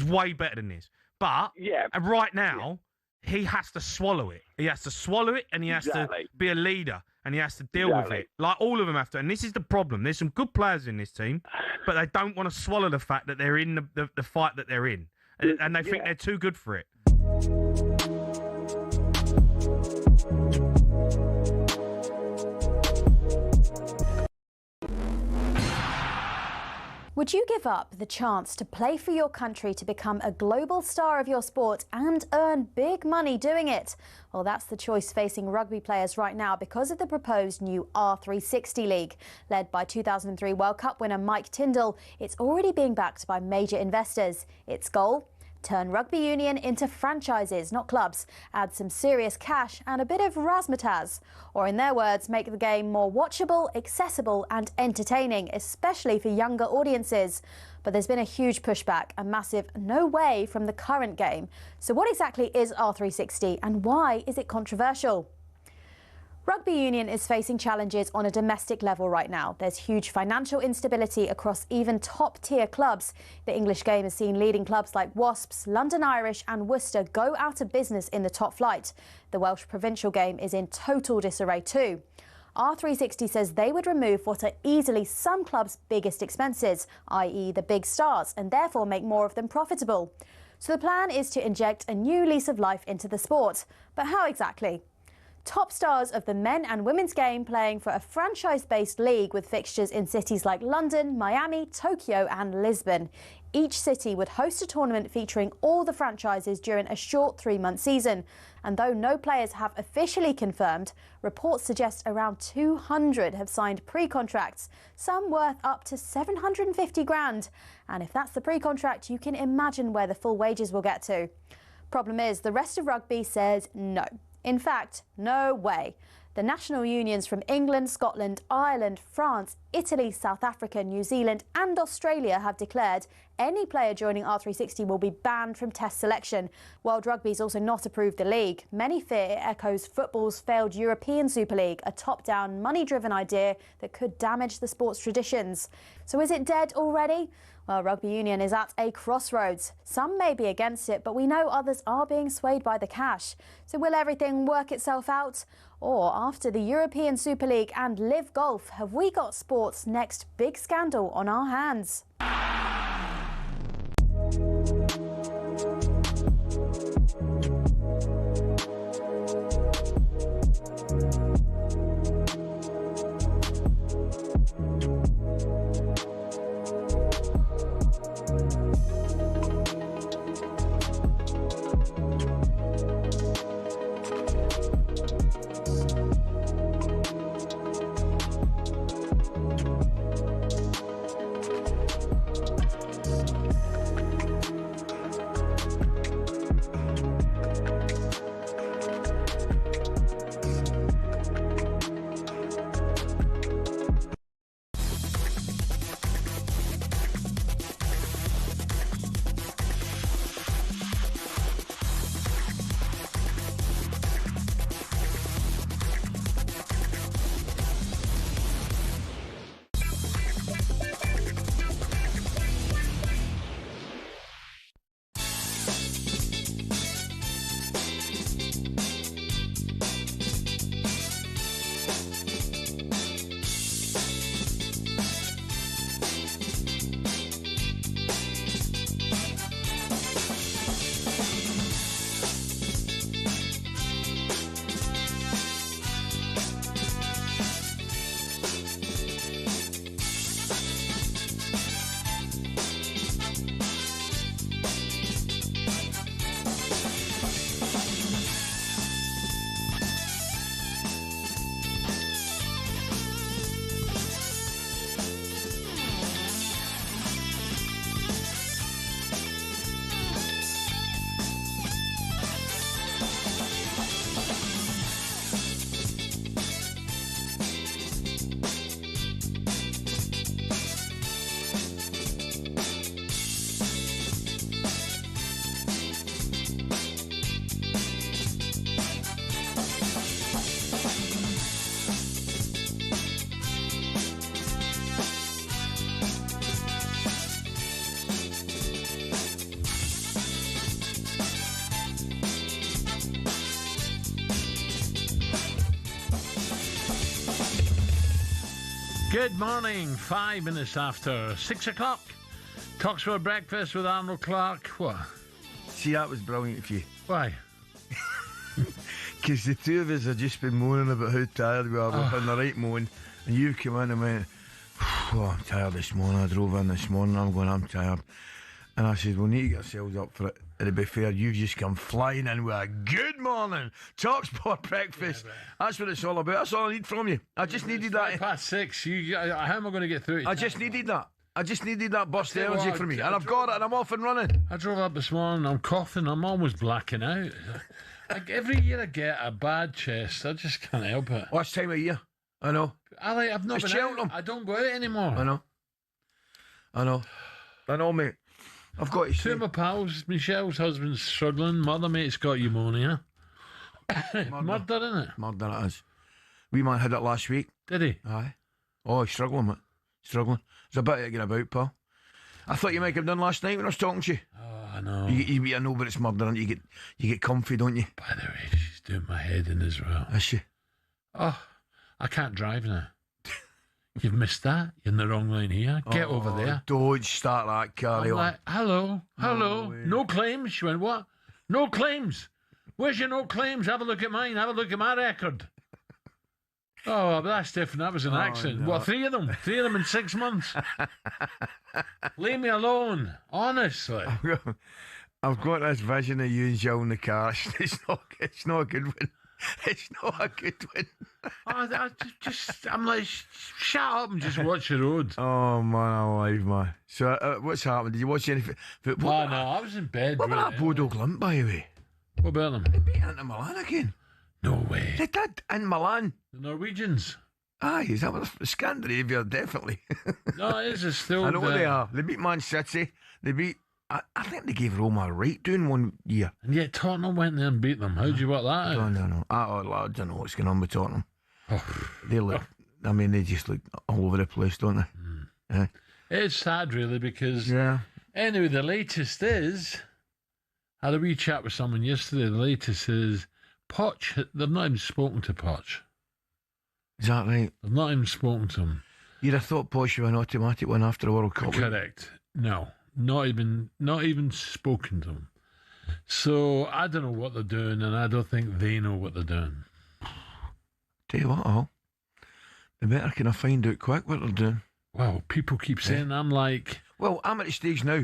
way better than this. But right now, he has to swallow it. He has to swallow it, and he has to be a leader, and he has to deal with it. Like all of them have to. And this is the problem. There's some good players in this team, but they don't want to swallow the fact that they're in the fight that they're in. And they think they're too good for it. Would you give up the chance to play for your country to become a global star of your sport and earn big money doing it? Well, that's the choice facing rugby players right now because of the proposed new R360 League. Led by 2003 World Cup winner Mike Tindall, it's already being backed by major investors. Its goal? Turn rugby union into franchises, not clubs, add some serious cash and a bit of razzmatazz. Or in their words, make the game more watchable, accessible and entertaining, especially for younger audiences. But there's been a huge pushback, a massive no way from the current game. So what exactly is R360 and why is it controversial? Rugby union is facing challenges on a domestic level right now. There's huge financial instability across even top-tier clubs. The English game has seen leading clubs like Wasps, London Irish and Worcester go out of business in the top flight. The Welsh provincial game is in total disarray too. R360 says they would remove what are easily some clubs' biggest expenses, i.e. the big stars, and therefore make more of them profitable. So the plan is to inject a new lease of life into the sport. But how exactly? Top stars of the men and women's game playing for a franchise-based league with fixtures in cities like London, Miami, Tokyo and Lisbon. Each city would host a tournament featuring all the franchises during a short 3-month season. And though no players have officially confirmed, reports suggest around 200 have signed pre-contracts, some worth up to 750 grand. And if that's the pre-contract, you can imagine where the full wages will get to. Problem is, the rest of rugby says no. In fact, no way. The national unions from England, Scotland, Ireland, France, Italy, South Africa, New Zealand and Australia have declared any player joining R360 will be banned from test selection. World Rugby's also not approved the league. Many fear it echoes football's failed European Super League, a top-down, money-driven idea that could damage the sport's traditions. So is it dead already? Well, rugby union is at a crossroads. Some may be against it, but we know others are being swayed by the cash. So will everything work itself out? Or after the European Super League and Live Golf, have we got sport's next big scandal on our hands? Good morning, 5 minutes after 6 o'clock. talkSPORT breakfast with Arnold Clark. What? See, that was brilliant of you. Why? Because the two of us have just been moaning about how tired we are. We've been the right moan. And you came in and went, oh, I'm tired this morning. I drove in this morning. I'm going, I'm tired. And I said, we need to get ourselves up for it. And to be fair, you've just come flying in with a good morning talkSPORT breakfast. Yeah, that's what it's all about. That's all I need from you. I just needed that. 6:05. How am I going to get through it? I just needed that. I just needed that burst of energy from me. And I've got it and I'm off and running. I drove up this morning. I'm coughing. I'm almost blacking out. Every year I get a bad chest. I just can't help it. Last time of year. I know. I've not been Cheltenham. out. I don't go out anymore. I know, mate. I've got to Two of my pals, Michelle's husband's struggling. Mother mate's got pneumonia. Murder, innit? Murder it is. Wee man had it last week. Did he? Aye. Oh, he's struggling, mate. Struggling. There's a bit of getting about, pal. I thought you might have done last night when I was talking to you. Oh, I know. I know, but it's murder, and you get comfy, don't you? By the way, she's doing my head in as well. Is she? Oh, I can't drive now. You've missed that. You're in the wrong lane here. Get over there. Don't start that, carry I'm on. like, hello. No claims. She went, what? No claims. Where's your no claims? Have a look at mine. Have a look at my record. Oh, but that's different. That was an accident. No. What, 3 of them? 3 of them in 6 months? Leave me alone. Honestly. I've got this vision of you and Jill in the car. It's not a good one. It's not a good one. I'm like, shut up and just watch the road. Oh, man, alive, man. So, what's happened? Did you watch any football? Oh, no, I was in bed. What about that Bodo Glimt, by the way? What about them? They beat Inter Milan again. No way. They did, in Milan. The Norwegians. Aye, is that what Scandinavia, definitely. No, it is still. I know what they are. They beat Man City. They beat. I think they gave Roma a right doing one year. And yet Tottenham went there and beat them. How do you work that out? No. I don't know what's going on with Tottenham. Oh. They look. I mean, they just look all over the place, don't they? Mm. It's sad, really, because. Yeah. Anyway, the latest is. I had a wee chat with someone yesterday. The latest is Poch. They've not even spoken to Poch. Is that right? They've not even spoken to him. You'd have thought Poch would an automatic one after the World Cup. Correct. No. Not even spoken to him. So I don't know what they're doing, and I don't think they know what they're doing. Tell you what, Al, they better kind of find out quick what they're doing. Well, people keep saying, I'm like... Well, I'm at the stage now.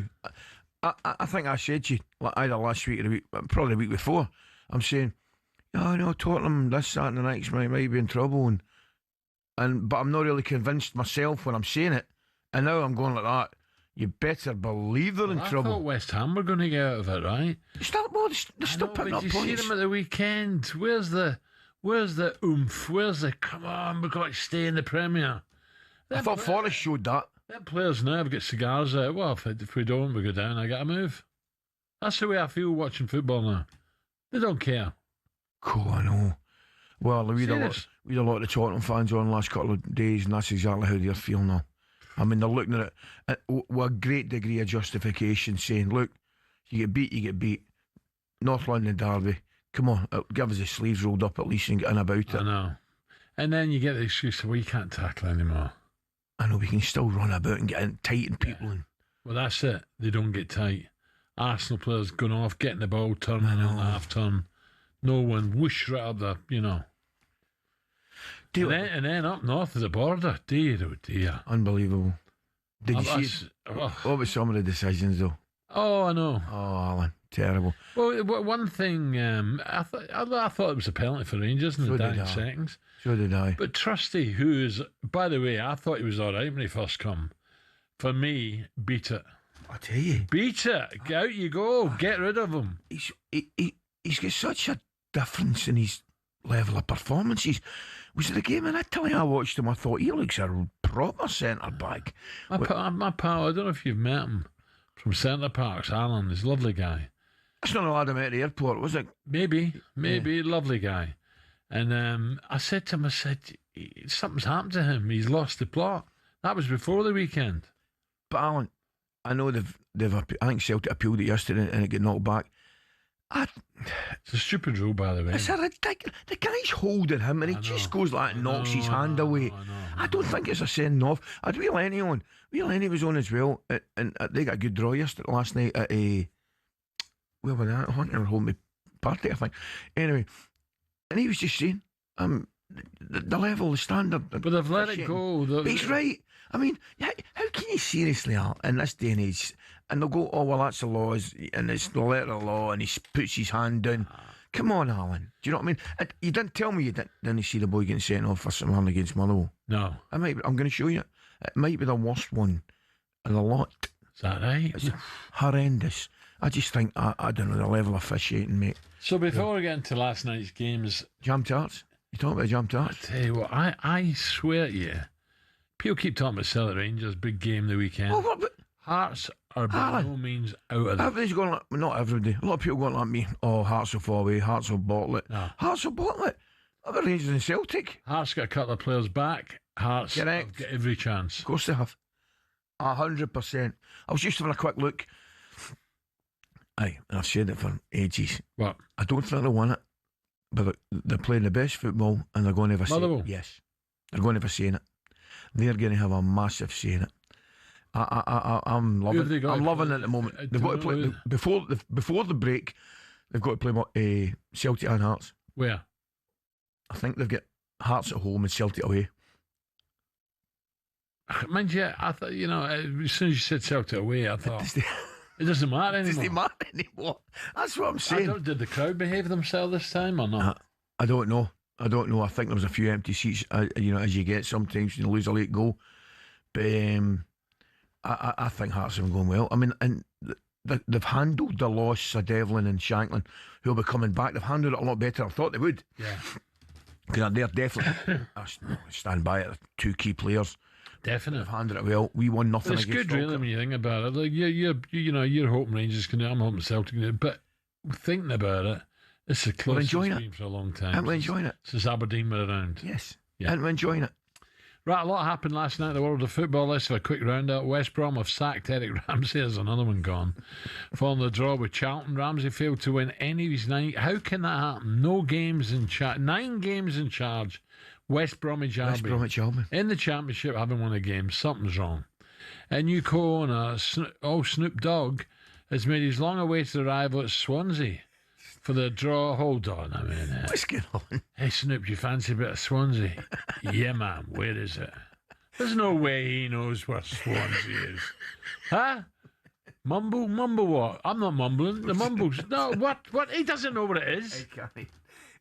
I think I said to you, either last week or the week, probably the week before, I'm saying, oh, no, Tottenham, this, that, and the next might be in trouble. But I'm not really convinced myself when I'm saying it. And now I'm going like that. You better believe they're in trouble. I thought West Ham were going to get out of it, right? They're still picking up points. Did you see them at the weekend? Where's the oomph? Where's the, come on, we've got to stay in the Premier? I thought Forest showed that. Them players now have got cigars out. Well, if we don't, we go down, I got to move. That's the way I feel watching football now. They don't care. Cool, I know. Well, we had a lot of the Tottenham fans on the last couple of days, and that's exactly how they're feeling now. I mean, they're looking at it with a great degree of justification, saying, look, you get beat. North London derby, come on, give us the sleeves rolled up at least and get in about it. I know. And then you get the excuse, well, you can't tackle anymore. I know, we can still run about and get in tight and people in. Well, that's it. They don't get tight. Arsenal players going off, getting the ball, turning on half turn. No one, whoosh right up there, you know. And then up north of the border, dear, oh dear. Unbelievable. Did you see what was some of the decisions, though? Oh, I know. Oh, Alan, terrible. Well, one thing, I thought it was a penalty for Rangers in the dying seconds. So did I. But Trusty, who is, by the way, I thought he was all right when he first come. For me, beat it. I tell you. Beat it. Out you go. Get rid of him. He's got such a difference in his level of performance. Was it the game in Italy I watched him? I thought he looks a proper centre-back. My pal, I don't know if you've met him, from Centre Parks, Alan, he's a lovely guy. That's not a lad I met at the airport, was it? Maybe, lovely guy. And I said to him, something's happened to him. He's lost the plot. That was before the weekend. But Alan, I know they've I think Celtic appealed it yesterday and it got knocked back. It's a stupid rule, by the way. It's a ridiculous. The guy's holding him and he just goes like and knocks his hand away. I don't think it's a sending off. I had Wee Lenny on. Wee Lenny was on as well, and they got a good draw yesterday last night at a. Where was that? Hunter home party, I think. Anyway, and he was just saying, the level, the standard. But they've let it go. But he's right. I mean, how can you seriously, in this day and age, and they'll go, oh, well, that's the law, and it's the letter of the law, and he puts his hand down. Come on, Alan. Do you know what I mean? You didn't tell me you didn't see the boy getting sent off for something against Motherwell. No. I'm going to show you. It might be the worst one of the lot. Is that right? It's horrendous. I just think, I don't know, the level of officiating, mate. So before we get into last night's games... Jam tarts? You talking about jam tarts? I tell you what, I swear to you, people keep talking about Celtic Rangers, big game the weekend. Oh, what, but Hearts are by no means out of it. Everybody's going like, not everybody, a lot of people going like me, oh, Hearts will fall away, Hearts will bottle it. No. Hearts will bottle it. Other Rangers and Celtic. Hearts got a couple of players back. Hearts have got every chance. Of course they have. 100%. I was just having a quick look. Aye, and I've said it for ages. What? I don't think they won it, but they're playing the best football and they're going to have a say. Motherwell? Yes. They're going to have a say in it. They're going to have a massive say in it. I'm loving it. I'm loving it at the moment. They've got to play before the break. They've got to play Celtic and Hearts. Where? I think they've got Hearts at home and Celtic away. Mind you, I thought, as soon as you said Celtic away, I thought it doesn't matter anymore. It doesn't matter anymore. That's what I'm saying. Did the crowd behave themselves this time or not? I don't know. I think there was a few empty seats. As you get sometimes you lose a late goal, but I think Hearts have been going well. I mean, and they've handled the loss of Devlin and Shanklin, who will be coming back. They've handled it a lot better. I thought they would. Yeah, because they're definitely. I stand by it. Two key players. Definitely. They've handled it well. We won nothing. But it's good, really, when you think about it. Like you're hoping Rangers can do it. I'm hoping Celtic can do it. But thinking about it, it's the closest it's been for a long time. And we're enjoying it since Aberdeen were around. Yes. Yeah. And we're enjoying it. Right, a lot happened last night in the world of football. Let's have a quick roundup. West Brom have sacked Eric Ramsey. There's another one gone. Following the draw with Charlton, Ramsey failed to win any of his 9. How can that happen? No games in charge. 9 games in charge. West Bromwich Albion. In the Championship, haven't won a game. Something's wrong. A new co-owner, Snoop Dogg, has made his long-awaited arrival at Swansea for the draw. Hold on a minute. What's going on? Hey, Snoop, do you fancy a bit of Swansea? Yeah, man. Where is it? There's no way he knows where Swansea is. Huh? Mumble what? I'm not mumbling. The mumbles. No, what? He doesn't know what it is.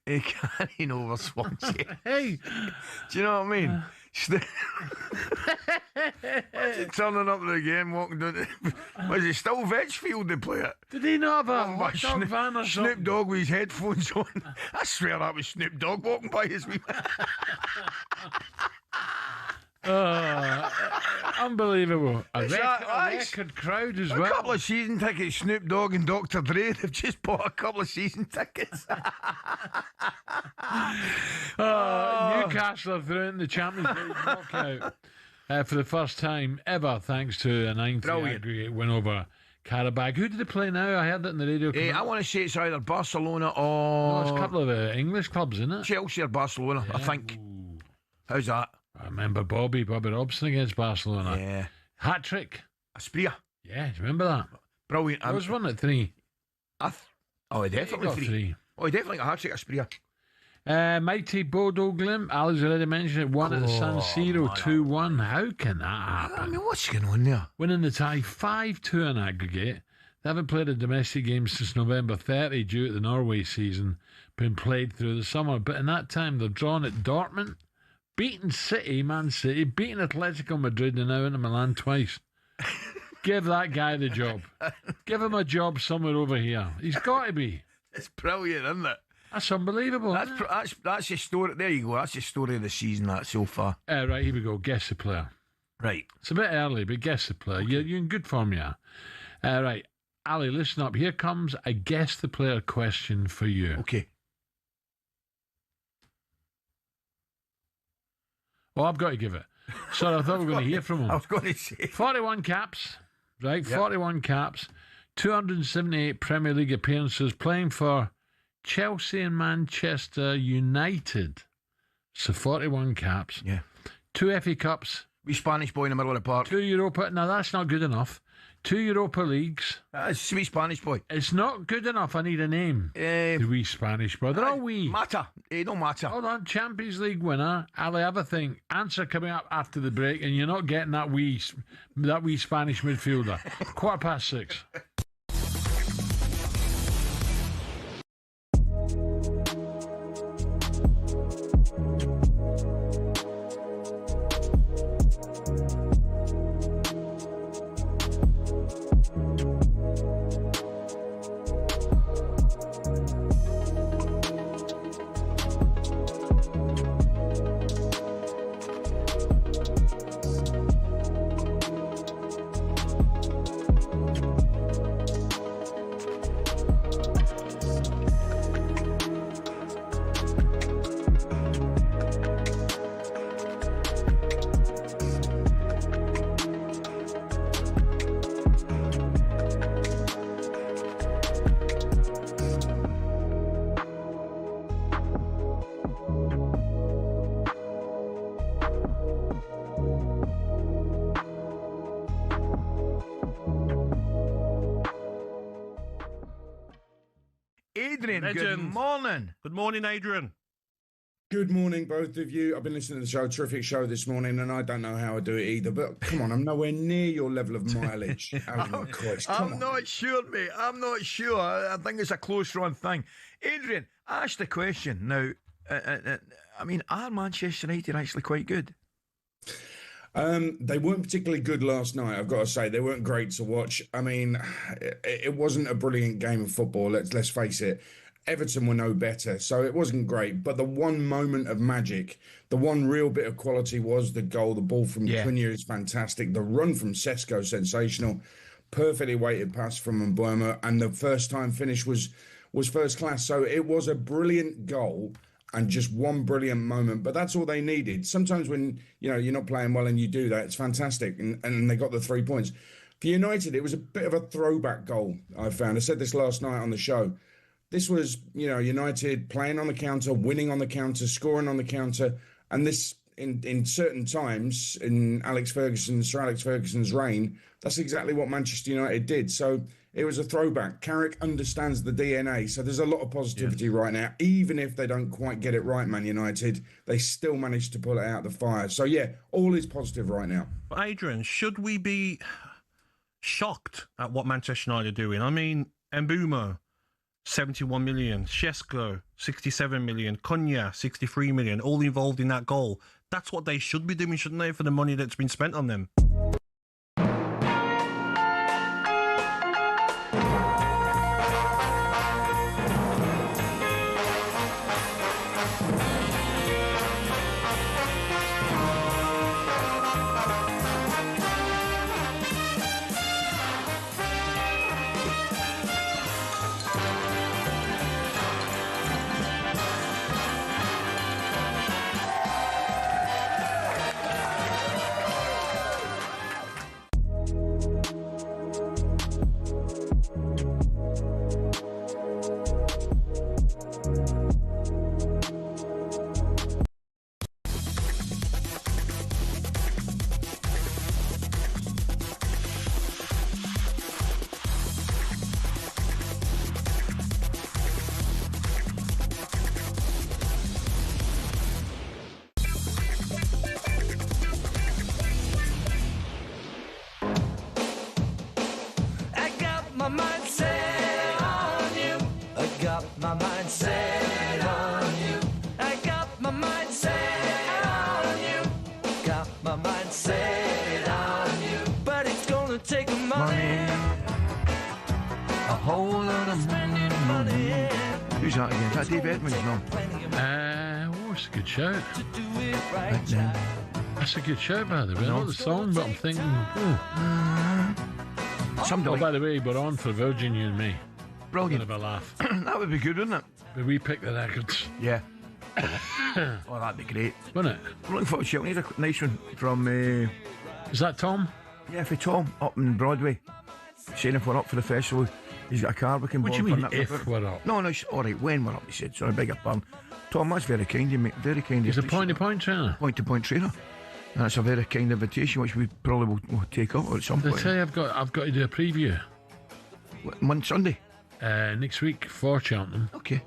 He can't know where Swansea. Hey. Do you know what I mean? Turning up to the game, walking down. Was it still Vetchfield they play it? Did he not have a hot dog van or something? Snoop Dogg with his headphones on. I swear that was Snoop Dogg walking by his wee. Unbelievable. A record crowd as well. A couple of season tickets, Snoop Dogg and Dr. Dre. They've just bought a couple of season tickets. Newcastle are through in the Champions League knockout for the first time ever, thanks to a 9-3 aggregate win over Karabag. Who did they play now? I heard that in the radio. I want to say it's either Barcelona or... No, it's a couple of English clubs, isn't it? Chelsea or Barcelona, I think. Ooh. How's that? I remember Bobby Robson against Barcelona. Yeah. Hat-trick. Aspria. Yeah, do you remember that? Brilliant. There was one at 3. He definitely 3. Oh, he definitely got a hat-trick, Aspria. Mighty Bodo Glimt, Alex already mentioned it, won at the San Siro 2-1. How can that happen? I mean, what's going on there? Winning the tie 5-2 in aggregate. They haven't played a domestic game since November 30 due to the Norway season being played through the summer. But in that time, they've drawn at Dortmund, beaten Man City, beaten Atletico Madrid, and now into Milan twice. Give that guy the job. Give him a job somewhere over here. He's got to be. It's brilliant, isn't it? That's unbelievable. That's the story. There you go. That's the story of the season. That so far. Right, here we go. Guess the player. Right. It's a bit early, but guess the player. Okay. You're in good form, yeah. Right, Ali, listen up. Here comes a guess the player question for you. Okay. Oh, I've got to give it. Sorry, I thought we were going to hear from him. I was going to say 41 caps, right? Yep. 41 caps. 278 Premier League appearances, playing for Chelsea and Manchester United. So 41 caps. Yeah. 2 FA Cups. We Spanish boy in the middle of the park. 2 Europa. Now, that's not good enough. 2 Europa Leagues. It's a wee Spanish boy. It's not good enough. I need a name. The wee Spanish boy. They're all wee. Matter. It don't matter. Hold on. Champions League winner. Ali, have a think. Answer coming up after the break, and you're not getting that wee Spanish midfielder. 6:15. Adrian, good Legend. morning. Good morning, Adrian. Good morning, both of you. I've been listening to the show, terrific show this morning, and I don't know how I do it either. But come on, I'm nowhere near your level of mileage. I'm not sure, mate. I'm not sure. I think it's a close run thing. Adrian, ask the question now. I mean, are Manchester United actually quite good? They weren't particularly good last night, I've got to say. They weren't great to watch. I mean, it wasn't a brilliant game of football, let's face it. Everton were no better, so it wasn't great. But the one moment of magic, the one real bit of quality was the goal. The ball from Cunha is fantastic. The run from Sesko, sensational. Perfectly weighted pass from Mbeumo, and the first time finish was first class. So it was a brilliant goal and just one brilliant moment. But that's all they needed. Sometimes when you're not playing well and you do that, it's fantastic. And they got the 3 points. For United, it was a bit of a throwback goal, I found. I said this last night on the show. This was, United playing on the counter, winning on the counter, scoring on the counter. And this, in certain times, in Sir Alex Ferguson's reign, that's exactly what Manchester United did. So it was a throwback. Carrick understands the DNA. So there's a lot of positivity right now. Even if they don't quite get it right, Man United, they still managed to pull it out of the fire. So, all is positive right now. But Adrian, should we be shocked at what Manchester United are doing? I mean, Mbeumo, 71 million. Sesko, 67 million. Cunha, 63 million. All involved in that goal. That's what they should be doing, shouldn't they, for the money that's been spent on them? Who's that again? Is that Dave Edmonds? No. That's a good shout. That's a good shout, by the way. I know the song, but I'm thinking. Somebody. Oh, by the way, we're on for Virgin, you and me. Brilliant. Bit of a laugh. That would be good, wouldn't it? But we pick the records. Yeah. Oh, that'd be great. Wouldn't it? I'm looking forward to Cheltenham. Here's a nice one from. Is that Tom? Yeah, for Tom up in Broadway. saying if we're up for the festival, he's got a car we can What do you borrow mean for if we're up? No, all right, when we're up, he said. Sorry, beg your pardon. Tom, that's very kind of you, mate. Very kind of you. He's a point-to-point trainer. Point-to-point trainer. And that's a very kind invitation, which we probably will take up at some point. I tell you, I've got to do a preview. Sunday? Next week for Cheltenham. Okay.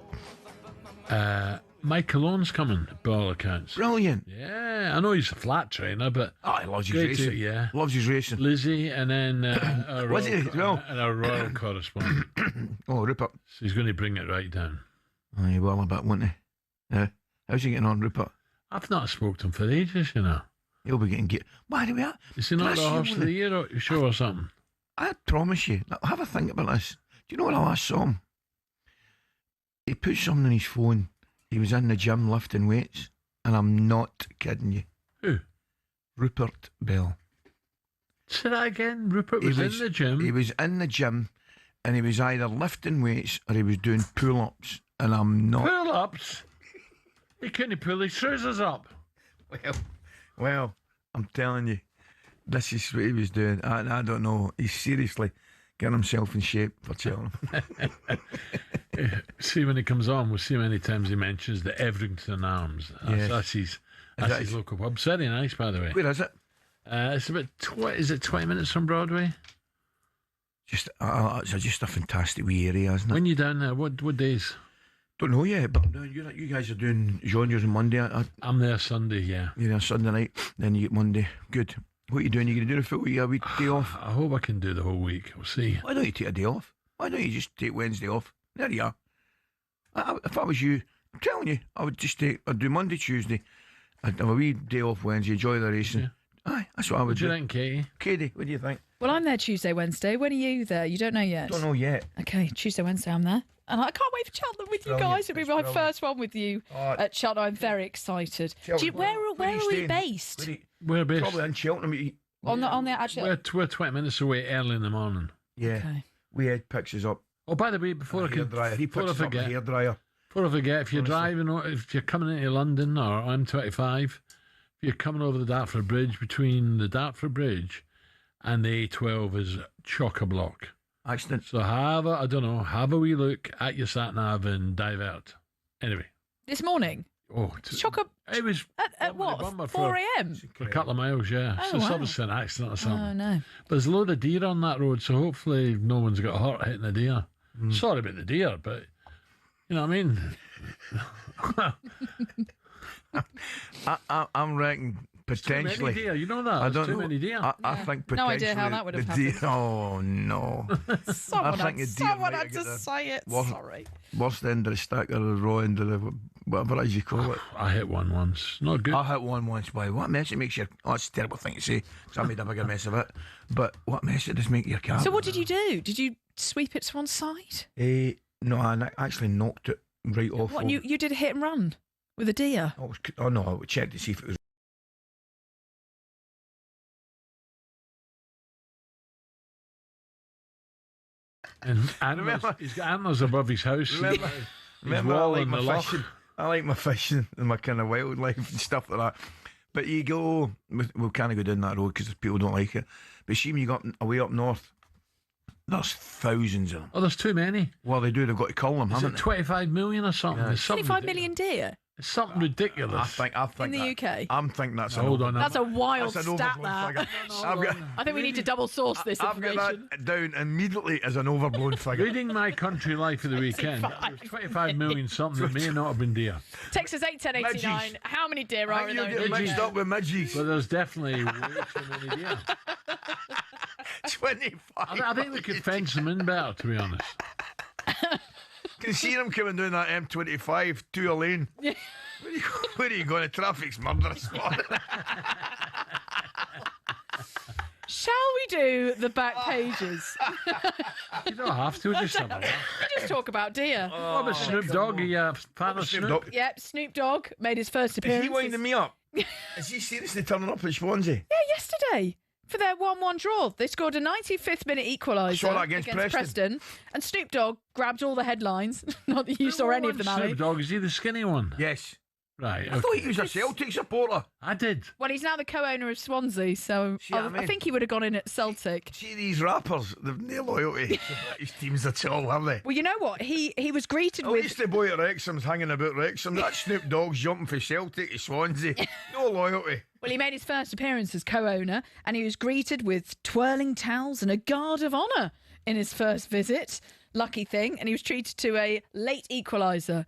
Mike Alone's coming, by all accounts. Brilliant. Yeah, I know he's a flat trainer, but... he loves his racing. Yeah. Loves his racing. Lizzie, and then our royal correspondent. Oh, Rupert. So he's going to bring it right down. Oh, he will a bit, won't he? How's he getting on, Rupert? I've not spoken to him for ages, you know. He'll be getting... By the way, is he not the horse of the year show or something? I promise you. Have a think about this. Do you know when I last saw him? He put something on his phone. He was in the gym lifting weights, and I'm not kidding you. Who? Rupert Bell. Say that again. Rupert was in the gym. He was in the gym, and he was either lifting weights or he was doing pull-ups, and I'm not... Pull-ups? He couldn't pull his trousers up. Well, I'm telling you, this is what he was doing. I don't know. He's seriously getting himself in shape for Cheltenham. See when he comes on, we'll see how many times he mentions the Everington Arms. That's his local pub. Very nice, by the way. Where is it? It's about 20 minutes from Broadway? It's just a fantastic wee area, isn't it? When you down there, what days? Don't know yet, but you guys are doing genres on Monday. I'm there Sunday, yeah. You're there Sunday night, then you get Monday. Good. What are you doing? You going to do the full week? A week day off? I hope I can do the whole week. We'll see. Why don't you take a day off? Why don't you just take Wednesday off? There you are. If I was you, I'm telling you, I'd do Monday, Tuesday, I'd have a wee day off Wednesday, enjoy the racing. Yeah. Aye, that's what I would do. What do you think, Katie? Katie, what do you think? Well, I'm there Tuesday, Wednesday. When are you there? You don't know yet? Don't know yet. Okay, Tuesday, Wednesday, I'm there. And I can't wait for Cheltenham with you guys. It'll be my first one with you at Cheltenham. I'm very excited. Where are we based? We're based. Probably in Cheltenham. On the actually. We're 20 minutes away early in the morning. Yeah. Okay. We had picks us up. Oh, by the way, before I forget, if you're driving, if you're coming into London or M25, if you're coming over the Dartford Bridge, between the Dartford Bridge and the A12 is chock-a-block. Accident. So have a wee look at your sat-nav and divert. Anyway. This morning? Oh, it was at what? 4 a.m. For a couple of miles, yeah. Oh, so it's wow. obviously an accident or something. Oh no! But there's a load of deer on that road, so hopefully no one's got hurt hitting the deer. Sorry about the deer, but you know what I mean. I'm reckoning potentially. Too many deer, you know that. There's too many deer. I think potentially. No idea how that would have happened. Oh no! Someone had to say it. Sorry. Worst end of the stick or the raw end of the whatever as you call it. I hit one once. Not good. I hit one once. Why? What mess it makes your... Oh, it's a terrible thing to say, because I made a bigger mess of it. But what mess it does make your car... So what did you do? Did you sweep it to one side? No, I actually knocked it right off. What, you did a hit and run with a deer? Oh no, I checked to see if it was... And he's got antlers above his house. Remember I like my fishing and my kind of wildlife and stuff like that. But you go, we'll kind of go down that road because people don't like it. But see when you got away up north, there's thousands of them. Oh, there's too many. Well, they've got to cull them, haven't they? 25 million or something? Yeah. 25 million deer? It's something ridiculous. I think in the UK? I'm thinking that's that's a wild that's stat, that. I think we need to double source this information. I've got that down immediately as an overblown figure. Reading My Country Life of the weekend, there's 25 million something that may not have been deer. Texas 81089. How many deer are in there? You're getting mixed up with midges. Well, there's definitely way too many deer. 25. I think we could fence them in better, to be honest. Can see them coming down that M25 to a lane. Yeah. Where are you going? The traffic's murderous. Shall we do the back pages? You don't have to. Just have a laugh. We just talk about deer. What about Snoop Dogg? Are you a fan of Snoop? Yep, Snoop Dogg made his first appearance. Is he winding me up? Is he seriously turning up at Swansea? Yeah, yesterday. For their 1-1 draw. They scored a 95th minute equaliser against Preston. And Snoop Dogg grabbed all the headlines. Not that you saw any of them, Ali. Snoop Dogg, is he the skinny one? Yes. Right. I thought he was a Celtic supporter. I did. Well, he's now the co-owner of Swansea, so I think he would have gone in at Celtic. See these rappers, they've no loyalty to British teams at all, have they? Well, you know what? He was greeted At with... least the boy at Wrexham's hanging about Wrexham. That Snoop Dogg's jumping for Celtic to Swansea. No loyalty. Well, he made his first appearance as co-owner, and he was greeted with twirling towels and a guard of honour in his first visit. Lucky thing. And he was treated to a late equaliser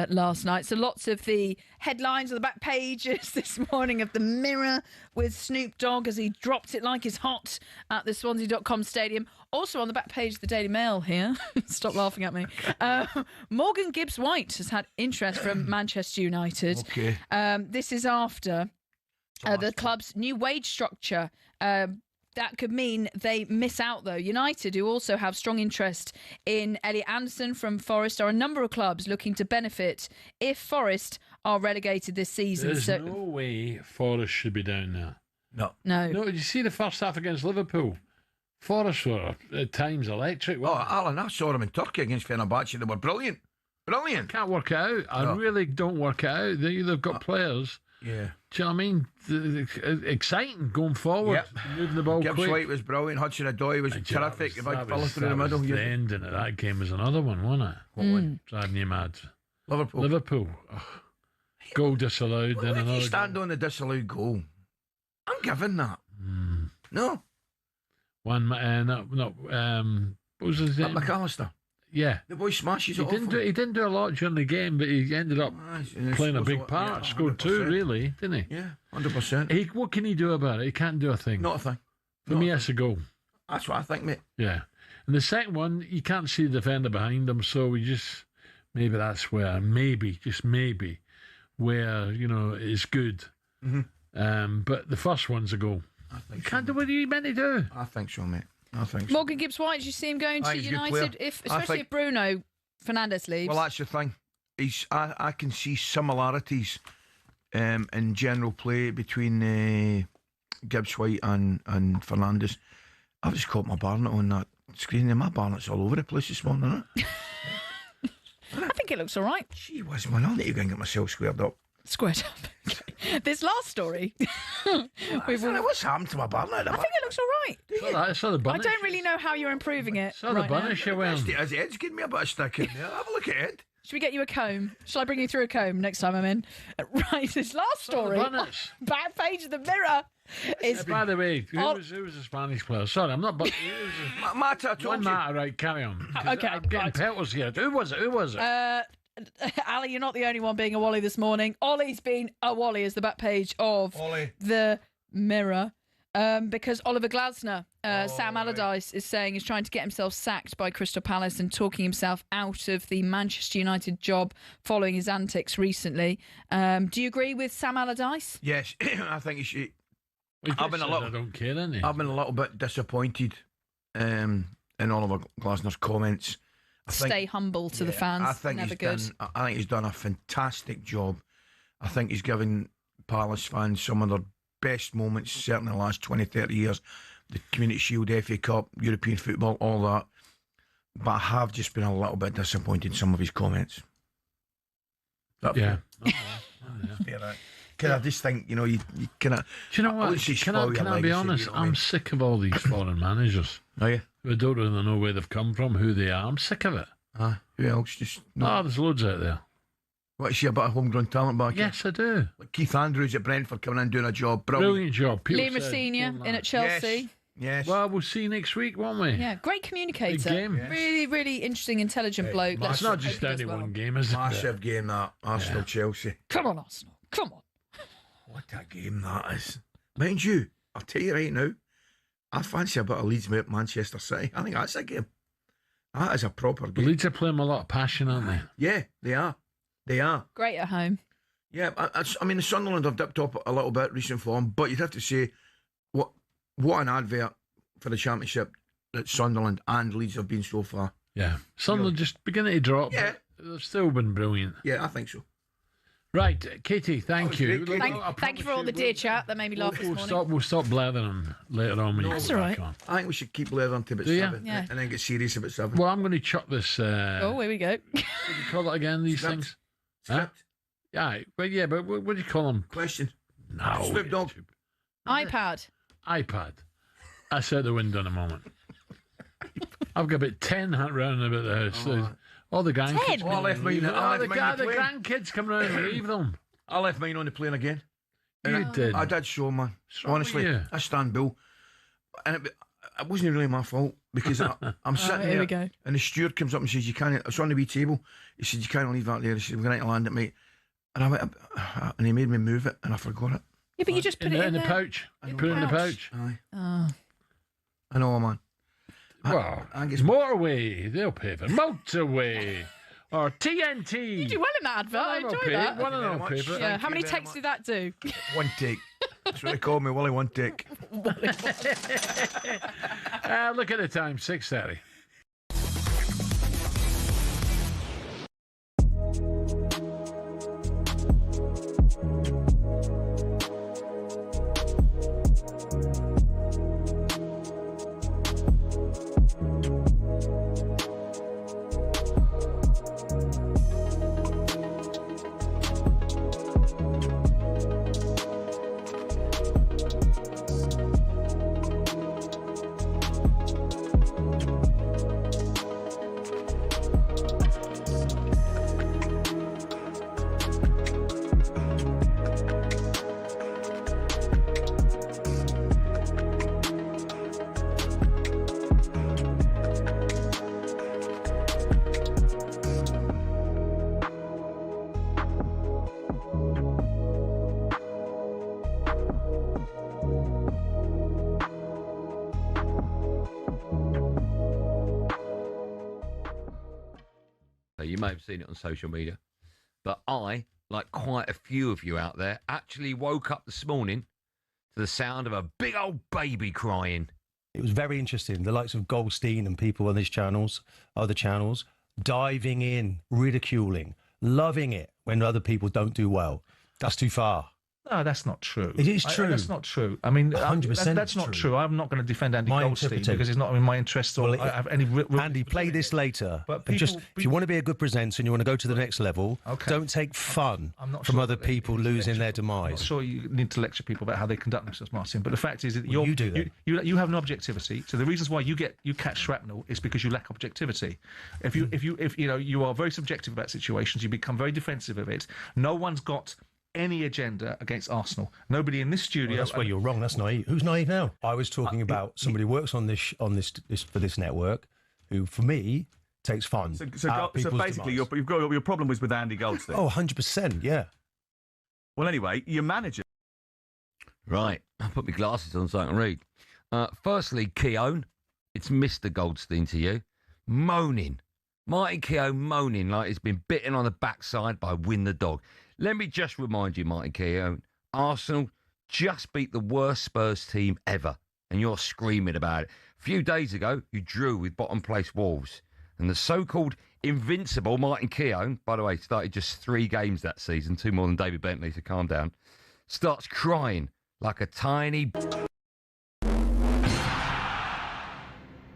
last night. So lots of the headlines on the back pages this morning of the Mirror with Snoop Dogg as he dropped it like it's hot at the Swansea.com stadium. Also on the back page of the Daily Mail here. Stop laughing at me. Morgan Gibbs-White has had interest from Manchester United. Okay. This is after the club's new wage structure. That could mean they miss out, though. United, who also have strong interest in Elliot Anderson from Forest, are a number of clubs looking to benefit if Forest are relegated this season. There's no way Forest should be down there. No. Did you see the first half against Liverpool? Forest were at times electric. Alan, I saw them in Turkey against Fenerbahce. They were brilliant. Brilliant. Can't work it out. I really don't work it out. They've got players. Yeah. Do you know what I mean? Exciting going forward. Yep. Moving the ball quick. Gibbs-White was brilliant. Hudson-Odoi was terrific. The big fella through the middle. The ending of that game was another one, wasn't it? What one? Driving you mad. Liverpool. Oh. Goal disallowed. Where did you stand on the disallowed goal? I'm giving that. No. What was his name? McAllister. Yeah. The boy smashes it He didn't do a lot during the game, but he ended up playing a big part. Yeah, Scored 2, really, didn't he? Yeah, 100%. What can he do about it? He can't do a thing. Not a thing. For me, that's a goal. That's what I think, mate. Yeah. And the second one, you can't see the defender behind him, so maybe that's where, just maybe, where, it's good. Mm-hmm. But the first one's a goal. I think you can't do what you meant to do. I think so, mate. I think so. Morgan Gibbs-White, do you see him going to United, especially if Bruno Fernandes leaves? Well, that's the thing. I can see similarities in general play between Gibbs-White and Fernandes. I've just caught my Barnett on that screen, and my Barnett's all over the place this morning. I think it looks all right. Gee whiz, man, I need to go and get myself squared up. Squared up. This last story. What's happened to my Barnett? I think it looks all right. I saw the bunny. I don't really know how you're improving it. Saw the bunny show him. His head's giving me a bit of stick in there. Have a look at it. Should we get you a comb? Shall I bring you through a comb next time I'm in? Right, this last story. Back page of the Mirror. By the way, who was the Spanish player? Sorry, I'm not. Mata, one matter, right? Carry on. Okay, I'm getting pelters here. Who was it? Ali, you're not the only one being a Wally this morning. Ollie's been a Wally as the back page of the Mirror. Because Oliver Glasner, Sam Allardyce, is saying he's trying to get himself sacked by Crystal Palace and talking himself out of the Manchester United job following his antics recently. Do you agree with Sam Allardyce? Yes, I think he should. I don't care, isn't he? I've been a little bit disappointed in Oliver Glasner's comments. Stay humble to the fans. I think he's done a fantastic job. I think he's given Palace fans some of their best moments, certainly in the last 20, 30 years. The Community Shield, FA Cup, European football, all that. But I have just been a little bit disappointed in some of his comments. Yeah. I just think, you cannot... Do you know what? Can I be honest? I'm sick of all these foreign managers. Are you? I don't really know where they've come from, who they are. I'm sick of it. Who else? There's loads out there. What, is she a bit of homegrown talent back here? Yes, I do. Like Keith Andrews at Brentford coming in doing a job. Brilliant job. Liam Senior in at Chelsea. Yes. Well, we'll see you next week, won't we? Yeah, great communicator. Big game. Yes. Really, really interesting, intelligent bloke. It's not just any one game, is it? Massive game, that. Arsenal-Chelsea. Come on, Arsenal. Come on. What a game that is. Mind you, I'll tell you right now, I fancy a bit of Leeds Manchester City. I think that's a game. That is a proper game. Leeds are playing with a lot of passion, aren't they? Yeah, they are. They are. Great at home. Yeah, I mean, the Sunderland have dipped up a little bit recent form, but you'd have to say, what an advert for the Championship that Sunderland and Leeds have been so far. Yeah. Sunderland just beginning to drop, but they've still been brilliant. Yeah, I think so. Right, Katie, thank you. Great, Katie. Thank you for all the dear chat that made me laugh this morning. We'll stop blathering later on. That's all right. I think we should keep blathering to about 7 and then get serious about 7. Well, I'm going to chuck this... here we go. What do you call it again, these things? Script? Aye, but yeah, but what do you call them? Question. No. Snoop Dogg. iPad. iPad. That's out the window in a moment. I've got about 10 round about the house. All the grandkids. 10? come I left round. mine- I left mine The on the plane. grandkids come round and leave them. I left mine on the plane again. You did. I did so, man. wrong Honestly, with you? I stand Bill. And it wasn't really my fault because I'm sitting here there we go. and the steward comes up and says, "You can't." It's on the wee table. He said, "You can't leave that there." He said, "We're going to land it, mate." And I went, and he made me move it, and I forgot it. Yeah, but you just put it in the there. pouch. You put it in the pouch. Aye. Oh. I know, man. Well, I guess motorway, they'll pay for motorway. Or TNT. You do well in that advert. I enjoy that. One Thank you and all very much. paper. Yeah, Thank how you many very takes much. did that do? One take. That's what they call me, Willie One Take. Look at the time, 6:30. You may have seen it on social media, but I, like quite a few of you out there, actually woke up this morning to the sound of a big old baby crying. It was very interesting. The likes of Goldstein and people on these channels, other channels, diving in, ridiculing, loving it when other people don't do well. That's too far. No, that's not true. It is true. That's not true. I mean, 100% that's not true. I'm not going to defend Andy My Goldstein interpretation. because it's not in my interest or I have any... Andy, play this later. But And just people- if you want to be a good presenter and you want to go to the next level, Okay. don't take fun I'm not from sure other that people you need to losing their lecture people. I'm not demise. sure you need to lecture people about how they conduct themselves, Martin. But the fact is that Well, you do then. you have no objectivity. So the reasons why you catch shrapnel is because you lack objectivity. If you are very subjective about situations, you become very defensive of it. No one's got any agenda against Arsenal. Nobody in this studio. Well, that's where you're wrong. That's naive. Who's naive now? I was talking about somebody who works on this for this network, who for me takes fun. So people's basically, demise. your problem was with Andy Goldstein. Oh, 100%, yeah. Well, anyway, your manager. Right, I'll put my glasses on so I can read. Firstly, Keown, it's Mr. Goldstein to you. Moaning. Martin Keown moaning like he's been bitten on the backside by Win the Dog. Let me just remind you, Martin Keown, Arsenal just beat the worst Spurs team ever, and you're screaming about it. A few days ago, you drew with bottom-place Wolves, and the so-called invincible Martin Keown, by the way, started just 3 games that season, 2 more than David Bentley, so calm down, starts crying like a tiny...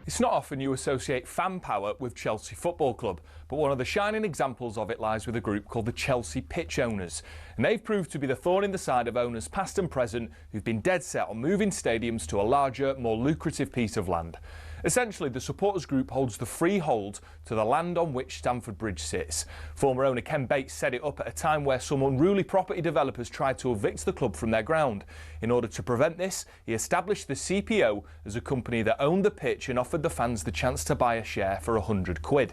It's not often you associate fan power with Chelsea Football Club, but one of the shining examples of it lies with a group called the Chelsea Pitch Owners. And they've proved to be the thorn in the side of owners past and present who've been dead set on moving stadiums to a larger, more lucrative piece of land. Essentially, the supporters group holds the freehold to the land on which Stamford Bridge sits. Former owner Ken Bates set it up at a time where some unruly property developers tried to evict the club from their ground. In order to prevent this, he established the CPO as a company that owned the pitch and offered the fans the chance to buy a share for £100.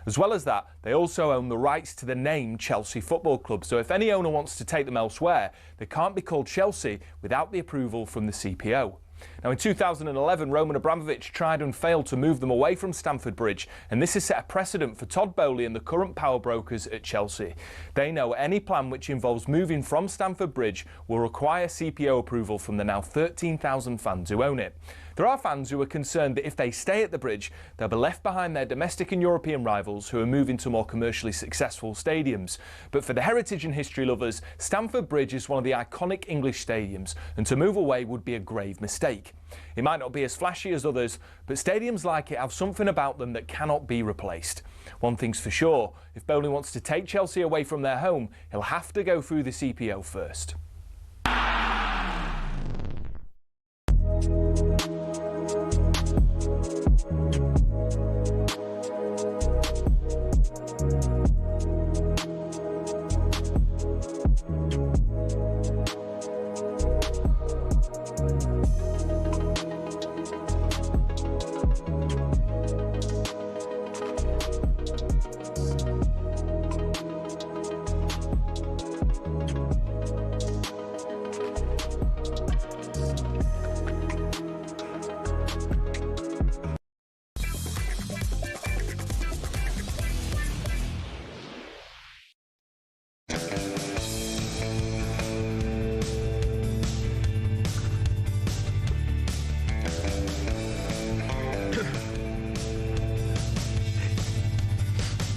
As well as that, they also own the rights to the name Chelsea Football Club, so if any owner wants to take them elsewhere, they can't be called Chelsea without the approval from the CPO. Now, in 2011, Roman Abramovich tried and failed to move them away from Stamford Bridge, and this has set a precedent for Todd Bowley and the current power brokers at Chelsea. They know any plan which involves moving from Stamford Bridge will require CPO approval from the now 13,000 fans who own it. There are fans who are concerned that if they stay at the bridge, they'll be left behind their domestic and European rivals who are moving to more commercially successful stadiums. But for the heritage and history lovers, Stamford Bridge is one of the iconic English stadiums, and to move away would be a grave mistake. It might not be as flashy as others, but stadiums like it have something about them that cannot be replaced. One thing's for sure, if Bowling wants to take Chelsea away from their home, he'll have to go through the CPO first.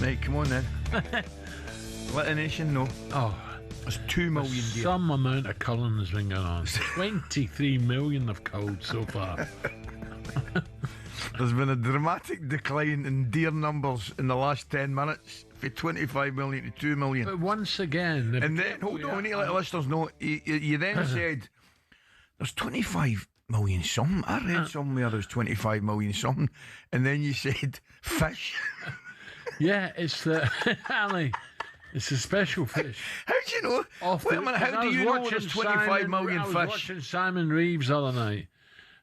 Right, come on then. Let the nation know. Oh, there's 2 million deer. Some amount of culling has been going on. 23 million have culled so far. There's been a dramatic decline in deer numbers in the last 10 minutes, from 25 million to 2 million. But once again... And then, hold on, we need to let the listeners know, you then said, there's 25 million something. I read somewhere there's 25 million something. And then you said, fish. Yeah, it's the... Ali, it's a special fish. How do you know? Wait a minute, how do you know there's 25 million fish? I was watching Simon Reeves the other night,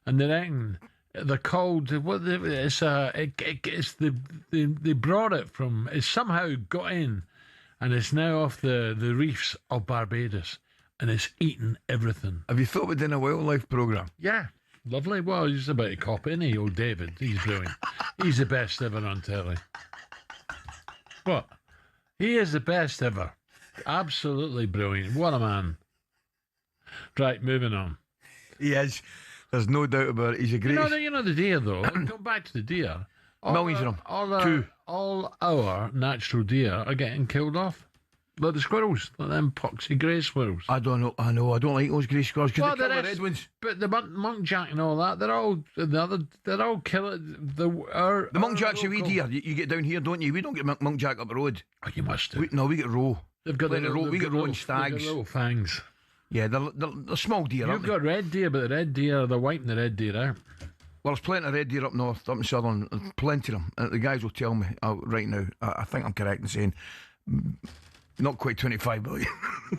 and they reckon they're called... They brought it from... It's somehow got in, and it's now off the reefs of Barbados, and it's eating everything. Have you thought we'd done a wildlife programme? Yeah. Lovely. Well, he's about to cop, isn't he, old David? He's brilliant. He's the best ever on telly. What? He is the best ever. Absolutely brilliant. What a man. Right, moving on. He is. There's no doubt about it. He's a great... You know the deer, though. Going back to the deer. Millions of them. All our natural deer are getting killed off. Like the squirrels, like them poxy grey squirrels. I don't know. I don't like those grey squirrels because they kill the red ones. But the muntjac and all that, they're all killing the muntjac's a wee deer. You get down here, don't you? We don't get muntjac up the road. Oh, you must do. We get roe. They've got we get roe and stags. They've got little fangs. Yeah, they're small deer. You've got red deer, but the red deer, they're wiping the red deer out. Well, there's plenty of red deer up north, up in Southern. Plenty of them. The guys will tell me right now. I think I'm correct in saying. Not quite 25 million,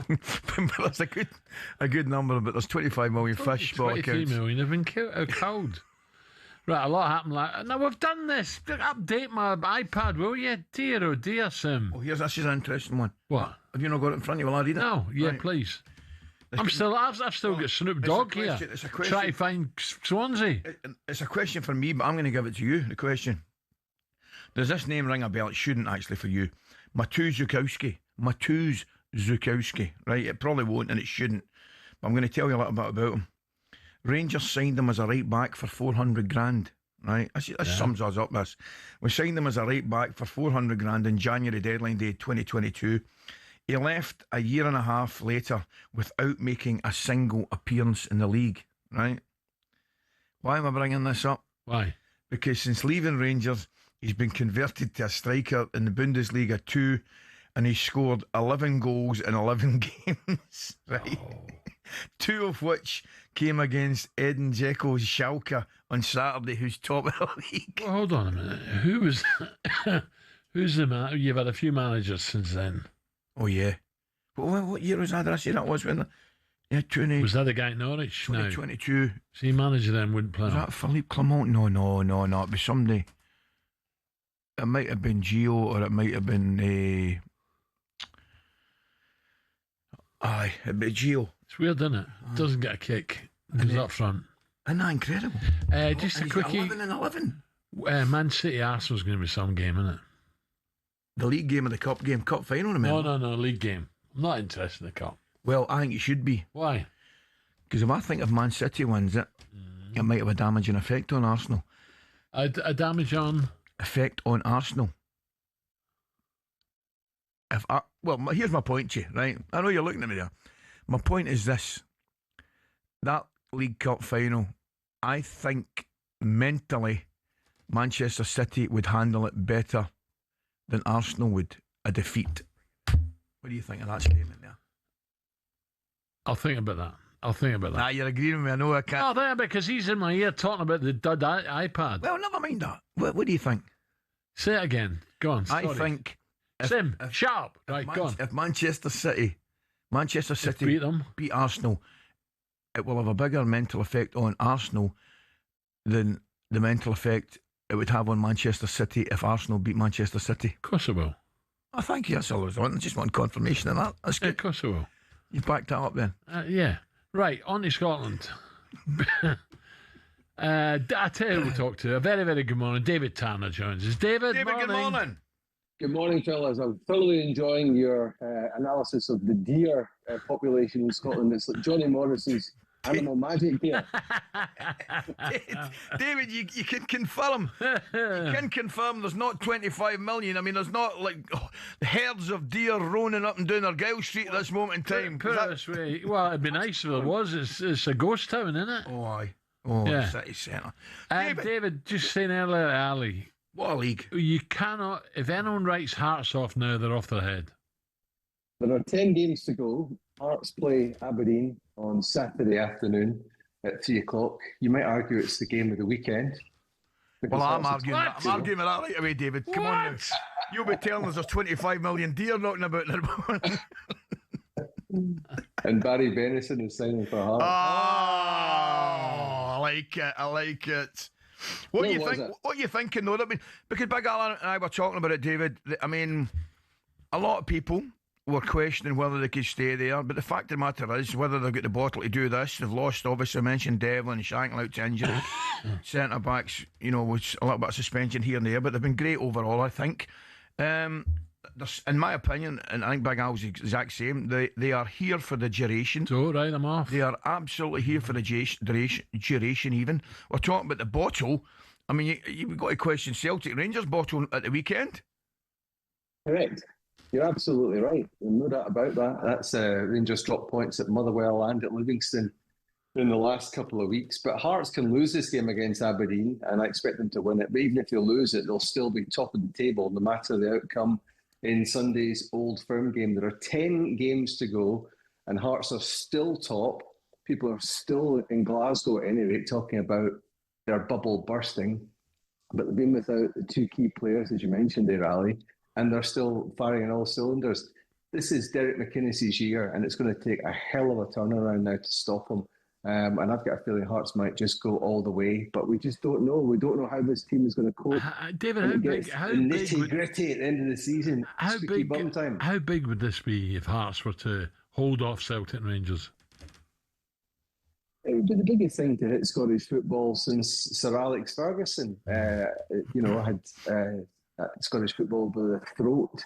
but that's a good number. But there's 25 million fish. 23 million have been killed. Right, a lot happened. Now we've done this. Update my iPad, will you? Dear, oh dear, Sim. Oh, this is an interesting one. What? Have you not got it in front of you while I read it? No, yeah, right. Please. I've still got Snoop Dogg here. It's a question. Try to find Swansea. It's a question for me, but I'm going to give it to you. The question: does this name ring a bell? It shouldn't actually for you. Mateusz Zukowski, right? It probably won't and it shouldn't, but I'm going to tell you a little bit about him. Rangers signed him as a right back for 400 grand, right? This sums us up, this. We signed him as a right back for 400 grand in January deadline day 2022. He left a year and a half later without making a single appearance in the league, right? Why am I bringing this up? Why? Because since leaving Rangers, he's been converted to a striker in the Bundesliga 2, and he scored 11 goals in 11 games, right? Oh. 2 of which came against Edin Dzeko's Schalke on Saturday, who's top of the league. Well, hold on a minute. Who was... Who's the man? You've had a few managers since then. Oh, yeah. What year was that? Did I say that was when... Was that the guy at Norwich? 2022. No. See, manager then wouldn't play. Was that Philippe Clement? No. It was somebody... It might have been Gio, or it might have been... Aye, it'd be Gio. It's weird, isn't it? Doesn't get a kick. Goes up front. Isn't that incredible? Just a quickie. 11 and 11. Man City Arsenal's going to be some game, isn't it? The league game or the cup game? Cup final, remember? No, league game. I'm not interested in the cup. Well, I think it should be. Why? Because if I think if Man City wins it, it might have a damaging effect on Arsenal. A damage on? Effect on Arsenal. Well, here's my point to you, right? I know you're looking at me there. My point is this. That League Cup final, I think mentally Manchester City would handle it better than Arsenal would a defeat. What do you think of that statement there? I'll think about that. Nah, you're agreeing with me. I know I can't. Oh, there, because he's in my ear talking about the dud iPad. Well, never mind that. What do you think? Say it again. Go on. I think. Sim, sharp. Right, go on. If Manchester City beat Arsenal, it will have a bigger mental effect on Arsenal than the mental effect it would have on Manchester City if Arsenal beat Manchester City. Of course it will. I thank you. That's all I was wanting. I just want confirmation of that. That's good. Of course it will. You've backed that up then. Yeah. Right, on to Scotland. I tell you who we'll talk to. A very, very good morning. David Tanner joins us. David, good morning. Good morning, fellas. I'm thoroughly enjoying your analysis of the deer population in Scotland. It's like Johnny Morrison's Animal Magic here. David, you can confirm. You can confirm there's not 25 million. I mean, there's not like herds of deer roaming up and down Argyle Street at this moment in time. Put it this way. Well, it'd be nice if there was. It's a ghost town, isn't it? Oh, aye. Oh, yeah. City centre. David, just saying earlier, Ali. What a league. You cannot, if anyone writes Hearts off now, they're off their head. There are 10 games to go. Hearts play Aberdeen on Saturday afternoon at 3 o'clock. You might argue it's the game of the weekend. Well, I'm arguing with that right away, David. Come on now. You'll be telling us there's 25 million deer knocking about in the And Barry Benison is signing for Hearts. Oh, I like it. What do you think? What are you thinking though? I mean, because Big Alan and I were talking about it, David. I mean, a lot of people were questioning whether they could stay there, but the fact of the matter is whether they've got the bottle to do this. They've lost, obviously, I mentioned Devlin, Shankly out to injury. Centre backs, with a little bit of suspension here and there, but they've been great overall, I think. In my opinion, and I think Big Al's the exact same, they are here for the duration. So, right, I'm off. They are absolutely here for the duration even. We're talking about the bottle. I mean, you've got to question Celtic Rangers bottle at the weekend. Correct. You're absolutely right. No doubt about that. That's Rangers dropped points at Motherwell and at Livingston in the last couple of weeks. But Hearts can lose this game against Aberdeen, and I expect them to win it. But even if they lose it, they'll still be top of the table, no matter the outcome in Sunday's Old Firm game. There are 10 games to go, and Hearts are still top. People are still in Glasgow, at any rate, talking about their bubble bursting. But they've been without the two key players, as you mentioned there, Ali, and they're still firing on all cylinders. This is Derek McInnes's year, and it's going to take a hell of a turnaround now to stop him. And I've got a feeling Hearts might just go all the way, but we just don't know. We don't know how this team is going to cope. David, how big nitty-gritty at the end of the season? How big would this be if Hearts were to hold off Celtic and Rangers? It would be the biggest thing to hit Scottish football since Sir Alex Ferguson, had Scottish football by the throat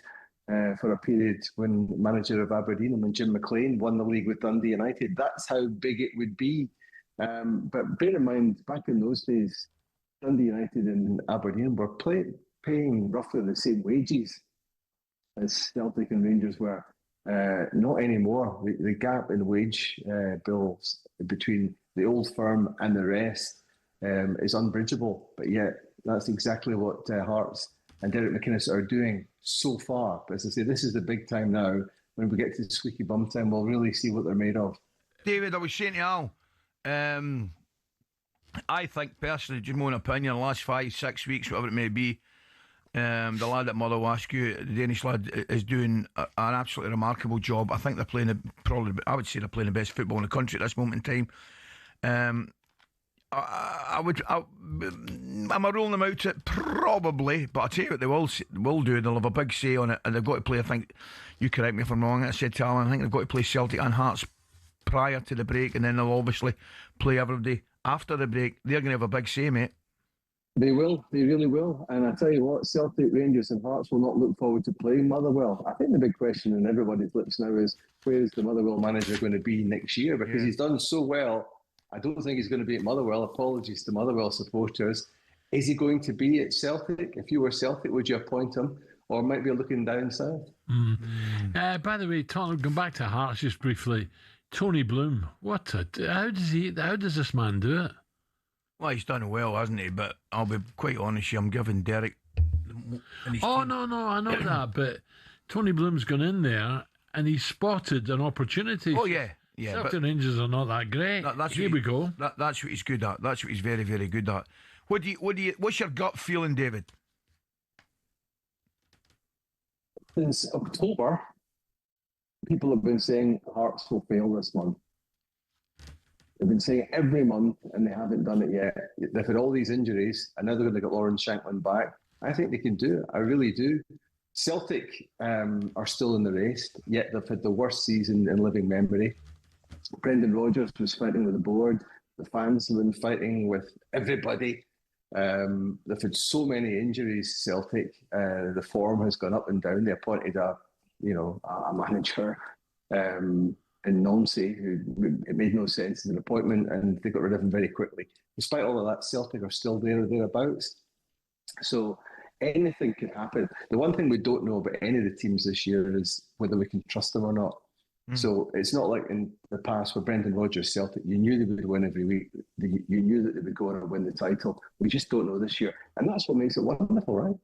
for a period when manager of Aberdeen, and when Jim McLean won the league with Dundee United. That's how big it would be. But bear in mind, back in those days, Dundee United and Aberdeen were paying roughly the same wages as Celtic and Rangers were. Not anymore. The gap in wage bills between the old firm and the rest is unbridgeable. But yet, that's exactly what Hearts and Derek McInnes are doing so far. But as I say, this is the big time now. When we get to the squeaky bum time, we'll really see what they're made of. David, I was saying to Al, I think personally, just my own opinion, the last 5-6 weeks, whatever it may be, the lad at Motherwell, the Danish lad, is doing an absolutely remarkable job. I think they're playing I would say they're playing the best football in the country at this moment in time. I'm ruling them out it probably, but I'll tell you what they will do. They'll have a big say on it, and they've got to play. I think you correct me if I'm wrong. I said to Alan, I think they've got to play Celtic and Hearts prior to the break, and then they'll obviously play everybody after the break. They're going to have a big say, mate. They will. They really will. And I tell you what, Celtic, Rangers and Hearts will not look forward to playing Motherwell. I think the big question on everybody's lips now is, where is the Motherwell manager going to be next year? Because he's done so well. I don't think he's going to be at Motherwell. Apologies to Motherwell supporters. Is he going to be at Celtic? If you were Celtic, would you appoint him? Or might be looking down south? By the way, Tony, going back to Hearts just briefly, Tony Bloom, how does this man do it? Well, he's done well, hasn't he? But I'll be quite honest, I'm giving Derek Oh, no, I know that, but Tony Bloom's gone in there and he's spotted an opportunity. Oh, yeah. Celtic Rangers are not that great. Here we go. That's what he's good at. That's what he's very, very good at. What's your gut feeling, David? Since October, people have been saying Hearts will fail this month. They've been saying it every month, and they haven't done it yet. They've had all these injuries, and now they're going to get Lawrence Shankland back. I think they can do it. I really do. Celtic are still in the race, yet they've had the worst season in living memory. Brendan Rodgers was fighting with the board. The fans have been fighting with everybody. They've had so many injuries, Celtic. The form has gone up and down. They appointed a manager in Nomsey, who it made no sense as an appointment, and they got rid of him very quickly. Despite all of that, Celtic are still there or thereabouts. So anything can happen. The one thing we don't know about any of the teams this year is whether we can trust them or not. So it's not like in the past where Brendan Rodgers, Celtic, you knew they would win every week. You knew that they would go on and win the title. We just don't know this year. And that's what makes it wonderful, right?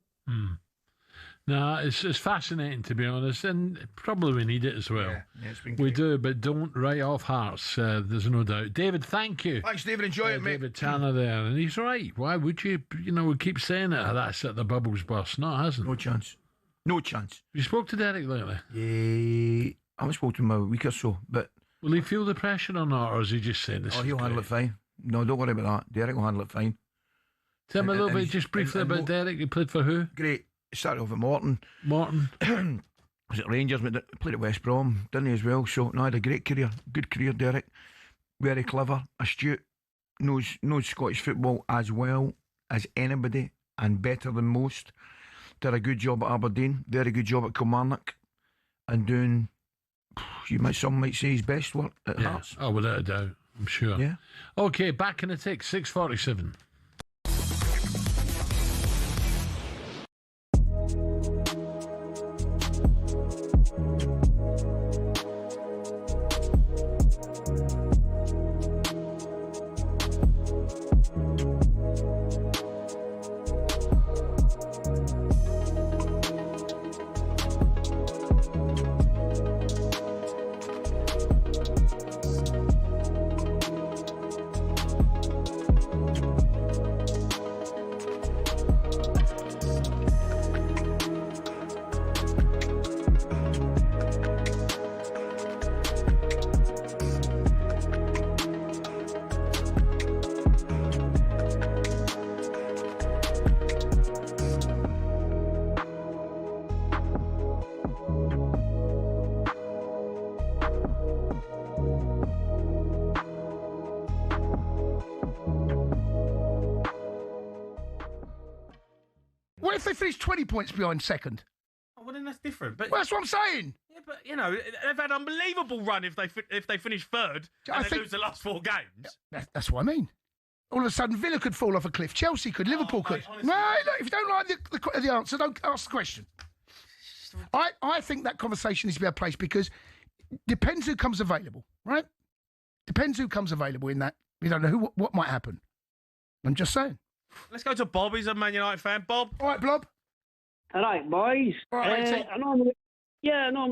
No, it's fascinating, to be honest, and probably we need it as well. Yeah, it's been we great. do, but don't write off Hearts. There's no doubt. David, thank you. Thanks, David. Enjoy it, mate. David Tanner there, and he's right. Why would you? We keep saying it. That's at the bubbles burst. No, it hasn't. No chance. No chance. You spoke to Derek lately? Yeah, I haven't spoken to him a week or so, but... Will he feel the pressure or not, or is he just saying this? Oh, he'll handle it fine. No, don't worry about that. Derek will handle it fine. Tell me a little bit, just briefly, about Derek. He played for who? Great. He started off at Morton. Was it Rangers, but played at West Brom, didn't he, as well? So, no, had a great career. Good career, Derek. Very clever, astute, knows Scottish football as well as anybody and better than most. Did a good job at Aberdeen, very good job at Kilmarnock, and doing, some might say, his best work at Hearts. Oh, without a doubt, I'm sure. Yeah. Okay, back in the tick, 6:47. What if they finish 20 points behind second? Oh, well, then that's different. But well, that's what I'm saying. Yeah, but they've had an unbelievable run if they finish third and they lose the last 4 games. That's what I mean. All of a sudden, Villa could fall off a cliff. Chelsea could. Liverpool could. Honestly, no, look, if you don't like the answer, don't ask the question. I think that conversation needs to be a place because depends who comes available, right? Depends who comes available in that. We don't know what might happen. I'm just saying. Let's go to Bob. He's a Man United fan. Bob. All right, Bob. All right, boys. All right, I normally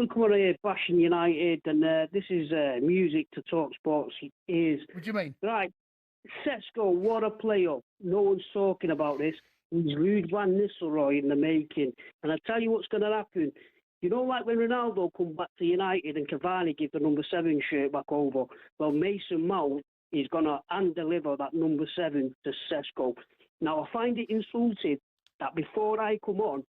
come on here bashing United, and this is music to talkSPORT's ears. What do you mean? Right. Sesko, what a player. No one's talking about this. He's Ruud van Nistelrooy in the making. And I tell you what's going to happen. You know, like when Ronaldo come back to United and Cavani give the number 7 shirt back over, well, Mason Mount is going to hand-deliver that number 7 to Sesko. Now, I find it insulting that before I come on,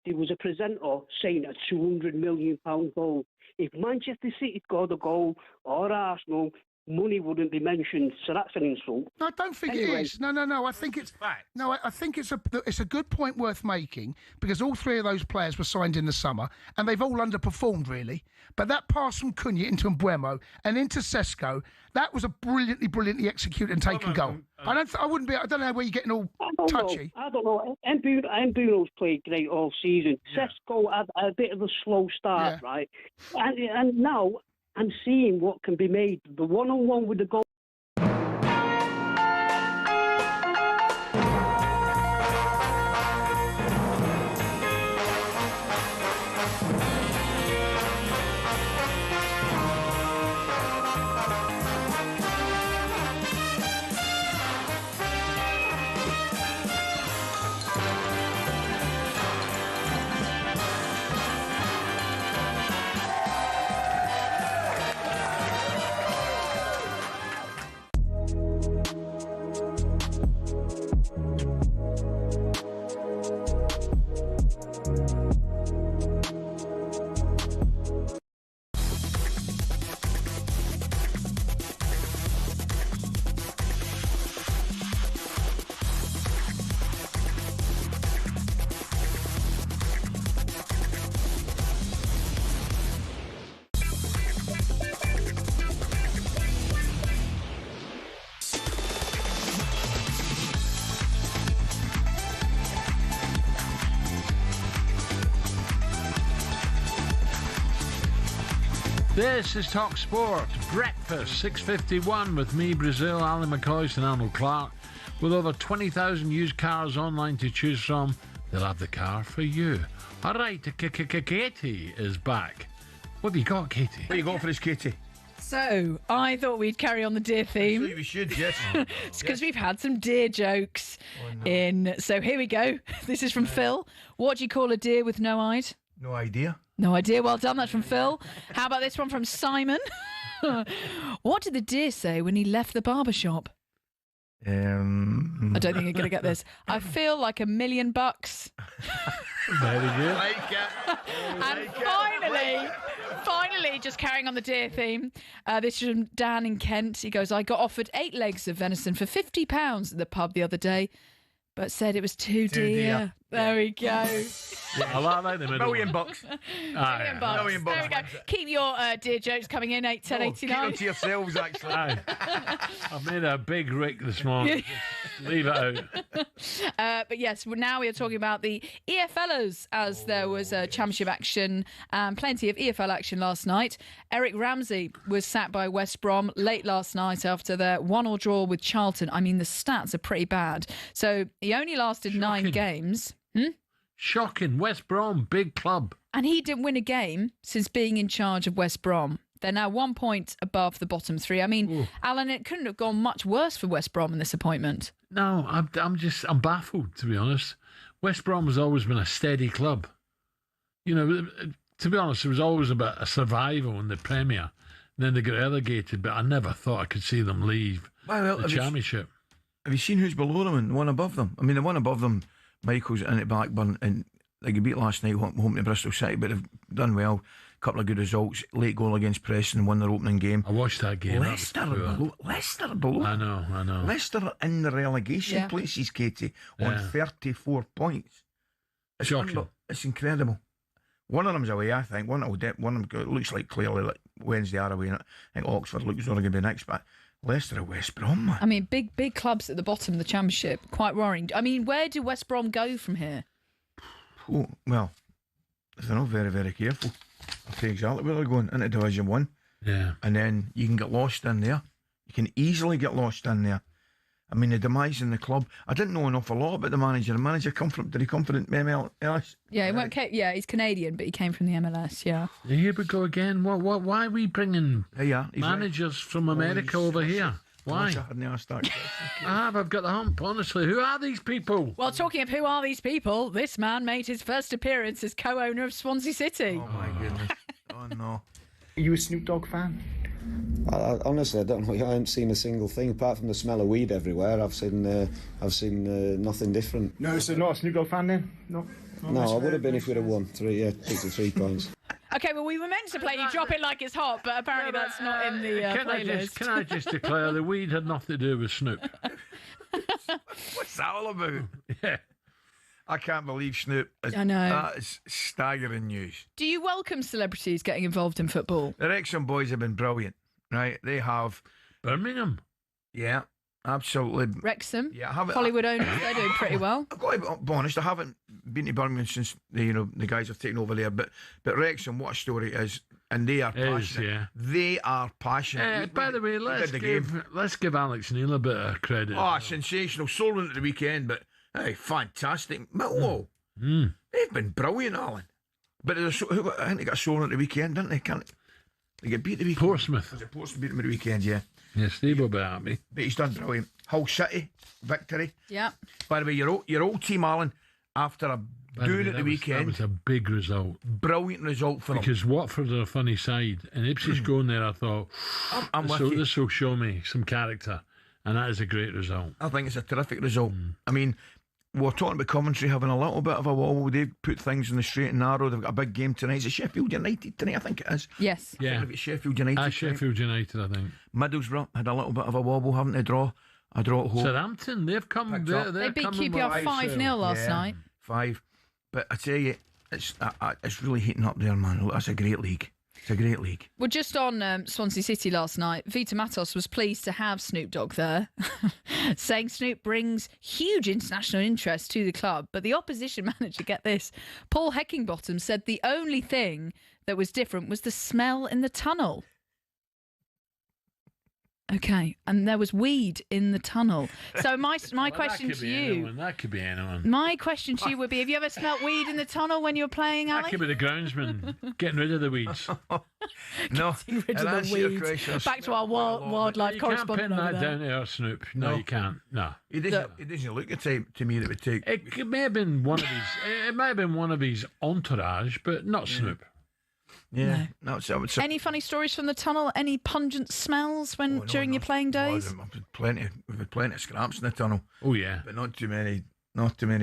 there was a presenter saying a £200 million goal. If Manchester City scored a goal or Arsenal, money wouldn't be mentioned, so that's an insult. No, I don't think it is. No. I think it's I think it's a good point worth making because all 3 of those players were signed in the summer and they've all underperformed really. But that pass from Cunha into Mbeumo and into Sesko, that was a brilliantly executed and taken goal. I don't know where you're getting all touchy. I don't know. Mbumo's played great all season. Yeah. Sesko had a bit of a slow start, right? And now I'm seeing what can be made. The one-on-one with the goal. This is talkSPORT Breakfast 6:51 with me, Brazil, Alan McCoy and Arnold Clark. With over 20,000 used cars online to choose from, they'll have the car for you. All right, Katie is back. What have you got, Katie? What you got for this, Katie? So, I thought we'd carry on the deer theme. We should, yes. It's because we've had some deer jokes in. So, here we go. This is from Phil. What do you call a deer with no eyes? No idea. No idea. Well done. That's from Phil. How about this one from Simon? What did the deer say when he left the barber shop? I don't think you're going to get this. I feel like $1 million. Very good. And finally, just carrying on the deer theme, this is from Dan in Kent. He goes, I got offered 8 legs of venison for £50 at the pub the other day, but said it was too dear. There we go. I like the middle. $1 million. $1 million. There we go. Keep your deer jokes coming in, 8, 10, 89. Keep them to yourselves, actually. I've made a big Rick this morning. Just leave it out. But yes, now we are talking about the EFLers, as there was championship action and plenty of EFL action last night. Eric Ramsey was sacked by West Brom late last night after their 1-1 draw with Charlton. I mean, the stats are pretty bad. So he only lasted 9 games. Shocking. West Brom, big club. And he didn't win a game since being in charge of West Brom. They're now 1 point above the bottom 3. I mean, Alan, it couldn't have gone much worse for West Brom in this appointment. No, I'm baffled, to be honest. West Brom has always been a steady club. You know, to be honest, it was always about a survival in the Premier. And then they get relegated, but I never thought I could see them leave the Championship. Have you seen who's below them and one above them? I mean, the one above them, Michael's in at Blackburn, and they got beat last night home to Bristol City, but they've done well. Couple of good results. Late goal against Preston, won their opening game. I watched that game. Leicester are below. I know. Leicester are in the relegation places, Katie, on 34 points. It's shocking. It's incredible. One of them's away, I think. One of them looks like clearly like Wednesday are away. I think Oxford looks only going to be next, but Leicester are West Brom, man. I mean, big clubs at the bottom of the Championship. Quite worrying. I mean, where do West Brom go from here? Oh, well, if they're not very, very careful, I'll tell you exactly where they're going, into Division 1. Yeah. And then you can get lost in there. You can easily get lost in there. I mean, the demise in the club. I didn't know an awful lot about the manager. The manager did he come from MLS? Yeah, he's Canadian, but he came from the MLS, yeah. Here we go again. Why are we bringing managers from America over here? Why? I've got the hump, honestly. Who are these people? Well, talking of who are these people, this man made his first appearance as co-owner of Swansea City. Oh, my goodness. Oh, no. Are you a Snoop Dogg fan? Honestly, I don't know. I haven't seen a single thing apart from the smell of weed everywhere. I've seen nothing different. No, so not a Snoop Dogg fan then? No, I would have been if we'd have won 63 points. Okay, well, we were meant to play You Drop It Like It's Hot, but apparently that's not in the playlist. Can I just declare the weed had nothing to do with Snoop? What's that all about? Yeah. I can't believe Snoop. I know. That is staggering news. Do you welcome celebrities getting involved in football? The Wrexham boys have been brilliant, right? They have. Birmingham. Yeah, absolutely. Wrexham. Yeah, Hollywood owners. They're doing pretty well. I've got to be honest. I haven't been to Birmingham since the guys have taken over there. But Wrexham, what a story it is, and they are passionate. They are passionate. By the way, let's give Alex Neil a bit of credit. Oh, sensational! Sold at the weekend, but. Hey, fantastic. Millwall. They've been brilliant, Alan. But I think they got sold at the weekend, didn't they? They get beat the weekend. Portsmouth. Was it Portsmouth beat them at the weekend, yeah. Yeah, Steve will be happy. But he's done brilliant. Hull City, victory. Yeah. By the way, your old team, Alan, after a doing at the weekend. That was a big result. Brilliant result for them. Because Watford are a funny side. And Ipswich going there, I thought, this will show me some character. And that is a great result. I think it's a terrific result. I mean, we're talking about Coventry having a little bit of a wobble. They've put things in the straight and narrow. They've got a big game tonight. Is it Sheffield United tonight? I think it is. Yes. Yeah. Sheffield United. Sheffield United, I think. Middlesbrough had a little bit of a wobble, haven't they? A draw at home. Southampton, they've come. They beat QPR 5-0 last night. 5. But I tell you, it's really heating up there, man. That's a great league. It's a great league. Well, just on Swansea City last night, Vita Matos was pleased to have Snoop Dogg there, saying Snoop brings huge international interest to the club. But the opposition manager, get this, Paul Heckingbottom, said the only thing that was different was the smell in the tunnel. Okay, and there was weed in the tunnel. So my question to you... That could be anyone. My question to you would be, have you ever smelt weed in the tunnel when you were playing, Ali? That could be the groundsman getting rid of the weeds. No, getting rid of the weeds. Back to our wildlife correspondent. You can't pin that there. down to our Snoop. No, you can't. No. It doesn't look the type to me that would take... It may have been one of his... It may have been one of his entourage, but not Snoop. Yeah. No, I would say... Any funny stories from the tunnel? Any pungent smells during your playing days? We've had plenty of scraps in the tunnel. Oh yeah, but not too many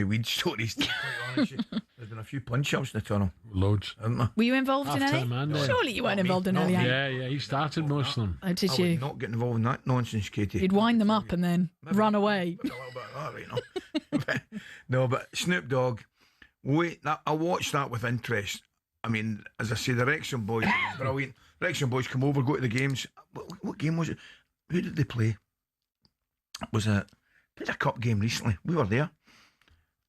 weed stories. To be honest. There's been a few punch-ups in the tunnel. Loads. Haven't there? Were you involved in any? Surely you weren't involved in any. Yeah, he started most of them. Oh, did you? Not getting involved in that nonsense, Katie. You'd wind them up and then run away. A little bit of that, right? No, but Snoop Dogg. I watched that with interest. I mean, as I say, the Wrexham boys, brilliant. Wrexham boys come over, go to the games. What game was it? Who did they play? Was it? Played a cup game recently. We were there,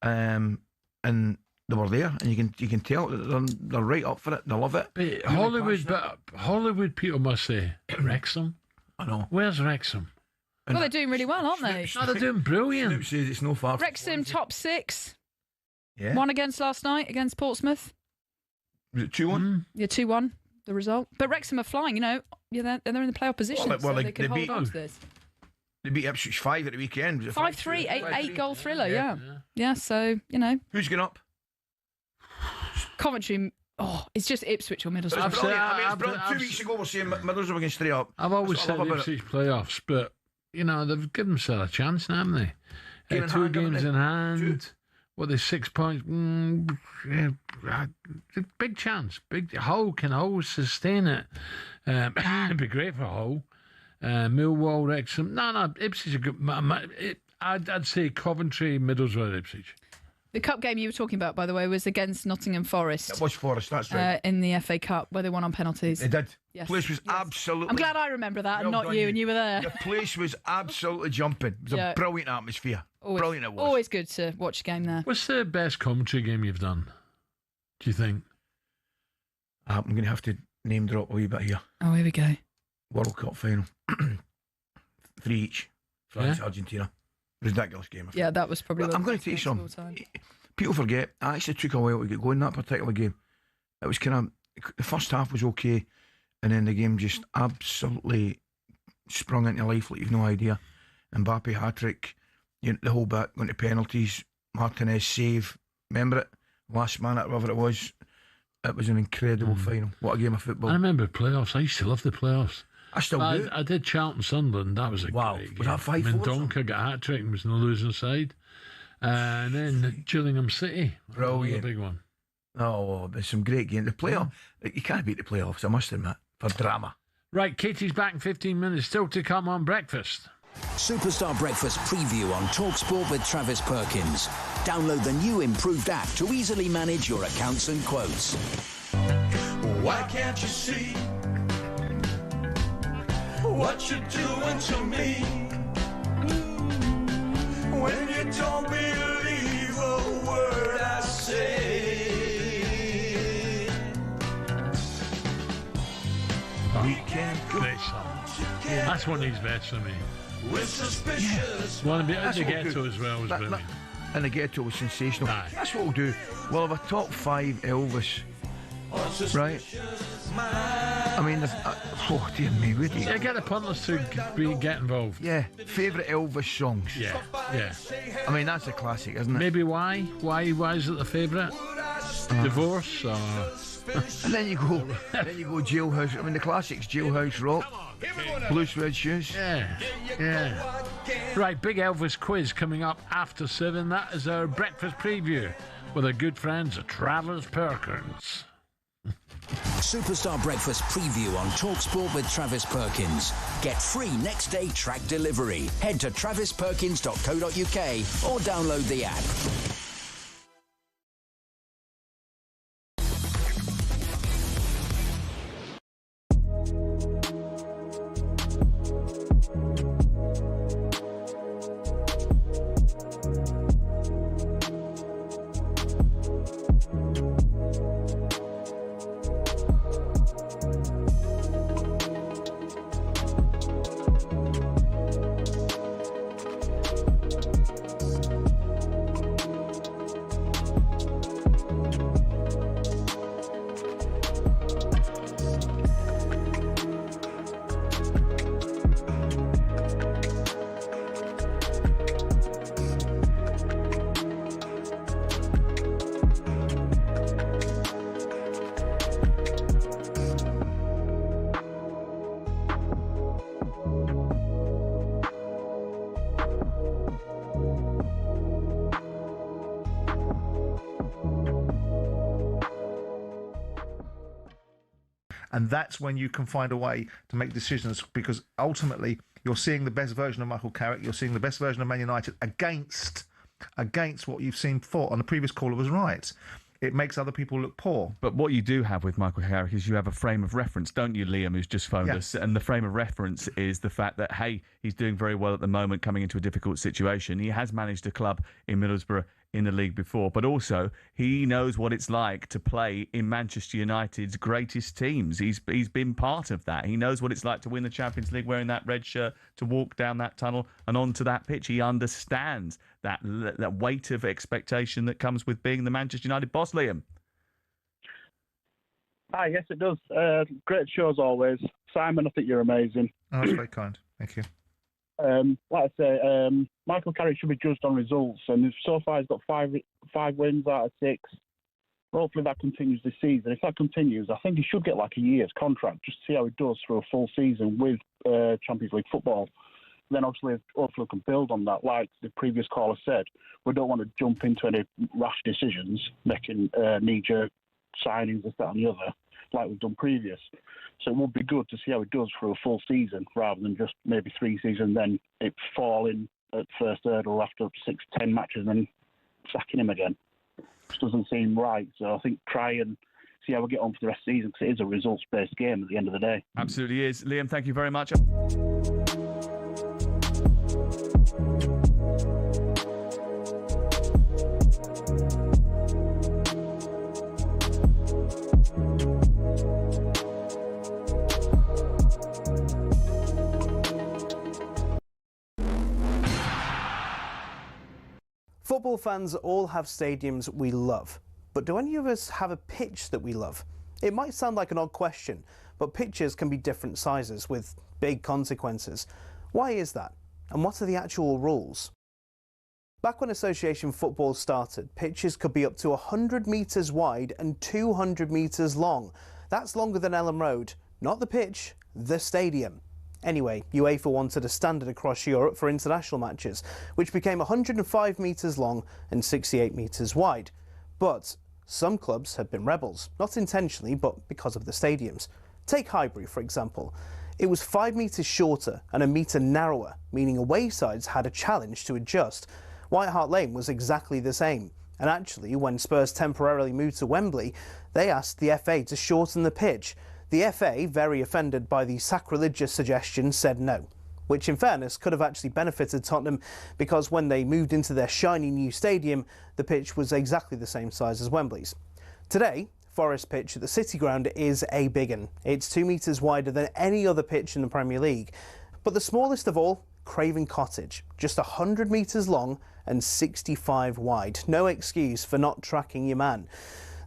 and they were there, and you can tell that they're right up for it. They love it. But Hollywood people must say Wrexham. I know. Where's Wrexham? Well, they're doing really well, aren't they? They're doing brilliant. Snoop says it's no far. Wrexham top 6. Yeah. Won against last night against Portsmouth. Was it 2-1? Yeah, 2-1, the result. But Wrexham are flying, they're in the playoff position, so they can hold on to this. They beat Ipswich 5 at the weekend. 5-3, 8-goal thriller, yeah. So, Who's going up? Coventry, it's just Ipswich or Middlesbrough. It's brilliant. 2 weeks ago we're saying Middlesbrough against straight up. I've always said Ipswich playoffs, but, they've given themselves a chance now, haven't they? 2 games in hand. Well, there's 6 points. Big chance. Can Hull sustain it? It'd be great for Hull. Millwall, Wrexham. No, Ipswich are good. I'd say Coventry, Middlesbrough, Ipswich. The cup game you were talking about, by the way, was against Nottingham Forest. It was Forest, that's right. In the FA Cup, where they won on penalties. They did. Yes. The place was absolutely... I'm glad I remember that and not you, and you were there. The place was absolutely jumping. It was a brilliant atmosphere. Brilliant it was. Always good to watch a game there. What's the best commentary game you've done, do you think? I'm going to have to name drop a wee bit here. Oh, here we go. World Cup final. 3 each. France, Argentina. Ridiculous game. Yeah, that was probably... I'm going to tell you something. People forget, I actually took a while to get going that particular game. It was kind of... The first half was okay, and then the game just absolutely sprung into life like you've no idea. Mbappe hat-trick, the whole bit, going to penalties, Martinez save. Remember it? Last minute, whatever it was. It was an incredible final. What a game of football. I remember playoffs. I used to love the playoffs. I still do. I did Charlton Sunderland. That was a great game. Was that 5-4? Mendonca got a hat-trick and was on the losing side. And then Gillingham City. Brilliant. A big one. Oh, there's some great games. The playoff, you can't beat the playoffs, I must admit, for drama. Right, Katie's back in 15 minutes. Still to come on breakfast. Superstar Breakfast preview on talkSPORT with Travis Perkins. Download the new improved app to easily manage your accounts and quotes. Why can't you see what you're doing to me? When you don't believe a word I say. We can't go. That's one of his best for me. We're suspicious. One of the Ghetto as well was brilliant. And the Ghetto was sensational. Aye. That's what we'll do. We'll have a top 5 Elvis. Right? I mean, oh dear me, really. Yeah, get the punters to get involved. Yeah, favourite Elvis songs. Yeah. I mean, that's a classic, isn't it? Maybe why? Why is it the favourite? Divorce or? And then you go Jailhouse. I mean, the classics: Jailhouse Rock, Blue Suede Shoes. Yeah. Right, big Elvis quiz coming up after 7. That is our breakfast preview with our good friends Travis Perkins. Superstar Breakfast preview on talkSPORT with Travis Perkins. Get free next day track delivery. Head to travisperkins.co.uk or download the app. And that's when you can find a way to make decisions, because ultimately you're seeing the best version of Michael Carrick, you're seeing the best version of Man United against what you've seen before. And the previous caller was right. It makes other people look poor. But what you do have with Michael Carrick is you have a frame of reference, don't you, Liam, who's just phoned us? And the frame of reference is the fact that, hey, he's doing very well at the moment, coming into a difficult situation. He has managed a club in Middlesbrough in the league before, but also he knows what it's like to play in Manchester United's greatest teams. He's been part of that. He knows what it's like to win the Champions League wearing that red shirt, to walk down that tunnel and onto that pitch. He understands that weight of expectation that comes with being the Manchester United boss, Liam. Hi, yes, it does. Great show as always. Simon, I think you're amazing. Oh, that's very kind. Thank you. Like I say, Michael Carrick should be judged on results, and so far he's got five wins out of 6. Hopefully that continues this season. If that continues, I think he should get like a year's contract just to see how he does for a full season with Champions League football. Then obviously, hopefully we can build on that. Like the previous caller said, we don't want to jump into any rash decisions, making knee-jerk signings, this, that and the other, like we've done previous. So it would be good to see how it does for a full season rather than just maybe 3 seasons, then it falling at first hurdle after 6-10 matches and then sacking him again. Just doesn't seem right. So I think try and see how we get on for the rest of the season, because it is a results-based game at the end of the day. Absolutely is. Liam, thank you very much. Football fans all have stadiums we love, but do any of us have a pitch that we love? It might sound like an odd question, but pitches can be different sizes with big consequences. Why is that? And what are the actual rules? Back when association football started, pitches could be up to 100 metres wide and 200 metres long. That's longer than Ellen Road. Not the pitch, the stadium. Anyway, UEFA wanted a standard across Europe for international matches, which became 105 metres long and 68 metres wide. But some clubs have been rebels, not intentionally, but because of the stadiums. Take Highbury, for example. It was 5 metres shorter and a metre narrower, meaning away sides had a challenge to adjust. White Hart Lane was exactly the same. And actually, when Spurs temporarily moved to Wembley, they asked the FA to shorten the pitch. The FA, very offended by the sacrilegious suggestion, said no, which in fairness could have actually benefited Tottenham, because when they moved into their shiny new stadium, the pitch was exactly the same size as Wembley's. Today, Forest Pitch at the City Ground is a big one. It's 2 metres wider than any other pitch in the Premier League. But the smallest of all, Craven Cottage, just 100 metres long and 65 wide. No excuse for not tracking your man.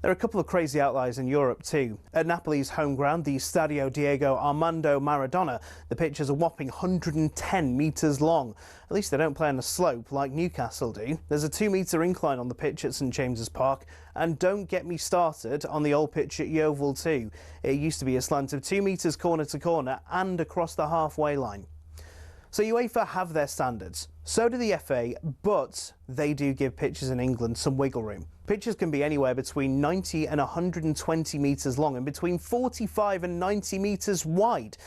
There are a couple of crazy outliers in Europe too. At Napoli's home ground, the Stadio Diego Armando Maradona, the pitch is a whopping 110 metres long. At least they don't play on a slope like Newcastle do. There's a 2-metre incline on the pitch at St James's Park. And don't get me started on the old pitch at Yeovil too. It used to be a slant of 2 metres corner to corner and across the halfway line. So UEFA have their standards. So do the FA, but they do give pitches in England some wiggle room. Pitches can be anywhere between 90 and 120 metres long and between 45 and 90 metres wide.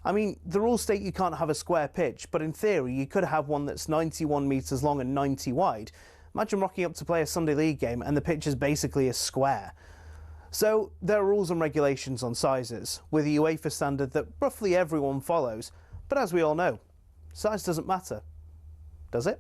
I mean, the rules state you can't have a square pitch, but in theory you could have one that's 91 metres long and 90 wide. Imagine rocking up to play a Sunday League game and the pitch is basically a square. So there are rules and regulations on sizes, with a UEFA standard that roughly everyone follows. But as we all know, size doesn't matter, does it?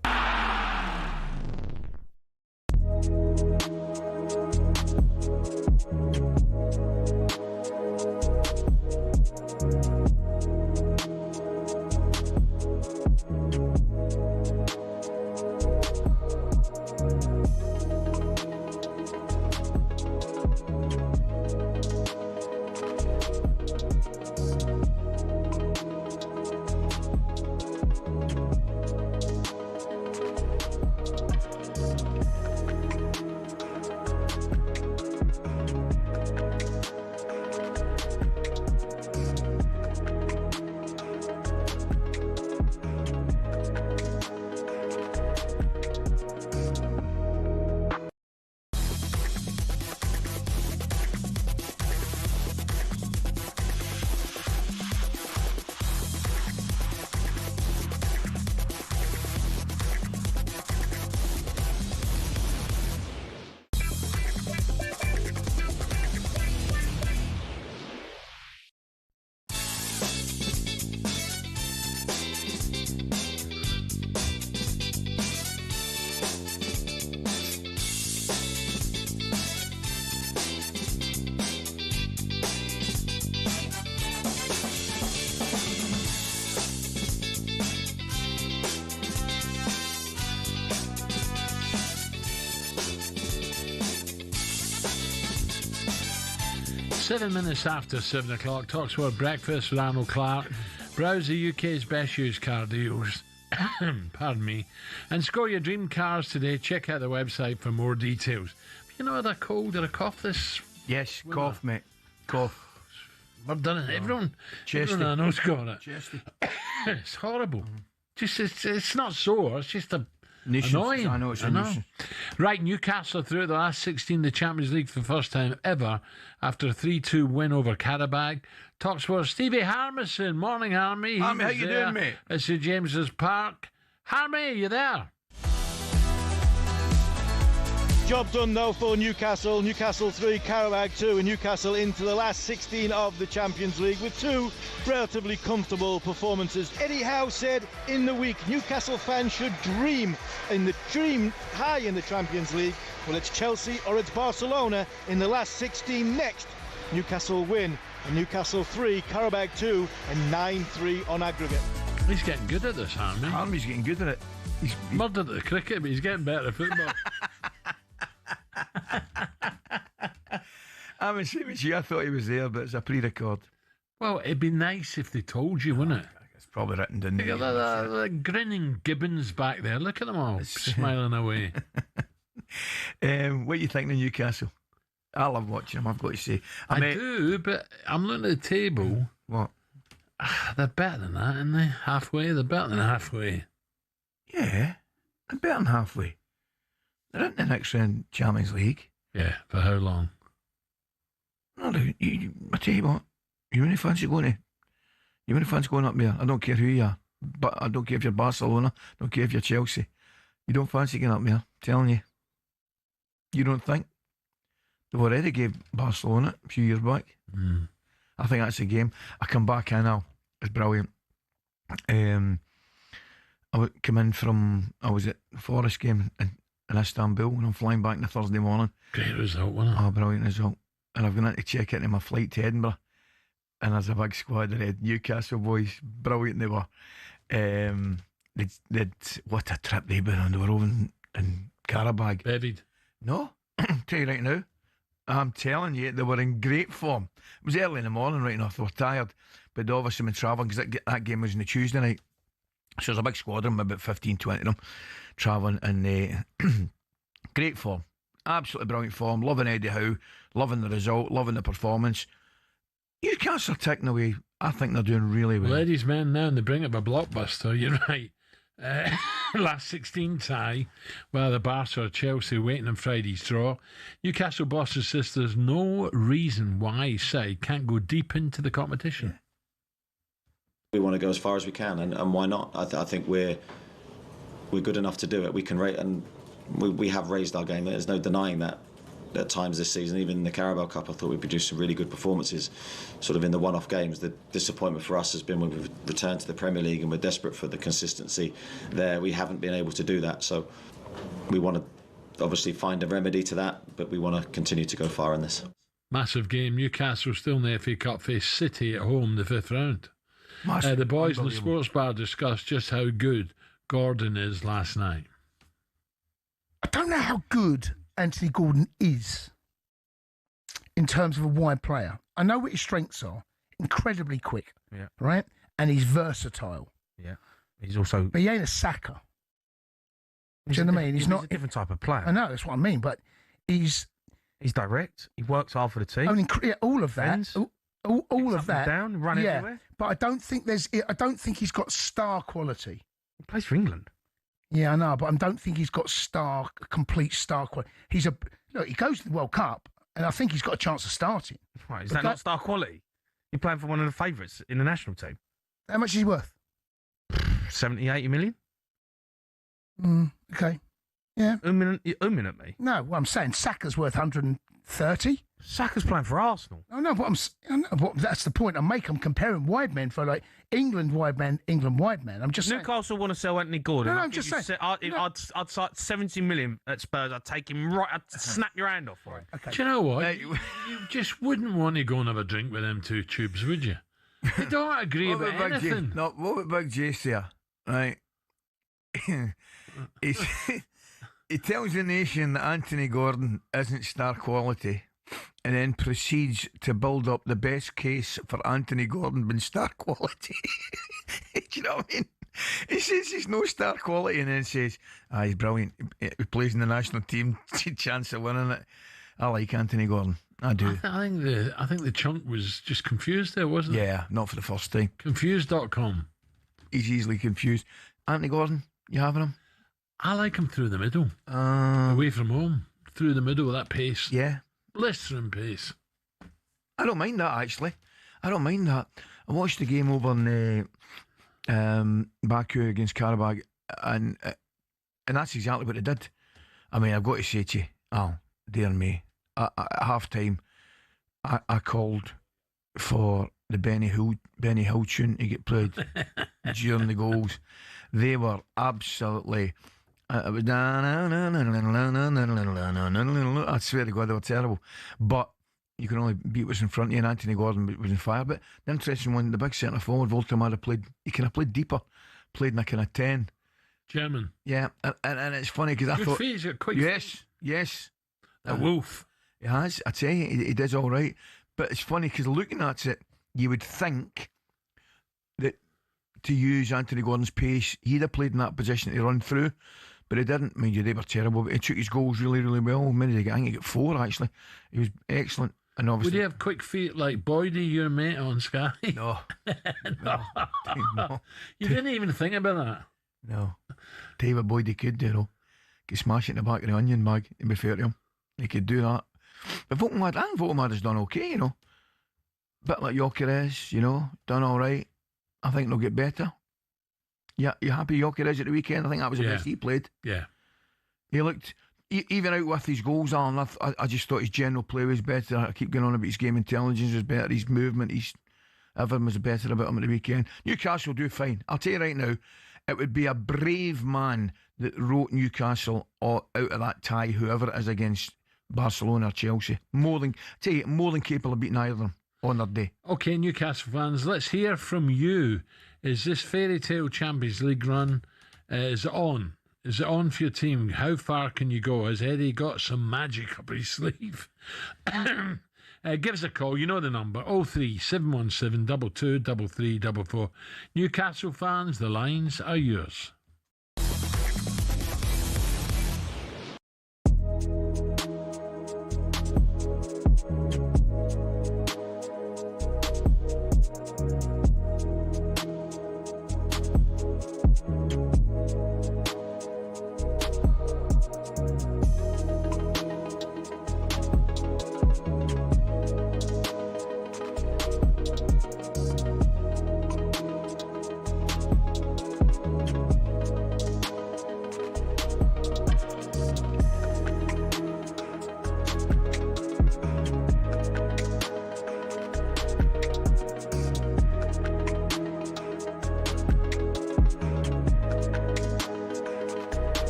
7 minutes after 7 o'clock, talkSPORT Breakfast with Arnold Clark. Browse the UK's best used car deals. Pardon me. And score your dream cars today. Check out the website for more details. You know, they're cold or a cough this. Yes, cough, mate. Cough. I've done it. Everyone I know's got it. It's horrible. Just it's not sore. It's just annoying. I know it's a nuisance. Right, Newcastle through the last 16 the Champions League for the first time ever after a 3-2 win over Karabag. talkSPORT Stevie Harmison. Morning, Harmy. Harmy, how you doing, mate? At St James's Park. Harmy, are you there? Job done though for Newcastle. Newcastle 3, Karabag 2, and Newcastle into the last 16 of the Champions League with 2 relatively comfortable performances. Eddie Howe said in the week Newcastle fans should dream high in the Champions League. Well, it's Chelsea or it's Barcelona in the last 16 next. Newcastle win, and Newcastle 3, Karabag 2, and 9-3 on aggregate. He's getting good at this, Harmy. Harmy's getting good at it. He's murdered at the cricket, but he's getting better at football. I'm in same as you. I thought he was there, but it's a pre-record. Well, it'd be nice if they told you, wouldn't it? It's probably written down there. The grinning gibbons back there. Look at them all smiling away. What are you thinking of Newcastle? I love watching them, I've got to say. I do, but I'm looking at the table. What? They're better than that, aren't they? Halfway? They're better than halfway. Yeah, they're better than halfway. They're in the next round Champions League. Yeah, for how long? No, I tell you what, you really fancy going up there. I don't care who you are, but I don't care if you're Barcelona, I don't care if you're Chelsea. You don't fancy getting up there, I'm telling you. You don't think? They've already gave Barcelona a few years back. I think that's a game. I come back in now. It's brilliant. I would come in from, I was at the Forest game in Istanbul, and I'm flying back on the Thursday morning. Great result, wasn't it? Oh, brilliant result. And I've gone in to check into my flight to Edinburgh, and there's a big squad of Newcastle boys. Brilliant they were. They'd what a trip they've been on. They were over in Karabag. Bevied. No, tell you right now, I'm telling you, they were in great form. It was early in the morning, right enough. They were tired, but they'd obviously been travelling because that game was on the Tuesday night. So there's a big squadron, about 15, 20 of them, travelling in great form. Absolutely brilliant form. Loving Eddie Howe, loving the result, loving the performance. Newcastle are taking away. I think they're doing really well. Ladies' men now, and they bring up a blockbuster. You're right. Last 16 tie, well, the Barca or Chelsea waiting on Friday's draw. Newcastle bosses says there's no reason why his side can't go deep into the competition. We want to go as far as we can, and why not? I think we're good enough to do it. We can rate, and we have raised our game. There's no denying that. At times this season, even in the Carabao Cup, I thought we produced some really good performances. Sort of in the one-off games, the disappointment for us has been when we've returned to the Premier League and we're desperate for the consistency there. We haven't been able to do that, so we want to obviously find a remedy to that, but we want to continue to go far in this. Massive game. Newcastle still in the FA Cup, face City at home, the 5th round. The boys in the sports bar discussed just how good Gordon is last night. I don't know how good Anthony Gordon is in terms of a wide player. I know what his strengths are. Incredibly quick, right? And he's versatile. Yeah. He's also... But he ain't a Saka. Do you know what I mean? He's not a different type of player. I know, that's what I mean, but he's direct. He works hard for the team. I mean, all of that. All of that. Down, run everywhere. But I don't think he's got star quality. He plays for England. Yeah, I know, but I don't think he's got complete star quality. He goes to the World Cup, and I think he's got a chance of starting. Right, is that not star quality? You're playing for one of the favourites in the national team. How much is he worth? 70, 80 million. Okay. Yeah. Umming at me. No, what I'm saying, Saka's worth 130. Saka's playing for Arsenal. I know, but that's the point I'm making. I'm comparing wide men for England wide men. I'm just saying. Newcastle want to sell Anthony Gordon. No, I'm just saying. I'd start 70 million at Spurs. I'd take him right. I'd snap your hand off for him. Okay. Do you know what? You just wouldn't want to go and have a drink with them two tubes, would you? They don't agree about anything. What about Big Jace there? Right. He tells the nation that Anthony Gordon isn't star quality, and then proceeds to build up the best case for Anthony Gordon being star quality. Do you know what I mean? He says he's no star quality and then says, he's brilliant. He plays in the national team, chance of winning it. I like Anthony Gordon. I do. I think the chunk was just confused there, wasn't it? Yeah, not for the first time. Confused.com. He's easily confused. Anthony Gordon, you having him? I like him through the middle. Away from home. Through the middle with that pace. Yeah. Blistering pace. I don't mind that, actually. I don't mind that. I watched the game over in Baku against Karabakh, and that's exactly what they did. I mean, I've got to say to you, Al, dear me, at half time, I called for the Benny Hill tune to get played during the goals. They were absolutely. I swear to God, they were terrible. But you can only beat what's in front of you, and Anthony Gordon was in fire. But the interesting one, the big centre forward, Voltermar, he kind of played deeper, played in a kind of 10. German. Yeah, and it's funny because I thought. Feet, he's got quick yes. A wolf. He has. I tell you, he does all right. But it's funny because looking at it, you would think that to use Anthony Gordon's pace, he'd have played in that position to run through. But he didn't. Mind you, they were terrible. But he took his goals really, really well. Many did he get? I think he got 4, actually. He was excellent. And obviously, would he have quick feet like Boydie, your mate on Sky? No. No. You didn't even think about that. No. Tell you what Boydie could do, though. Could smash it in the back of the onion bag, to be fair to him. He could do that. But Voltermar has done okay, you know. Bit like Gyökeres, you know, done all right. I think they'll get better. Yeah, you happy Gyökeres at the weekend? I think that was the best he played. Yeah. He looked, even out with his goals, Alan, I just thought his general play was better. I keep going on about his game intelligence was better, his movement, everything was better about him at the weekend. Newcastle do fine. I'll tell you right now, it would be a brave man that wrote Newcastle out of that tie, whoever it is, against Barcelona or Chelsea. More than capable of beating either of them on their day. Okay, Newcastle fans, let's hear from you. Is this fairy tale Champions League run, is it on? Is it on for your team? How far can you go? Has Eddie got some magic up his sleeve? Give us a call. You know the number, 03717 22 3344. Newcastle fans, the lines are yours.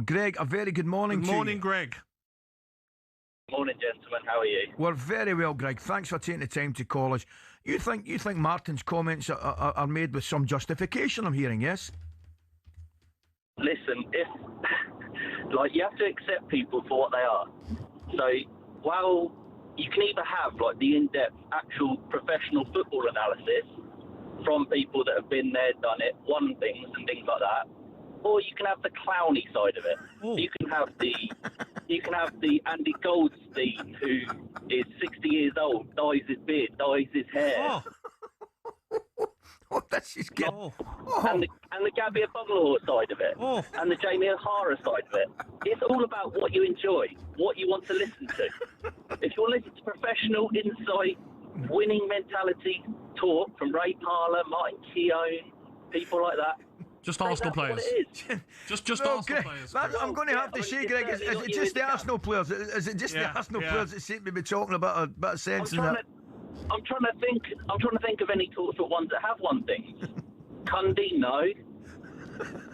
Greg, a very good morning to you. Good morning, Greg. Morning, gentlemen. How are you? We're very well, Greg. Thanks for taking the time to call us. You think Martin's comments are made with some justification, I'm hearing, yes? Listen, you have to accept people for what they are. So, while you can either have the in-depth, actual professional football analysis from people that have been there, done it, won things and things like that, or you can have the clowny side of it. You can have the Andy Goldstein, who is 60 years old, dyes his beard, dyes his hair. That's his gift. And the Gabby Agbonlahor side of it. And the Jamie O'Hara side of it. It's all about what you enjoy, what you want to listen to. If you want to listen to professional insight, winning mentality talk from Ray Parlour, Martin Keown, people like that, Just Arsenal players. Just Arsenal players. I'm going to have to say, Greg, is it just the Arsenal players? Is it just the Arsenal players that seem to be talking about a bit of sense in that? I'm trying to think of any sort of ones that have won things. Cundy, no.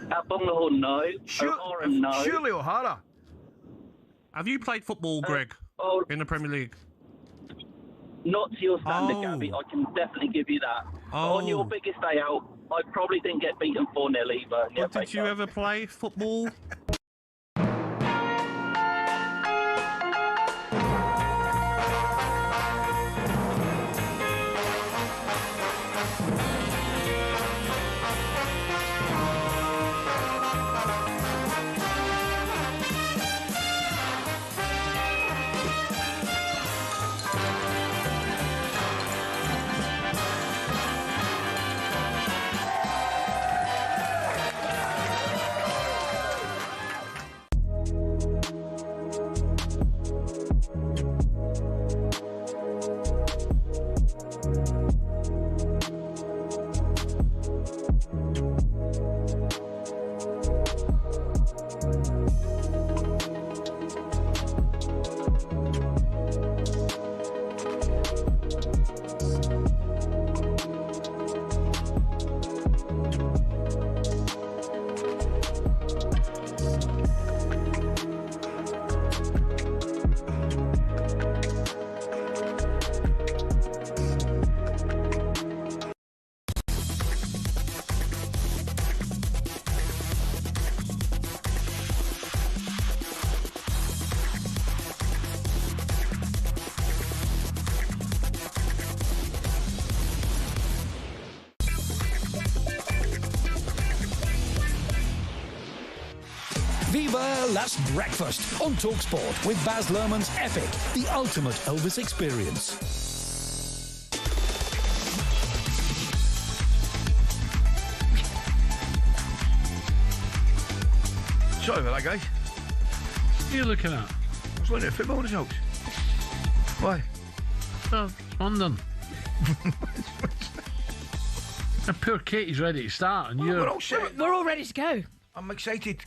Agbonlahor, no. O'Hara, no. Surely O'Hara. Have you played football, Greg? in the Premier League? Not to your standard, Gabby. I can definitely give you that. On your biggest day out, I probably didn't get beaten 4-0 either. But did you ever play football? Viva Last Breakfast on talkSPORT with Baz Luhrmann's Epic, the ultimate Elvis experience. Sorry about that, guys. What are you looking at? I was looking at football results. Why? Oh, London. And poor Katie's ready to start, and you're... We're all ready to go. I'm excited.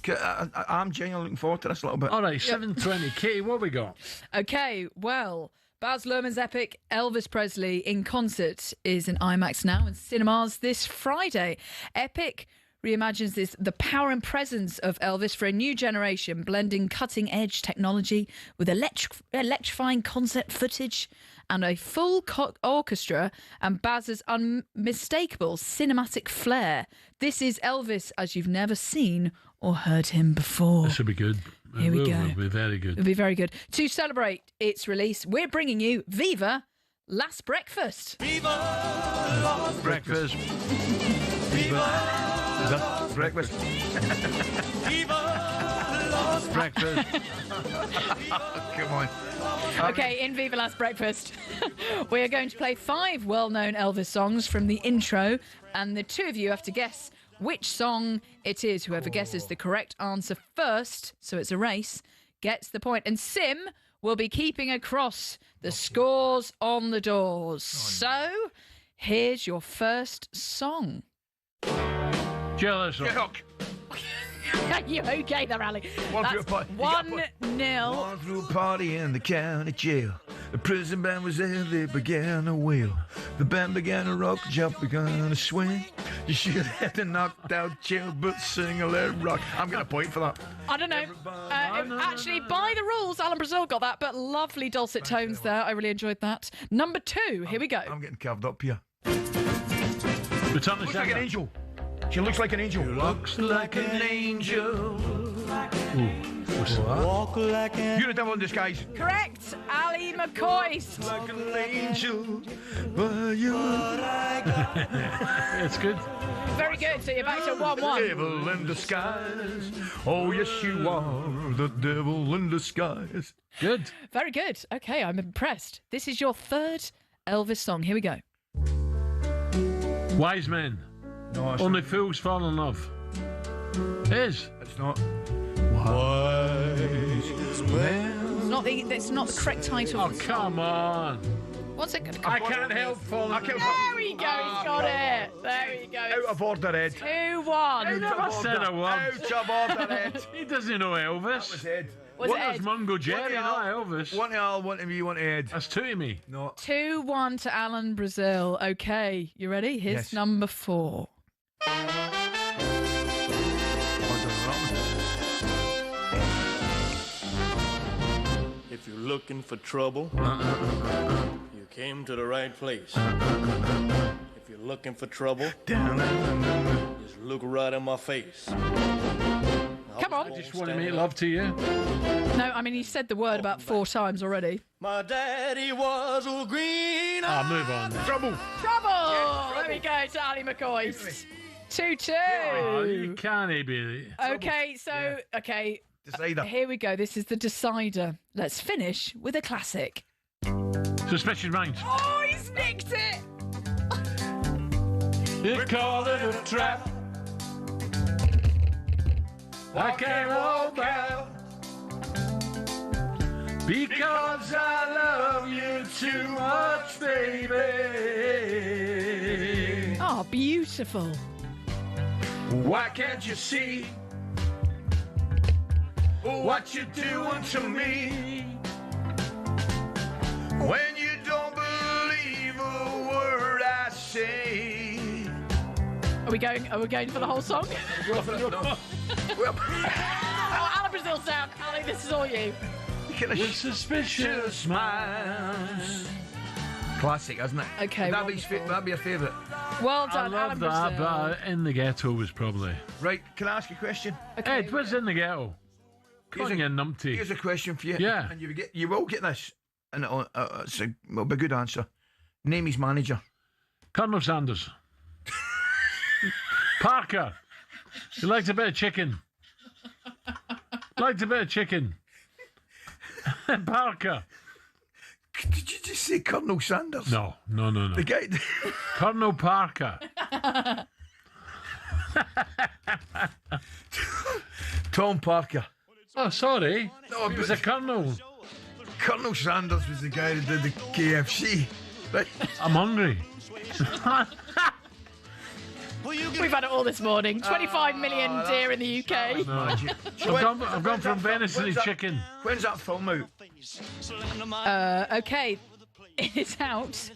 I'm genuinely looking forward to this a little bit. All right, 7:20. Katie, what we got? Okay, well, Baz Luhrmann's Epic, Elvis Presley in concert is in IMAX now and cinemas this Friday. Epic reimagines the power and presence of Elvis for a new generation, blending cutting-edge technology with electrifying concert footage and a full orchestra and Baz's unmistakable cinematic flair. This is Elvis as you've never seen or heard him before. This will be good. Here we go. It'll be very good. It'll be very good. To celebrate its release, we're bringing you Viva Last Breakfast. Viva Last Breakfast. Viva Last Breakfast. Viva Last Breakfast. Come on. Okay, in Viva Last Breakfast, we are going to play 5 well-known Elvis songs from the intro, and the two of you have to guess which song it is. Whoever guesses the correct answer first, so it's a race, gets the point. And Sim will be keeping across the scores on the doors. So, here's your first song. Jealous. You okay there, Ali? One That's 1-0. One through a party in the county jail. The prison band was there, they began to wail. The band began to rock, jump, began to swing. You should have the knocked out chill, but sing a let rock. I'm going to point for that. I don't know. Actually, by the rules, Alan Brazil got that, but lovely dulcet tones there. I really enjoyed that. Number 2, here we go. I'm getting carved up here. Looks like an angel. She looks like an angel. looks like an angel. Walk like an... You're the devil in disguise. Correct. Ali McCoist. Like an angel, but you... It's good. Very good. So you're back to 1-1. Devil in disguise. Oh, yes, you are the devil in disguise. Good. Very good. Okay, I'm impressed. This is your third Elvis song. Here we go. Wise Men. No, Only fools fall in love. Is. It's not. Wise men. It's not the correct title. Oh, come on. What's it? I can't help falling. There we go. He's got it. There we go. Out of order, Ed. 2-1. He never said a word. Out of order, Ed. He doesn't know Elvis. That was Ed. Was what it was Ed? Mungo Jerry, not Elvis? One to Al, one to me, one to Ed. That's 2 to me. No. 2-1 to Alan Brazil. Okay, you ready? Here's Yes. number 4. If you looking for trouble, you came to the right place. If you're looking for trouble, just look right in my face. Come on. I just want to make love to you. No, I mean, he said the word about 4 times already. My daddy was a green. Move on. Trouble. Trouble! There we go to Ali McCoist. 2-2. Oh, you can't be. Okay, so, Decider. Here we go. This is the decider. Let's finish with a classic. Suspicious Minds. Oh, he's nicked it! You call it a trap. I can't walk out because I love you too much, baby. Oh, beautiful. Why can't you see what you're doing to me? When you don't believe a word I say. Are we going for the whole song? Oh, Alan Brazil sound. Ali, this is all you. With suspicious minds. Classic, isn't it? Okay, That'd be your favourite. Well I done, love Alan that, Brazil. but In the Ghetto was probably. Right, can I ask you a question? Okay. Ed, what's In the Ghetto? Come on, you numpty. Here's a question for you. Yeah. And you will get this, and it'll be a good answer. Name his manager. Colonel Sanders. Parker. He likes a bit of chicken. Parker. Did you just say Colonel Sanders? No. The guy. Colonel Parker. Tom Parker. Oh, sorry. No, he was a colonel. Colonel Sanders was the guy that did the KFC. Right? I'm hungry. We've had it all this morning. 25 million deer in the UK. No. I've gone from venison to chicken. When's that film out? Okay. It's out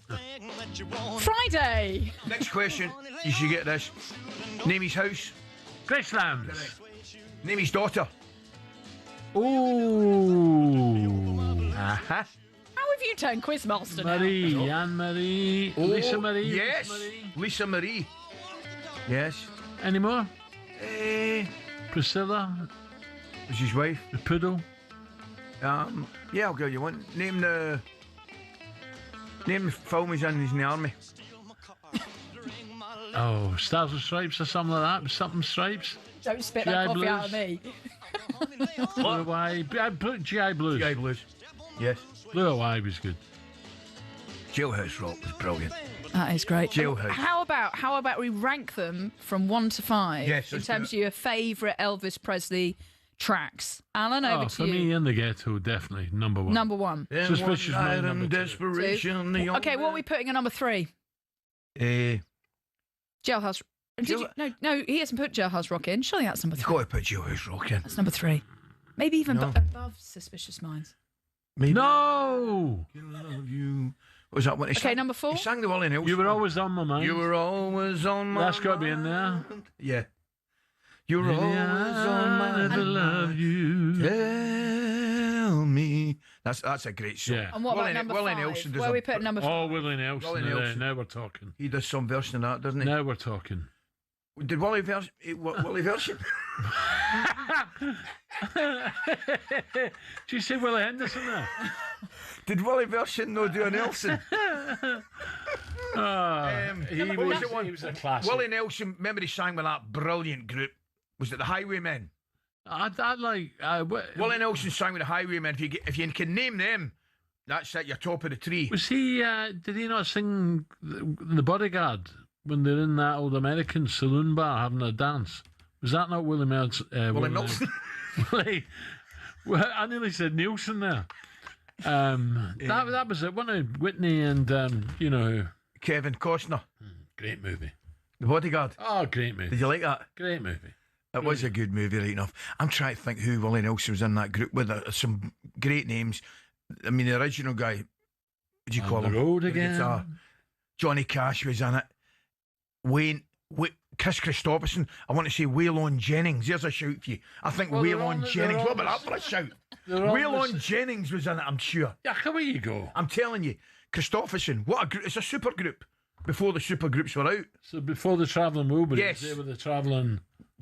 Friday. Next question. You should get this. Name his house. Gracelands. Name his daughter. Ooh. Uh-huh. How have you turned quizmaster now? Marie, Anne-Marie, Lisa Marie. Yes. Lisa Marie. Yes. Any more? Priscilla. Was his wife. The poodle. Yeah, I'll give you one. Name the film he's in the army. Oh, Stars and Stripes or something like that. Something Stripes. Don't spit that coffee out of me. Blue Hawaii. GI Blues. GI Blues. Yes. Blue Hawaii was good. Jailhouse Rock was brilliant. That is great. Jailhouse. How about we rank them from 1 to 5 Yes, in let's terms do of your favourite Elvis Presley tracks? Alan, over to for you. me, In the Ghetto, definitely number one. Number 1. Suspicious Mind, number 2. Desperation. Okay, what are we putting at number 3? Jailhouse. No, he hasn't put Jailhouse Rock in. Surely that's number 3. You've got to put Jailhouse Rock in. That's number 3. Maybe even above Suspicious Minds. Maybe. No! Love you. What was that one? Okay, number 4. He sang the Willie Nelson. You were always on my mind. You were always on my That's got to be in there. Yeah. You were always on my I love you. Tell me. That's a great song. Yeah. And what about number 5? Nelson does Where are we putting number 5? Oh, Willie Nelson. Willie Nelson. Now we're talking. He does some version of that, doesn't he? Now we're talking. Did Willie version? Willie version? Did you say Willie Henderson there? Did Willie version no do a Nelson? He was a classic. Willie Nelson, remember he sang with that brilliant group? Was it the Highwaymen? I'd like... Willie Nelson sang with the Highwaymen. If you can name them, that's at your top of the tree. Was he... did he not sing The Bodyguard when they're in that old American saloon bar having a dance? Was that not Willie Nelson? Willie Nelson? Well, I nearly said Nielsen there. That was it, wasn't it? Whitney and, Kevin Costner. Great movie. The Bodyguard. Oh, great movie. Did you like that? Great movie. It was a good movie, right enough. I'm trying to think who Willie Nelson was in that group with. Some great names. I mean, the original guy, what do you call him? On the road again. Guitar. Johnny Cash was in it. Chris Christopherson. I want to say Waylon Jennings. There's a shout for you. I think Waylon Jennings. What about that for a shout? Waylon Jennings was in it, I'm sure. Yeah, where you go? I'm telling you. Christopherson, what a group. It's a super group. Before the super groups were out. So before the Travelling Mulberries, yes. They were the Travelling...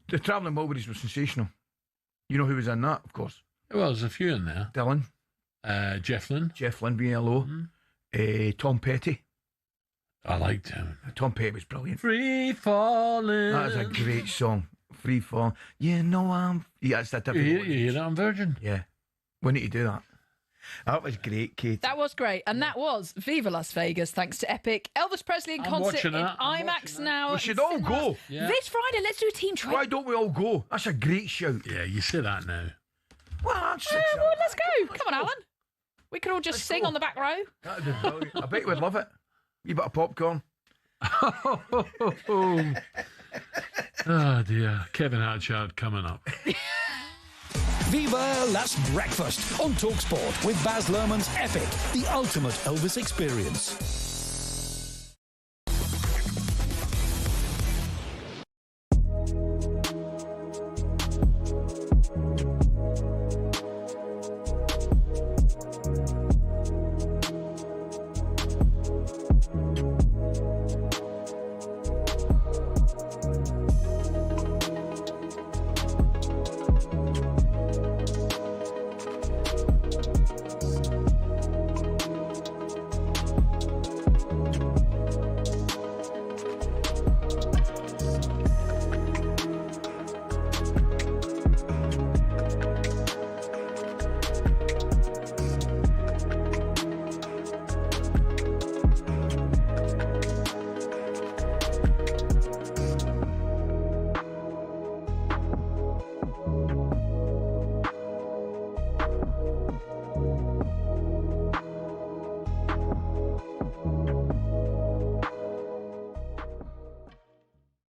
The Travelling Mulberries were sensational. You know who was in that, of course. Well, there's a few in there. Dylan. Jeff Lynne, VLO. Tom Petty. I liked him. Tom Petty was brilliant. Free Falling. That is a great song. Free Fall. You know I'm... Yeah, it's that different. You hear that on Virgin? Yeah. We need to do that. That was great, Kate. That was great. And that was Viva Las Vegas, thanks to Epic. Elvis Presley in concert in IMAX now. We should all go. Yeah. This Friday, let's do a team trip. Why don't we all go? That's a great shout. Yeah, you say that now. Well, let's go. Come on, Alan. We could all just sing on the back row. That'd be brilliant. I bet you would love it. You bit of popcorn. Oh, dear. Kevin Hatchard coming up. Viva Last Breakfast on talkSPORT with Baz Luhrmann's Epic, the ultimate Elvis experience.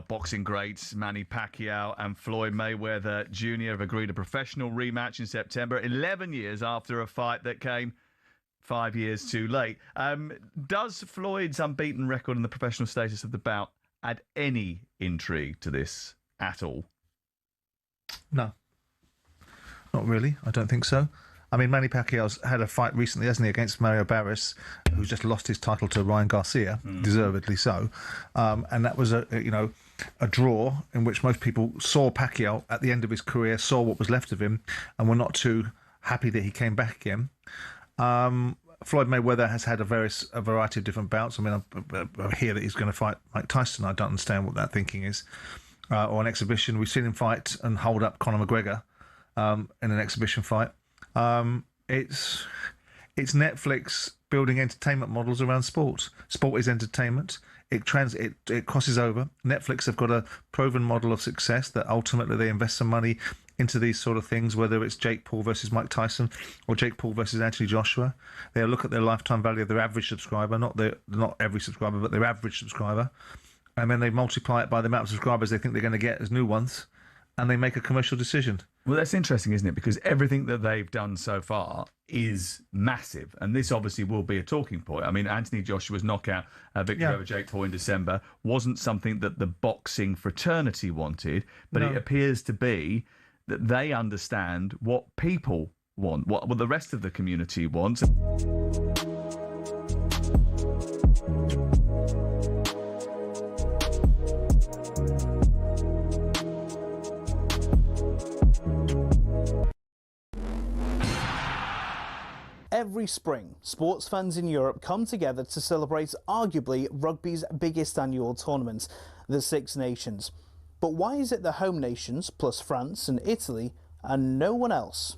Boxing greats Manny Pacquiao and Floyd Mayweather Jr. have agreed a professional rematch in September, 11 years after a fight that came 5 years too late. Does Floyd's unbeaten record and the professional status of the bout add any intrigue to this at all? No. Not really. I don't think so. I mean, Manny Pacquiao's had a fight recently, hasn't he, against Mario Barris, who's just lost his title to Ryan Garcia, deservedly so. And that was a draw in which most people saw Pacquiao at the end of his career, saw what was left of him, and were not too happy that he came back again. Floyd Mayweather has had a variety of different bouts. I mean, I hear that he's going to fight Mike Tyson. I don't understand what that thinking is. Or an exhibition. We've seen him fight and hold up Conor McGregor in an exhibition fight. It's Netflix building entertainment models around sport. Sport is entertainment. It crosses over. Netflix have got a proven model of success that ultimately they invest some money into these sort of things, whether it's Jake Paul versus Mike Tyson or Jake Paul versus Anthony Joshua. They'll look at their lifetime value of their average subscriber, not every subscriber, but their average subscriber, and then they multiply it by the amount of subscribers they think they're going to get as new ones, and they make a commercial decision. Well, that's interesting, isn't it? Because everything that they've done so far is massive. And this obviously will be a talking point. I mean, Anthony Joshua's knockout victory over Jake Paul in December wasn't something that the boxing fraternity wanted, but it appears to be that they understand what people want, what the rest of the community wants. Every spring, sports fans in Europe come together to celebrate arguably rugby's biggest annual tournament, the Six Nations. But why is it the home nations, plus France and Italy, and no one else?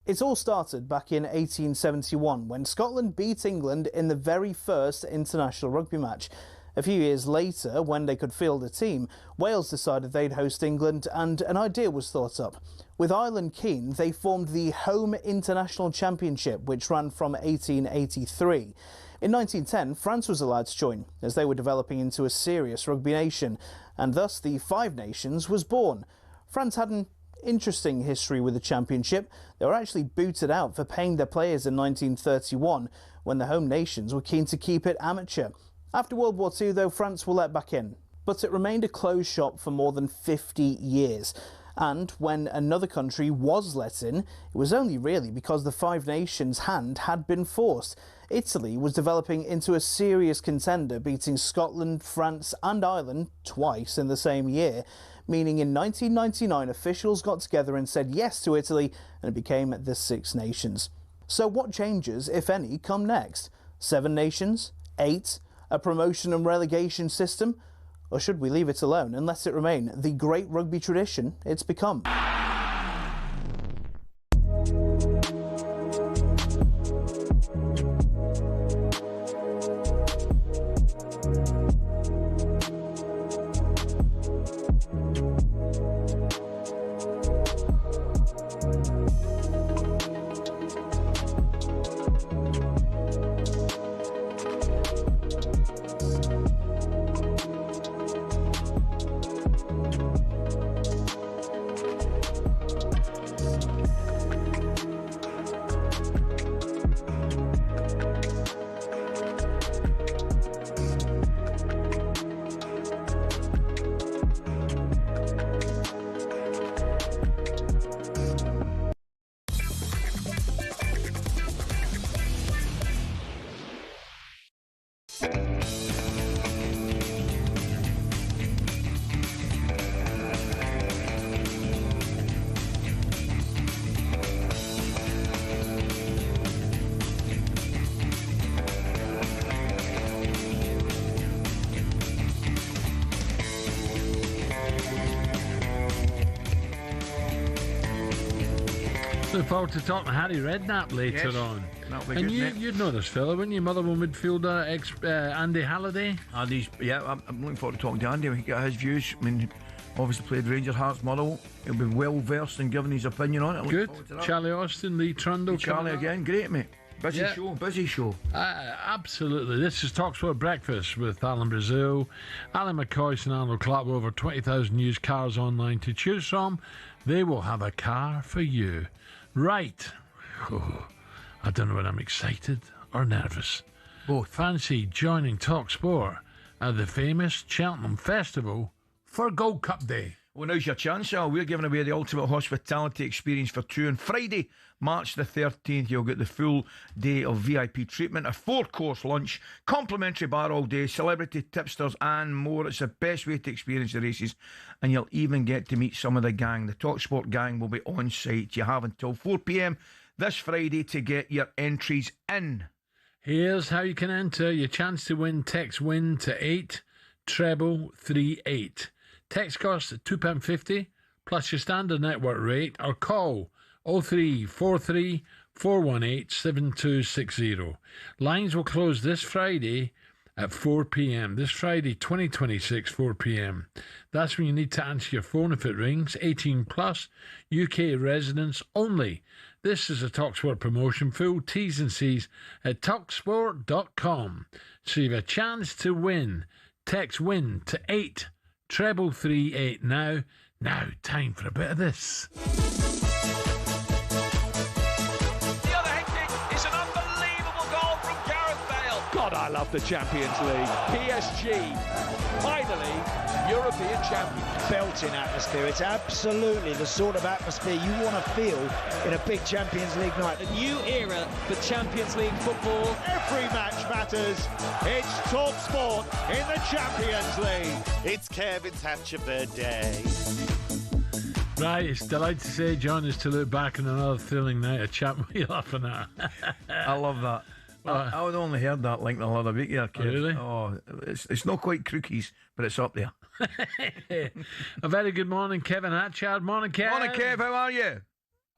It all started back in 1871 when Scotland beat England in the very first international rugby match. A few years later, when they could field a team, Wales decided they'd host England and an idea was thought up. With Ireland keen, they formed the Home International Championship, which ran from 1883. In 1910, France was allowed to join, as they were developing into a serious rugby nation, and thus the Five Nations was born. France had an interesting history with the championship. They were actually booted out for paying their players in 1931, when the home nations were keen to keep it amateur. After World War II, though, France were let back in, but it remained a closed shop for more than 50 years. And when another country was let in, it was only really because the Five Nations hand had been forced. Italy was developing into a serious contender, beating Scotland, France and Ireland twice in the same year, meaning in 1999 officials got together and said yes to Italy, and it became the Six Nations. So what changes, if any, come next? 7 nations? 8? A promotion and relegation system? Or should we leave it alone and let it remain the great rugby tradition it's become? Look forward to talking to Harry Redknapp later on. That'll be And good, you'd know this fella, wouldn't you? Motherwell midfielder, Andy Halliday. Andy's, I'm looking forward to talking to Andy. We get his views. I mean, obviously played Rangers, Hearts, Motherwell. He'll be well versed in giving his opinion on it. Good. Charlie Austin, Lee Trundle. Charlie again, great mate. Busy show. Absolutely. This is talkSPORT Breakfast with Alan Brazil, Alan McCoy and Arnold Clark with over 20,000 used cars online to choose from. They will have a car for you. Right. Oh, I don't know whether I'm excited or nervous. Both. Fancy joining talkSPORT at the famous Cheltenham Festival for Gold Cup Day. Well, now's your chance, Al. We're giving away the ultimate hospitality experience for two on Friday, March the 13th. You'll get the full day of VIP treatment, a 4-course lunch, complimentary bar all day, celebrity tipsters and more. It's the best way to experience the races, and you'll even get to meet some of the gang. The talkSPORT gang will be on site. You have until 4 p.m. this Friday to get your entries in. Here's how you can enter. Your chance to win. Text WIN to 83338. Text costs £2.50 plus your standard network rate, or call 0343 418 7260. Lines will close this Friday at 4 p.m. This Friday, 2026, 4 p.m. That's when you need to answer your phone if it rings. 18 plus, UK residents only. This is a talkSPORT promotion. Full T's and C's at talksport.com. So you have a chance to win. Text WIN to 83338 now. Now, time for a bit of this. The other head kick is an unbelievable goal from Gareth Bale. God, I love the Champions League. PSG, finally, European champions. Belting atmosphere. It's absolutely the sort of atmosphere you want to feel in a big Champions League night. A new era for Champions League football. Every match matters. It's talkSPORT in the Champions League. It's Kevin's Hatch of the day. Right, it's delighted to say, John, is to look back on another thrilling night of chat. What are you laughing at? I love that. I would only heard that link the other week here, Kev. Oh, really? Oh, it's not quite crookies, but it's up there. A very good morning, Kevin Hatchard. Morning, Kev. Morning, Kev. How are you?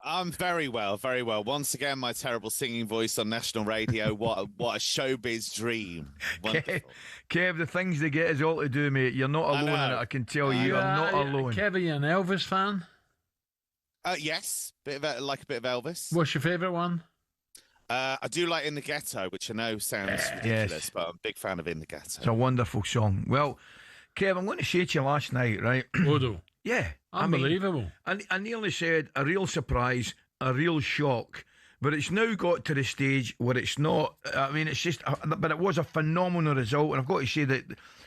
I'm very well, very well. Once again, my terrible singing voice on national radio. What a showbiz dream. Kev, the things they get is all to do, mate. You're not alone in it, I can tell you. You're not alone. Kev, are you an Elvis fan? Yes, a bit of Elvis. What's your favourite one? I do like In the Ghetto, which I know sounds ridiculous, but I'm a big fan of In the Ghetto. It's a wonderful song. Well, Kev, I'm going to say to you last night, right? Odo. Yeah. Unbelievable. I nearly said a real surprise, a real shock, but it's now got to the stage where it's not. I mean, it's just, but it was a phenomenal result, and I've got to say that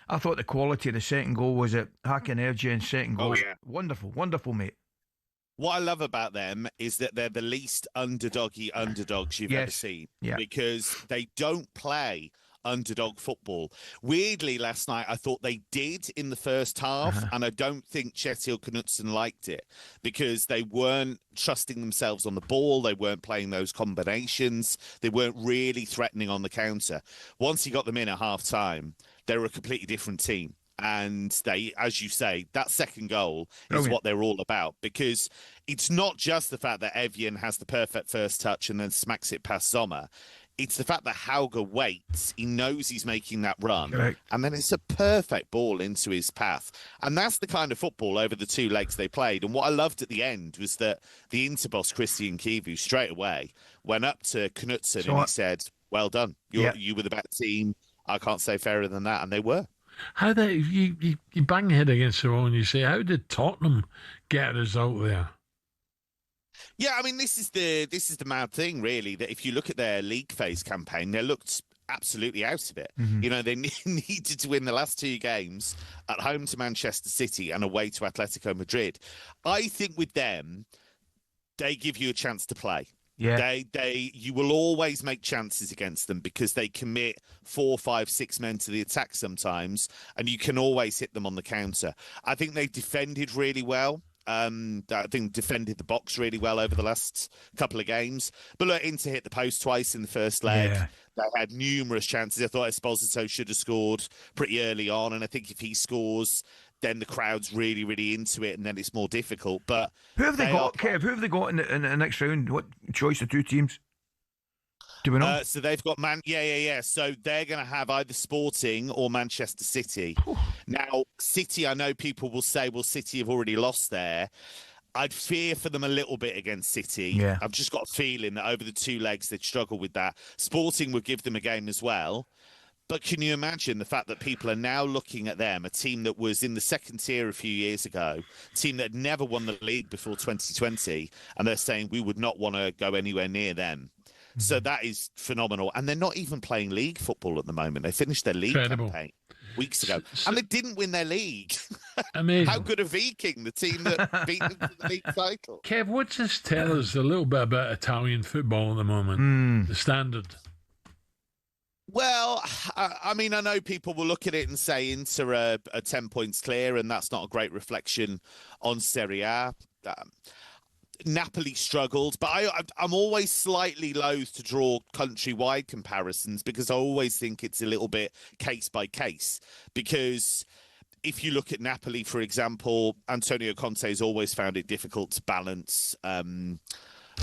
I thought the quality of the second goal was at Hack Energy and second goal. Oh, yeah. Wonderful, wonderful, mate. What I love about them is that they're the least underdoggy underdogs you've ever seen, because they don't play underdog football. Weirdly, last night I thought they did in the first half, and I don't think Kjetil Knutsen liked it because they weren't trusting themselves on the ball. They weren't playing those combinations. They weren't really threatening on the counter. Once he got them in at half time, they were a completely different team. And they, as you say, that second goal is what they're all about, because it's not just the fact that Evian has the perfect first touch and then smacks it past Sommer. It's the fact that Hauger waits. He knows he's making that run. And then it's a perfect ball into his path. And that's the kind of football over the 2 legs they played. And what I loved at the end was that the Interboss, Christian Kivu, straight away went up to Knutsen and he said, well done. You were the better team. I can't say fairer than that. And they were. How you bang your head against the wall and you say, how did Tottenham get a result there? Yeah, I mean, this is the mad thing, really, that if you look at their league phase campaign, they looked absolutely out of it. You know, they needed to win the last 2 games at home to Manchester City and away to Atletico Madrid. I think with them, they give you a chance to play. Yeah. You will always make chances against them because they commit 4, 5, 6 men to the attack sometimes, and you can always hit them on the counter. I think they've defended really well. I think defended the box really well over the last couple of games. But look, Inter hit the post twice in the first leg. Yeah. They had numerous chances. I thought Esposito should have scored pretty early on, and I think if he scores, then the crowd's really, really into it, and then it's more difficult. But who have they got, Kev? Who have they got in the next round? What choice of 2 teams? Do we know? So they've got So they're going to have either Sporting or Manchester City. Now, City, I know people will say, well, City have already lost there. I'd fear for them a little bit against City. Yeah. I've just got a feeling that over the 2 legs, they'd struggle with that. Sporting would give them a game as well. But can you imagine the fact that people are now looking at them, a team that was in the second tier a few years ago, a team that had never won the league before 2020, and they're saying we would not want to go anywhere near them. So that is phenomenal. And they're not even playing league football at the moment. They finished their league campaign weeks ago. And they didn't win their league. Amazing. How good are Viking, the team that beat them to the league title? Kev, what's this tell us a little bit about Italian football at the moment? The standard. Well, I mean, I know people will look at it and say Inter are 10 points clear, and that's not a great reflection on Serie A. Napoli struggled, but I'm always slightly loath to draw countrywide comparisons because I always think it's a little bit case by case. Because if you look at Napoli, for example, Antonio Conte has always found it difficult to balance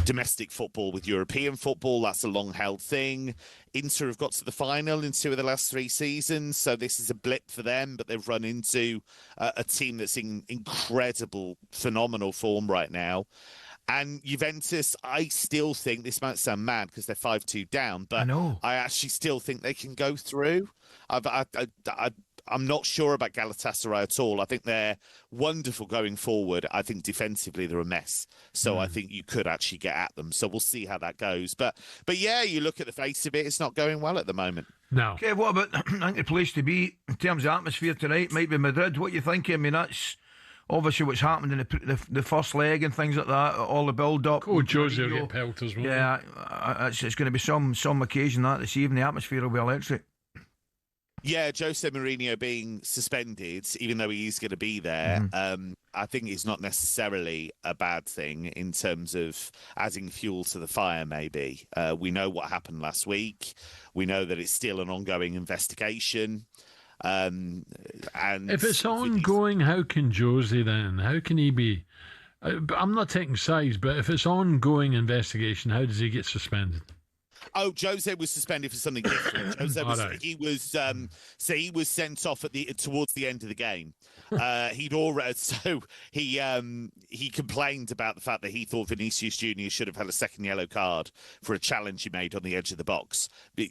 domestic football with European football. That's a long-held thing. Inter have got to the final in 2 of the last 3 seasons, so this is a blip for them, but they've run into a team that's in incredible, phenomenal form right now. And Juventus, I still think, this might sound mad because they're 5-2 down, but I actually still think they can go through. I'm not sure about Galatasaray at all. I think they're wonderful going forward. I think defensively they're a mess. So I think you could actually get at them. So we'll see how that goes. But yeah, you look at the face of it, it's not going well at the moment. No. Okay, what about, I think the place to be in terms of atmosphere tonight might be Madrid. What you think? I mean, that's obviously what's happened in the first leg and things like that, all the build-up. Oh, Jose will get pelters, won't yeah, it's going to be some occasion that this evening. The atmosphere will be electric. Yeah, Jose Mourinho being suspended, even though he is going to be there, I think is not necessarily a bad thing in terms of adding fuel to the fire, maybe. We know what happened last week. We know that it's still an ongoing investigation. And if it's ongoing, how can Jose then? How can he be? I'm not taking sides, but if it's ongoing investigation, how does he get suspended? Oh, Jose was suspended for something different. He was sent off towards the end of the game. He complained about the fact that he thought Vinicius Junior should have had a second yellow card for a challenge he made on the edge of the box.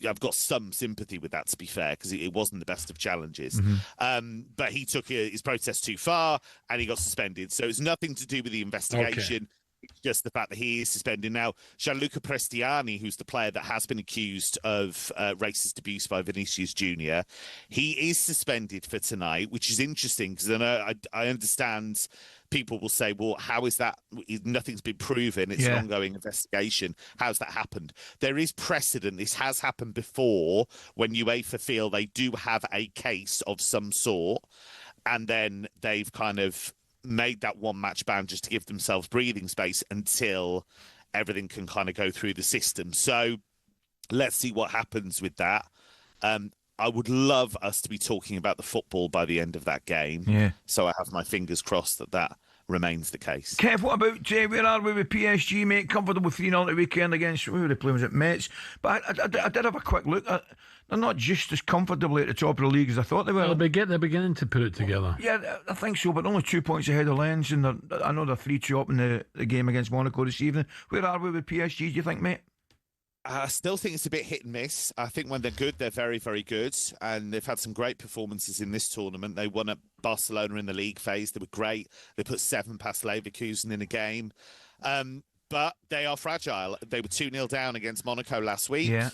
I've got some sympathy with that, to be fair, because it wasn't the best of challenges. But he took his protest too far and he got suspended. So it's nothing to do with the investigation. Okay. It's just the fact that he is suspended. Now, Gianluca Prestiani, who's the player that has been accused of racist abuse by Vinicius Jr., he is suspended for tonight, which is interesting because I understand people will say, well, how is that? Nothing's been proven. It's an ongoing investigation. How's that happened? There is precedent. This has happened before when UEFA feel they do have a case of some sort, and then they've kind of made that one match ban just to give themselves breathing space until everything can kind of go through the system. So let's see what happens with that. I would love us to be talking about the football by the end of that game. Yeah. So I have my fingers crossed that remains the case. Kev, what about, where are we with PSG, mate? Comfortable 3-0 the weekend against, who were they playing? Was it Metz? But I did have a quick look. They're not just as comfortably at the top of the league as I thought they were. They're beginning to put it together. Yeah, I think so, but only 2 points ahead of Lens, and I know they're 3-2 up in the game against Monaco this evening. Where are we with PSG, do you think, mate? I still think it's a bit hit and miss. I think when they're good, they're very, very good. And they've had some great performances in this tournament. They won at Barcelona in the league phase. They were great. They put 7 past Leverkusen in a game. But they are fragile. They were 2-0 down against Monaco last week. Yeah.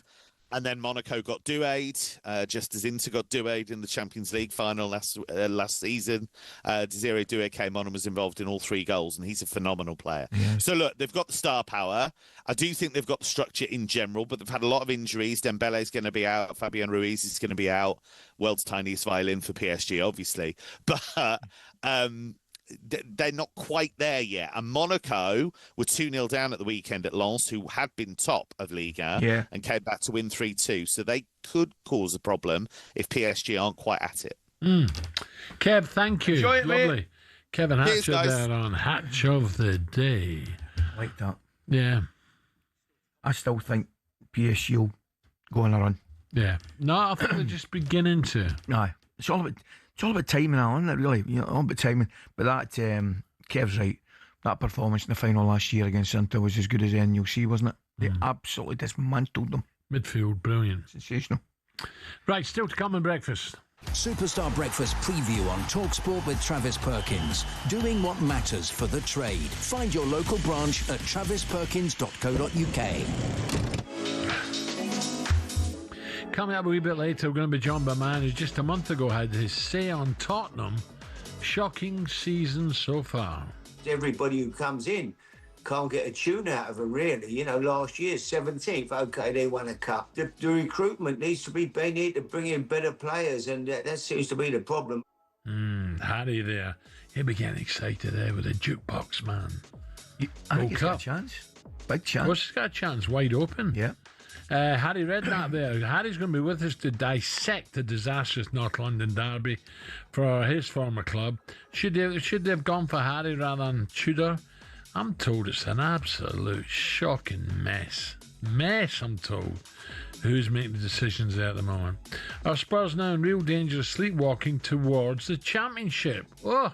And then Monaco got douéed, just as Inter got douéed in the Champions League final last season. Desiree Doué came on and was involved in all 3 goals, and he's a phenomenal player. Yeah. So, look, they've got the star power. I do think they've got the structure in general, but they've had a lot of injuries. Dembele's going to be out. Fabian Ruiz is going to be out. World's tiniest violin for PSG, obviously. But they're not quite there yet. And Monaco were 2-0 down at the weekend at Lens, who had been top of Liga and came back to win 3-2. So they could cause a problem if PSG aren't quite at it. Kev, thank you. Enjoy it, lovely. mate. Kevin Hatcher there on Hatch of the Day. I like that. Yeah. I still think PSG will go on a run. Yeah. No, I think they're just beginning to. Aye. It's all about timing, Alan, isn't it, really? You know, all about timing. But that, Kev's right. That performance in the final last year against Inter was as good as any you'll see, wasn't it? They absolutely dismantled them. Midfield, brilliant. Sensational. Right, still to come in breakfast. Superstar Breakfast preview on talkSPORT with Travis Perkins. Doing what matters for the trade. Find your local branch at travisperkins.co.uk. Coming up a wee bit later, we're going to be joined by a man who just a month ago had his say on Tottenham. Shocking season so far. Everybody who comes in can't get a tune out of them, really. You know, last year, 17th, OK, they won a cup. The recruitment needs to be, they need to bring in better players, and that seems to be the problem. Harry there. He'll be getting excited there with a jukebox, man. I think he's got a chance. Big chance. Well, he's got a chance, wide open. Yeah. Harry Redknapp there. Harry's going to be with us to dissect the disastrous North London derby for his former club. Should they have gone for Harry rather than Tudor? I'm told it's an absolute shocking mess. I'm told. Who's making the decisions there at the moment? Our Spurs now in real danger of sleepwalking towards the Championship. Oh,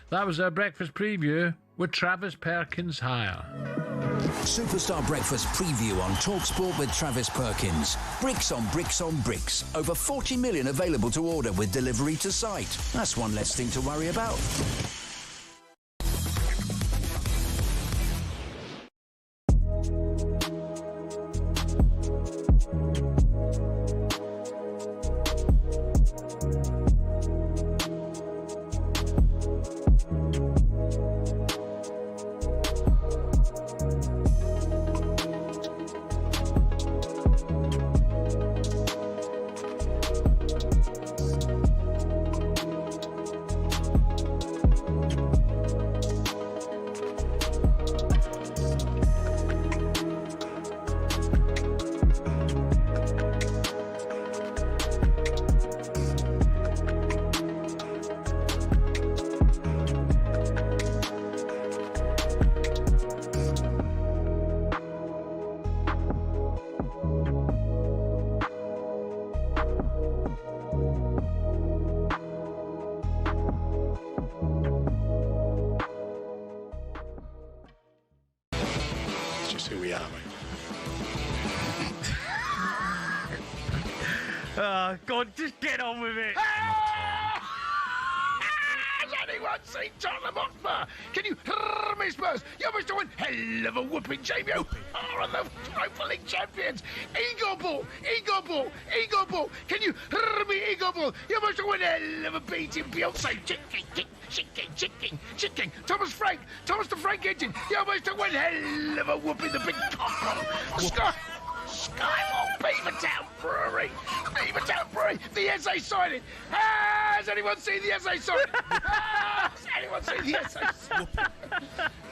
that was our breakfast preview with Travis Perkins higher. Superstar Breakfast preview on talkSPORT with Travis Perkins. Bricks on bricks on bricks. Over 40 million available to order with delivery to site. That's one less thing to worry about. Who we are, mate. God, just get on with it. can't see Tottenham Hotspur. Can you hear me, Spurs? You must have won hell of a whooping, Jamie. Oh, the Europa League champions. Eagle ball, Eagle ball, Eagle ball. Can you hear me, Eagle ball? You must have won hell of a beating, Beyonce. Chicken. Thomas the Frank engine. You must have won hell of a whooping, the big cock. Skywalk, Beavertown Brewery, the SA signing. Has anyone seen the SA signing? Has anyone seen the SA signing?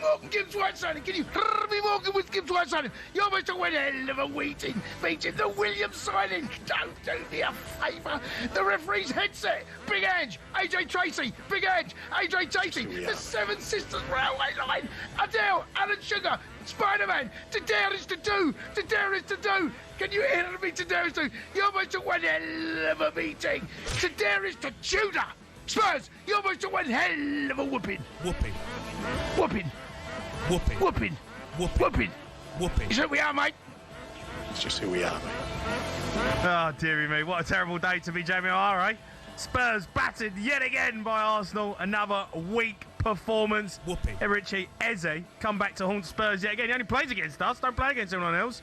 Morgan Gibbs White signing. Can you hear me, Morgan with Gibbs White signing? You almost went hell of a meeting. The Williams signing. Don't do me a favour. The referee's headset. Big Ange, AJ Tracy. Big Ange, AJ Tracy. The Seven Sisters Railway Line. Adele, Alan Sugar. Spider-Man, to dare is to do, to dare is to do. Can you hear me? To dare is to do. You almost won hell of a meeting. To dare is to Tudor. Spurs, you almost won hell of a whooping. Whooping. Is that we are, mate? It's just who we are, mate. Oh, dearie me. What a terrible day to be Jamie O'Hara. Spurs battered yet again by Arsenal. Another weak performance. Whooping. Richie Eze come back to haunt Spurs yet again. He only plays against us. Don't play against anyone else.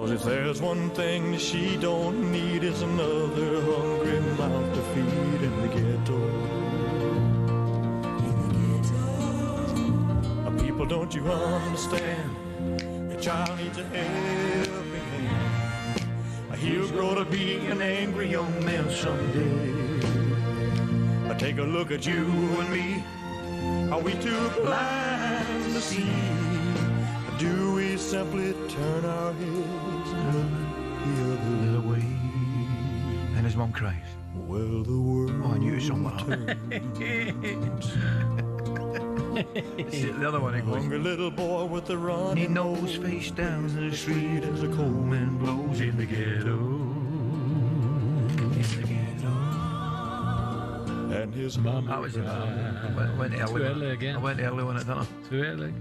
If there's one thing that she don't need, it's another hungry mouth to feed in the ghetto. People, don't you understand? Your child needs a helping hand. He'll grow to be an angry young man someday. Take a look at you and me. Are we too blind to see? Do we simply turn our heads and look the other way? And his mum cries. Well, the world. Oh, I knew it was somewhere. The other one, he goes. Hungry little boy with the run. He knows face down the street as the cold wind blows in the ghetto. And his mum. That was it. I went early. Too early again. I went early on it, didn't I? Too early.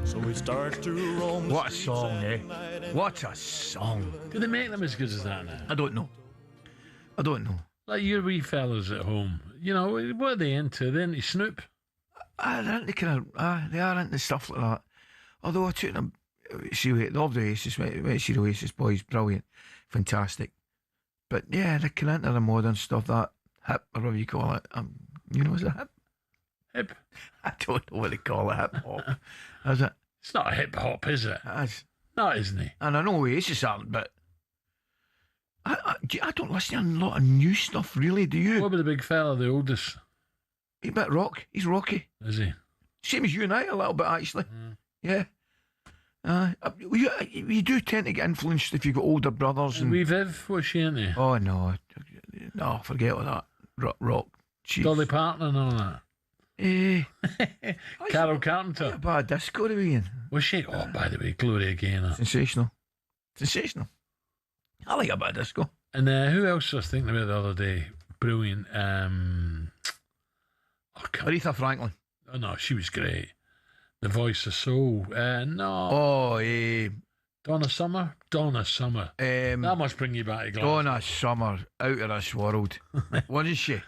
So he starts to roam. What a song, eh? What a song. Do they make them as good as that now? I don't know. Like your wee fellas at home, you know, what are they into? They're into Snoop? They're into they are into stuff like that. Although I took them, loved Oasis, went to see the Oasis boys, brilliant, fantastic. But yeah, they're kind of into the modern stuff, that hip, or whatever you call it. You know, is it hip? Hip? I don't know what they call it, hip hop. Is it? It's not hip hop, is it? It is. No, isn't it? And I know Oasis aren't, but I don't listen to a lot of new stuff, really, do you? What about the big fella, the oldest? He's a bit rock. He's rocky. Is he? Same as you and I, a little bit, actually. Yeah. You do tend to get influenced if you've got older brothers. And Wee Viv, what's she into? Oh, no, forget all that. Rock. Jeez. Dolly Parton and all that. Carol Carpenter. A bad disco to be in. Was she? Oh, by the way, Gloria Gaynor. Sensational. I like a bad disco. And who else was I thinking about the other day? Brilliant. Aretha Franklin. Oh, no, she was great. The Voice of Soul. No. Oh, Donna Summer. That must bring you back to Glasgow. Donna Summer, out of this world. What is she?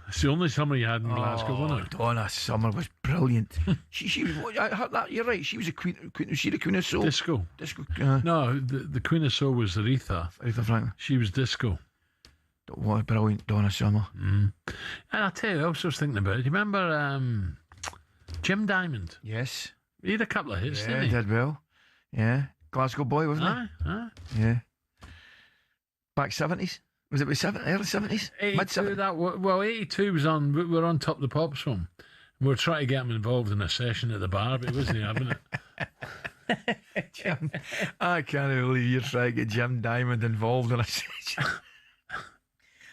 It's the only summer you had in Glasgow, wasn't it? Donna Summer was brilliant. she was. I heard that. You're right. She was a queen. Was she the Queen of Soul? Disco. No, the Queen of Soul was Aretha. Aretha Franklin. She was disco. What a brilliant Donna Summer. And I'll tell you, I was just thinking about it. Do you remember Jim Diamond? Yes. He had a couple of hits, Yeah, didn't he? did well. Yeah. Glasgow boy, wasn't he? Yeah. Back 70s. Was it early 70s? 82, Mid 70s? 82 was on. We were on Top of the Pops from. We were trying to get him involved in a session at the bar, but he wasn't having it. Jim, I can't believe you're trying to get Jim Diamond involved in a session.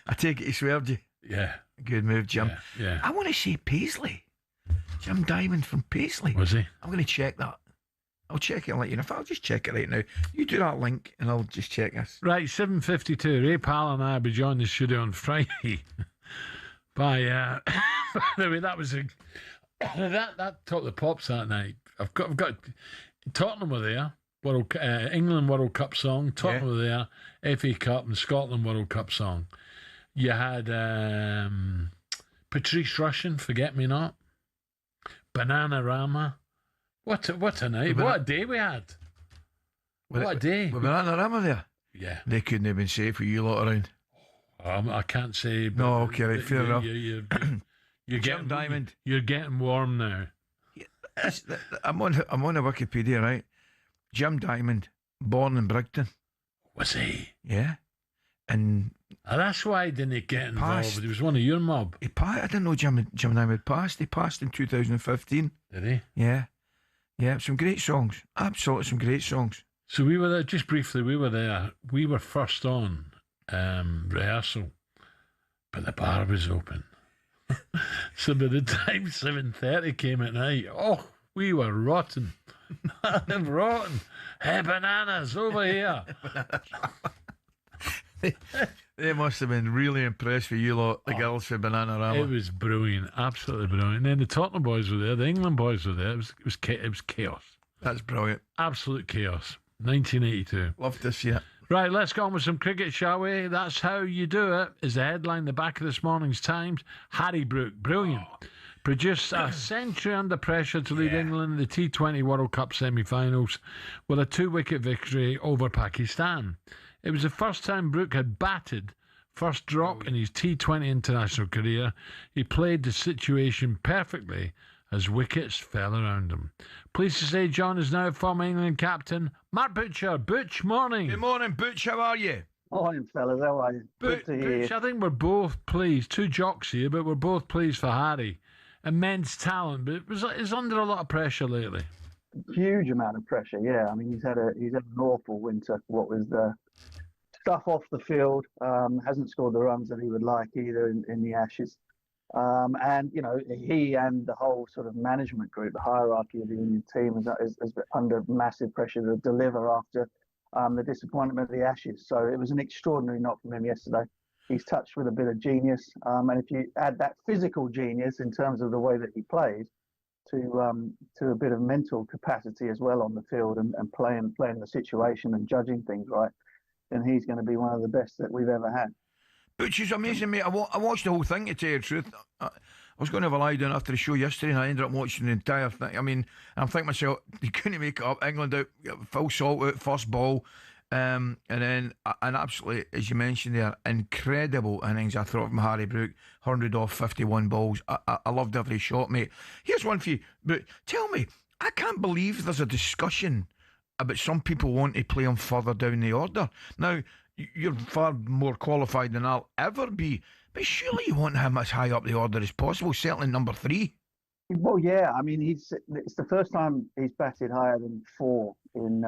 I take it he sweared you. Yeah. Good move, Jim. Yeah. I want to say Paisley. Jim Diamond from Paisley. Was he? I'm going to check that. I'll check it and let you know. I'll just check it right now. You do that link and I'll just check this. Right, 7:52. Ray Powell and I will be joining the studio on Friday by the way, that was that Top of the Pops that night. I've got Tottenham were there. England World Cup song. Tottenham were there. FA Cup and Scotland World Cup song. You had Patrice Rushen, Forget Me Not. Bananarama. What a night. What a day we had. What a day. Were Bananarama there? Yeah. They couldn't have been safe with you lot around. I can't say. But No, okay, right, fair enough. You're Jim Diamond. You're getting warm now. I'm on the Wikipedia, right? Jim Diamond, born in Brigton. Was he? Yeah. And that's why he didn't get involved. Passed. He was one of your mob. I didn't know Jim Diamond passed. He passed in 2015. Did he? Yeah. Yeah, some great songs. Absolutely some great songs. So we were there, just briefly, we were there. We were first on rehearsal, but the bar was open. So by the time 7:30 came at night, we were rotten. Rotten. Hey, bananas, over here. They must have been really impressed with you lot, the girls for Bananarama. It was brilliant, absolutely brilliant. And then the Tottenham boys were there, the England boys were there. It was chaos. That's brilliant. Absolute chaos. 1982. Love to see it. Right, let's go on with some cricket, shall we? That's how you do it, is the headline, the back of this morning's Times. Harry Brook, brilliant. Produced a century under pressure to lead England in the T20 World Cup semi-finals with a 2-wicket victory over Pakistan. It was the first time Brook had batted, first drop in his T20 international career. He played the situation perfectly as wickets fell around him. Pleased to say John is now former England captain, Mark Butcher. Butch, morning. Good morning, Butch. How are you? Morning, fellas. How are you? Good to hear. Butch, I think we're both pleased. Two jocks here, but we're both pleased for Harry. Immense talent, but he's under a lot of pressure lately. Huge amount of pressure, yeah. I mean, he's had an awful winter. What was the stuff off the field? Hasn't scored the runs that he would like either in the Ashes. And you know, he and the whole sort of management group, the hierarchy of the Indian team, is under massive pressure to deliver after the disappointment of the Ashes. So it was an extraordinary knock from him yesterday. He's touched with a bit of genius, and if you add that physical genius in terms of the way that he plays to a bit of mental capacity as well on the field and playing the situation and judging things right, then he's going to be one of the best that we've ever had. Which is amazing, mate. I watched the whole thing, to tell you the truth. I was going to have a lie down after the show yesterday, and I ended up watching the entire thing. I mean, I'm thinking myself, you couldn't make it up. England out, full salt out, first ball. And then an absolutely, as you mentioned there, incredible innings I thought from Harry Brook, 100 off 51 balls. I loved every shot, mate. Here's one for you, but tell me, I can't believe there's a discussion about some people want to play him further down the order. Now, you're far more qualified than I'll ever be, but surely you want him as high up the order as possible, certainly number 3. Well, yeah, I mean, it's the first time he's batted higher than 4 in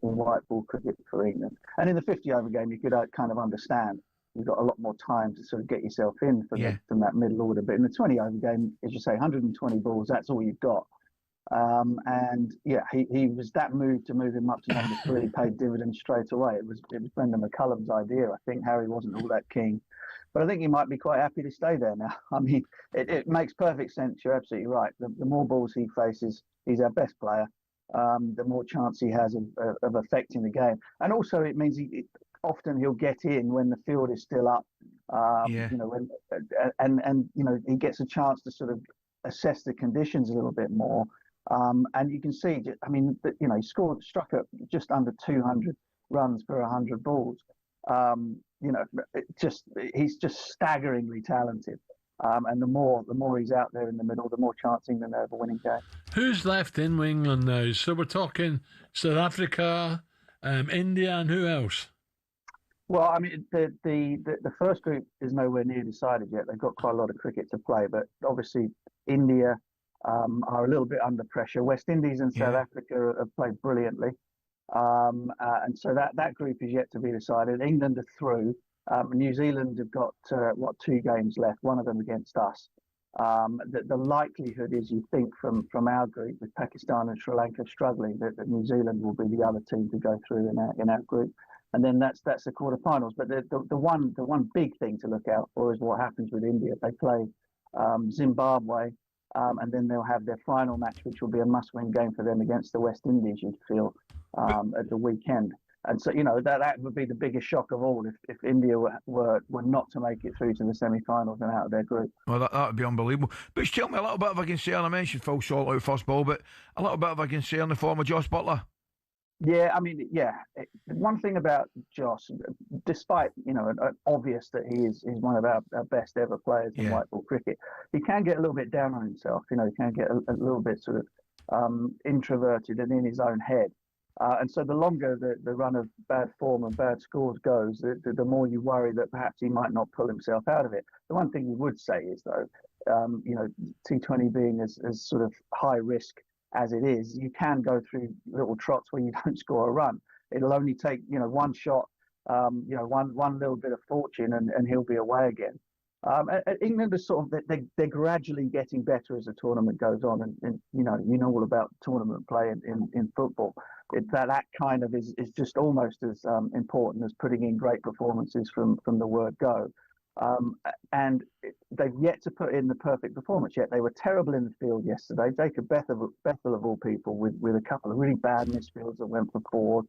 white ball cricket for England. And in the 50-over game, you could kind of understand. You've got a lot more time to sort of get yourself in from that middle order. But in the 20-over game, as you say, 120 balls, that's all you've got. And yeah, he was that move to move him up to number 3, paid dividends straight away. It was Brendan McCullum's idea. I think Harry wasn't all that keen. But I think he might be quite happy to stay there now. I mean, it makes perfect sense. You're absolutely right. The more balls he faces, he's our best player. The more chance he has of affecting the game. And also it means often he'll get in when the field is still up You know, when and you know, he gets a chance to sort of assess the conditions a little bit more. And you can see, I mean, you know, he struck at just under 200 runs per 100 balls. You know, he's just staggeringly talented. And the more he's out there in the middle, the more chance England have a winning game. Who's left in England now? So we're talking South Africa, India, and who else? Well, I mean, the first group is nowhere near decided yet. They've got quite a lot of cricket to play, but obviously India are a little bit under pressure. West Indies and South Africa have played brilliantly, and so that group is yet to be decided. England are through. New Zealand have got 2 games left, one of them against us. The likelihood is, you think, from our group, with Pakistan and Sri Lanka struggling, that New Zealand will be the other team to go through in our group. And then that's the quarterfinals. But the one big thing to look out for is what happens with India. They play Zimbabwe, and then they'll have their final match, which will be a must-win game for them against the West Indies, you'd feel, at the weekend. And so, you know, that would be the biggest shock of all if India were not to make it through to the semi-finals and out of their group. Well, that would be unbelievable. But tell me a little bit, if I can say, and I mentioned Phil Salt out first ball, but a little bit, if I can say, on the form of Josh Butler. Yeah, I mean, one thing about Josh, despite, you know, obvious that he is one of our best ever players in white ball cricket, he can get a little bit down on himself. You know, he can get a little bit sort of introverted and in his own head. And so the longer the run of bad form and bad scores goes, the more you worry that perhaps he might not pull himself out of it. The one thing you would say is, though, you know, T20 being as sort of high risk as it is, you can go through little trots where you don't score a run. It'll only take, you know, one shot, you know, one little bit of fortune, and he'll be away again. England are sort of, they're gradually getting better as the tournament goes on, and you know all about tournament play in football. That kind of is just almost as important as putting in great performances from the word go. And they've yet to put in the perfect performance yet. They were terrible in the field yesterday. Jacob Bethel of all people, with a couple of really bad misfields that went for forward.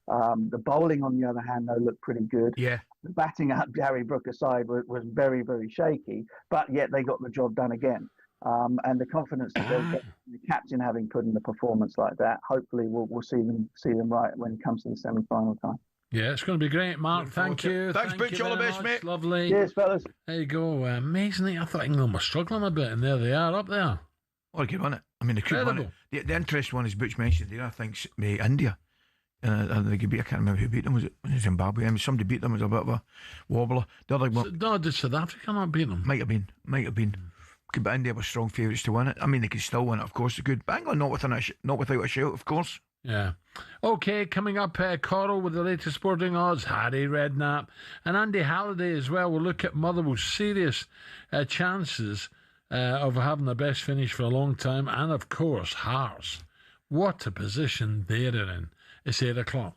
The bowling, on the other hand, though, looked pretty good. Yeah. The batting up Gary Brooker side was very, very shaky, but yet they got the job done again. And the confidence that they'll get, the captain having put in a performance like that, hopefully we'll see them right when it comes to the semi-final time. Yeah, it's going to be great, Mark. Thank you. Thanks, Butch. All the best, mate. Lovely. Cheers, fellas. There you go. Amazingly, I thought England was struggling a bit, and there they are, up there. Well, they could win it. I mean, they could win it. The interesting one is Butch mentioned there, I think, India. They could beat, I can't remember who beat them. Was it Zimbabwe? I mean, somebody beat them. It was a bit of a wobbler. The other one, no, did South Africa not beat them? Might have been. But India were strong favourites to win it. I mean, they could still win it, of course. They could. But England not without a shout, of course. Yeah. Okay, coming up, Coral with the latest sporting odds, Harry Redknapp and Andy Halliday as well. We'll look at Motherwell's serious chances of having the best finish for a long time, and of course Hearts. What a position they're in. It's 8 o'clock.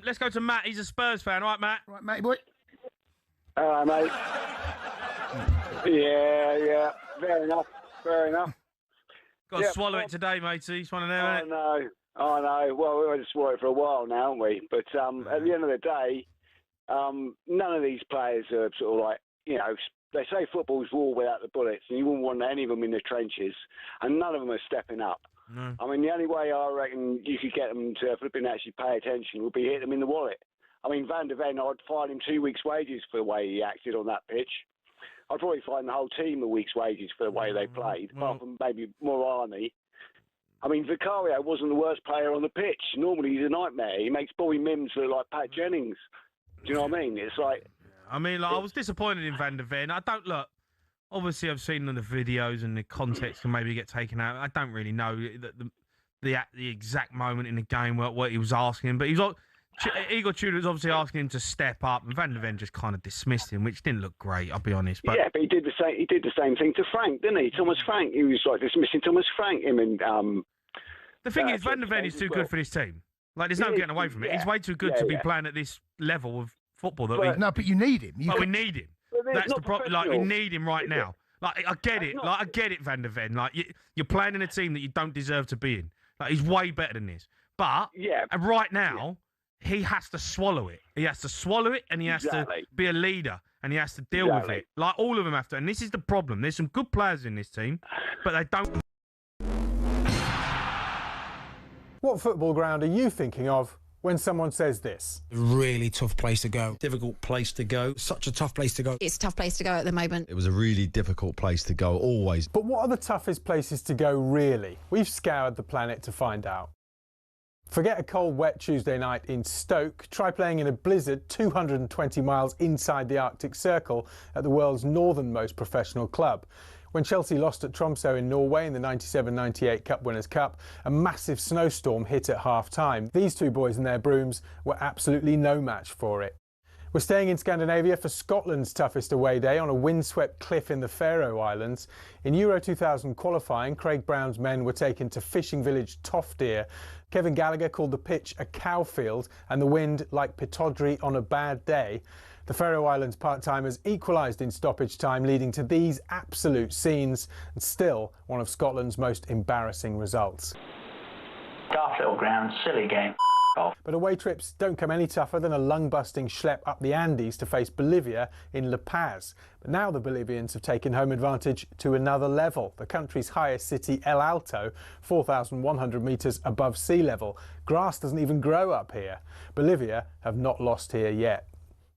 Let's go to Matt. He's a Spurs fan. All right, Matt? Right, matey boy. All right, mate. Yeah. Fair enough. Got to swallow it today, matey. It's one of them, I know. Well, we've had to swallow it for a while now, haven't we? But at the end of the day, none of these players are sort of like, you know, they say football's war without the bullets, and you wouldn't want any of them in the trenches, and none of them are stepping up. No. I mean, the only way I reckon you could get them to flipping actually pay attention would be hit them in the wallet. I mean, Van der Ven, I'd fine him 2 weeks' wages for the way he acted on that pitch. I'd probably fine the whole team a week's wages for the way they played, apart from maybe Morani. I mean, Vicario wasn't the worst player on the pitch. Normally, he's a nightmare. He makes Bobby Mims look like Pat Jennings. Do you know what I mean? It's like... I mean, like, I was disappointed in Van der Ven. I don't look... Obviously, I've seen the videos and the context can maybe get taken out. I don't really know the exact moment in the game what he was asking him, but he was... Igor Tudor was obviously asking him to step up, and Van der Ven just kind of dismissed him, which didn't look great, I'll be honest. But yeah, but he did the same. He did the same thing to Frank, didn't he? Thomas Frank. He was like dismissing Thomas Frank. Him and the thing is, Van der Ven is too good for this team. Like, there's no getting away from it. He's way too good to be playing at this level of football. But you need him. We need him. That's the problem. Like, we need him right now. Like, I get it. Like, I get it, Van der Ven. Like, you're playing in a team that you don't deserve to be in. Like, he's way better than this. But right now. He has to swallow it. He has to swallow it, and he has to be a leader, and he has to deal with it. Like, all of them have to. And this is the problem. There's some good players in this team, but they don't. What football ground are you thinking of when someone says this? Really tough place to go. Difficult place to go. Such a tough place to go. It's a tough place to go at the moment. It was a really difficult place to go, always. But what are the toughest places to go, really? We've scoured the planet to find out. Forget a cold, wet Tuesday night in Stoke. Try playing in a blizzard 220 miles inside the Arctic Circle at the world's northernmost professional club. When Chelsea lost at Tromsø in Norway in the 97-98 Cup Winners' Cup, a massive snowstorm hit at half-time. These two boys and their brooms were absolutely no match for it. We're staying in Scandinavia for Scotland's toughest away day on a windswept cliff in the Faroe Islands. In Euro 2000 qualifying, Craig Brown's men were taken to fishing village Toftir. Kevin Gallagher called the pitch a cowfield and the wind like Pitodry on a bad day. The Faroe Islands part-timers equalised in stoppage time, leading to these absolute scenes, and still one of Scotland's most embarrassing results. Daft little ground, silly game. But away trips don't come any tougher than a lung-busting schlep up the Andes to face Bolivia in La Paz. But now the Bolivians have taken home advantage to another level. The country's highest city, El Alto, 4,100 metres above sea level. Grass doesn't even grow up here. Bolivia have not lost here yet.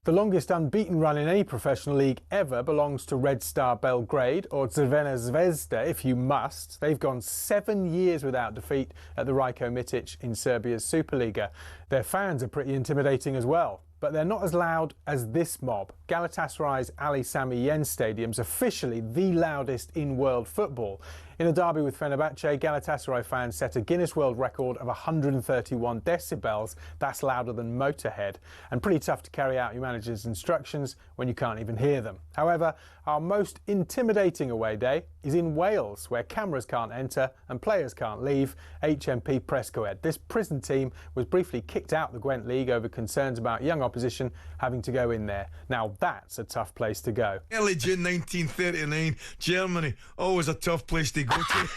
The longest unbeaten run in any professional league ever belongs to Red Star Belgrade, or Crvena Zvezda if you must. They've gone 7 years without defeat at the Rajko Mitic in Serbia's Superliga. Their fans are pretty intimidating as well, but they're not as loud as this mob. Galatasaray's Ali Sami Yen Stadium's officially the loudest in world football. In a derby with Fenerbahce, Galatasaray fans set a Guinness World Record of 131 decibels. That's louder than Motorhead, and pretty tough to carry out your manager's instructions when you can't even hear them. However, our most intimidating away day is in Wales, where cameras can't enter and players can't leave. HMP Prescoed. This prison team was briefly kicked out the Gwent League over concerns about young opposition having to go in there. Now that's a tough place to go. Early June 1939, Germany, always a tough place to go to.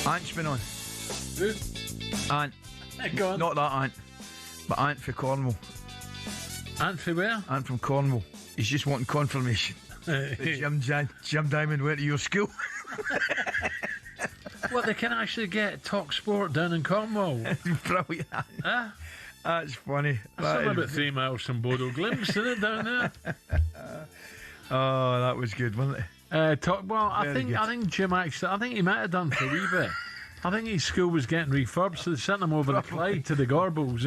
Ant's been on. Who? Ant. Go on. Not that Ant, but Ant for Cornwall. Ant for where? Ant from Cornwall. He's just wanting confirmation that Jim Diamond went to your school. What, they can actually get talkSPORT down in Cornwall? Brilliant. Huh? That's funny. That's only about 3 miles from Bodo Glimpse, isn't it, down there? Oh, that was good, wasn't it? I think Jim actually, I think he might have done for a wee bit. I think his school was getting refurbed, so they sent him over to Clyde to the Gorbals.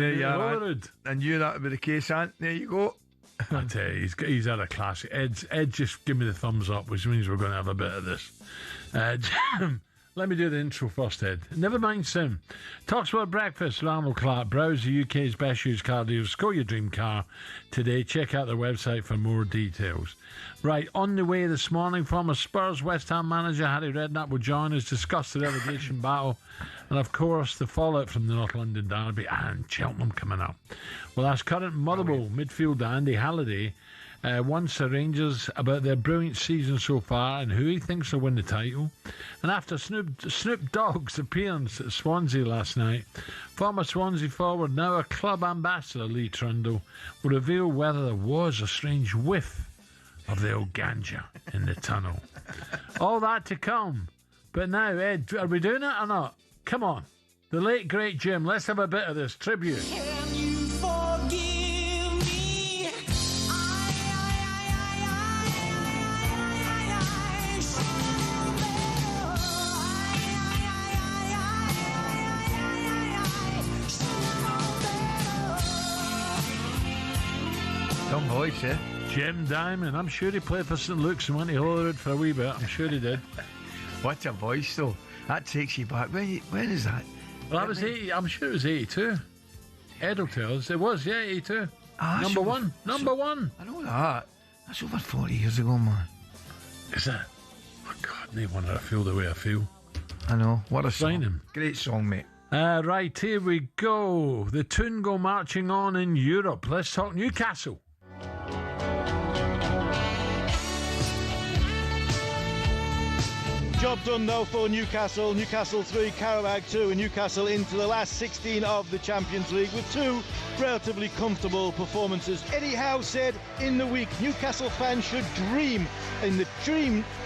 I knew that would be the case, Ant. There you go. I tell you, he's had a classic. Ed just give me the thumbs up, which means we're going to have a bit of this. Let me do the intro first, Ed. Never mind soon. talkSPORT Breakfast, Ronald Clark. Browse the UK's best used car deals. Score your dream car today. Check out their website for more details. Right, on the way this morning, former Spurs West Ham manager Harry Redknapp will join us, discuss the relegation battle, and of course the fallout from the North London derby and Cheltenham coming up. We'll ask current Motherwell midfielder Andy Halliday once the Rangers about their brilliant season so far and who he thinks will win the title. And after Snoop Dogg's appearance at Swansea last night, former Swansea forward, now a club ambassador, Lee Trundle, will reveal whether there was a strange whiff of the old ganja in the tunnel. All that to come. But now, Ed, are we doing it or not? Come on. The late, great Jim. Let's have a bit of this tribute. Can you forgive me? Some voice, eh? Jim Diamond. I'm sure he played for St Luke's and went to Holyrood for a wee bit. I'm sure he did. What a voice, though. That takes you back. When is that? Well, that was 80. I'm sure it was 82. Ed will tell us. It was, yeah, 82. Number one. I know that. That's over 40 years ago, man. Is that? Oh, God, no wonder I feel the way I feel. I know. What a song. Sign him. Great song, mate. Right, here we go. The tune go marching on in Europe. Let's talk Newcastle. Job done though for Newcastle. Newcastle 3, Karabakh 2, and Newcastle into the last 16 of the Champions League with 2 relatively comfortable performances. Eddie Howe said in the week Newcastle fans should dream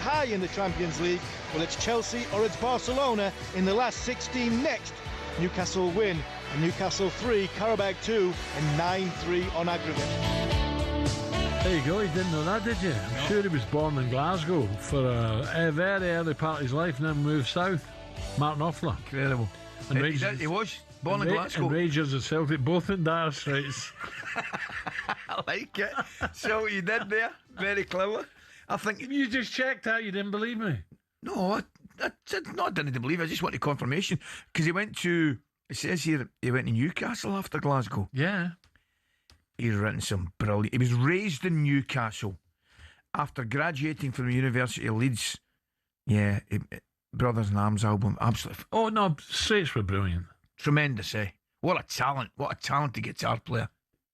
high in the Champions League. Well, it's Chelsea or it's Barcelona in the last 16 next. Newcastle win, and Newcastle 3, Karabakh 2, and 9-3 on aggregate. There you go, you didn't know that, did you? I'm sure he was born in Glasgow for a very early part of his life and then moved south. Martin Offler. Incredible. And he was born in Glasgow. And Rangers and Celtic, both in dire straits. I like it. So what you did there, very clever. I think you just checked out, you didn't believe me. No, I didn't believe I just wanted confirmation. Because it says here, he went to Newcastle after Glasgow. Yeah. He's written some brilliant. He was raised in Newcastle after graduating from the University of Leeds. Yeah, Brothers in Arms album, absolutely. Oh no, Straits were brilliant, tremendous, eh? What a talent! What a talented guitar player.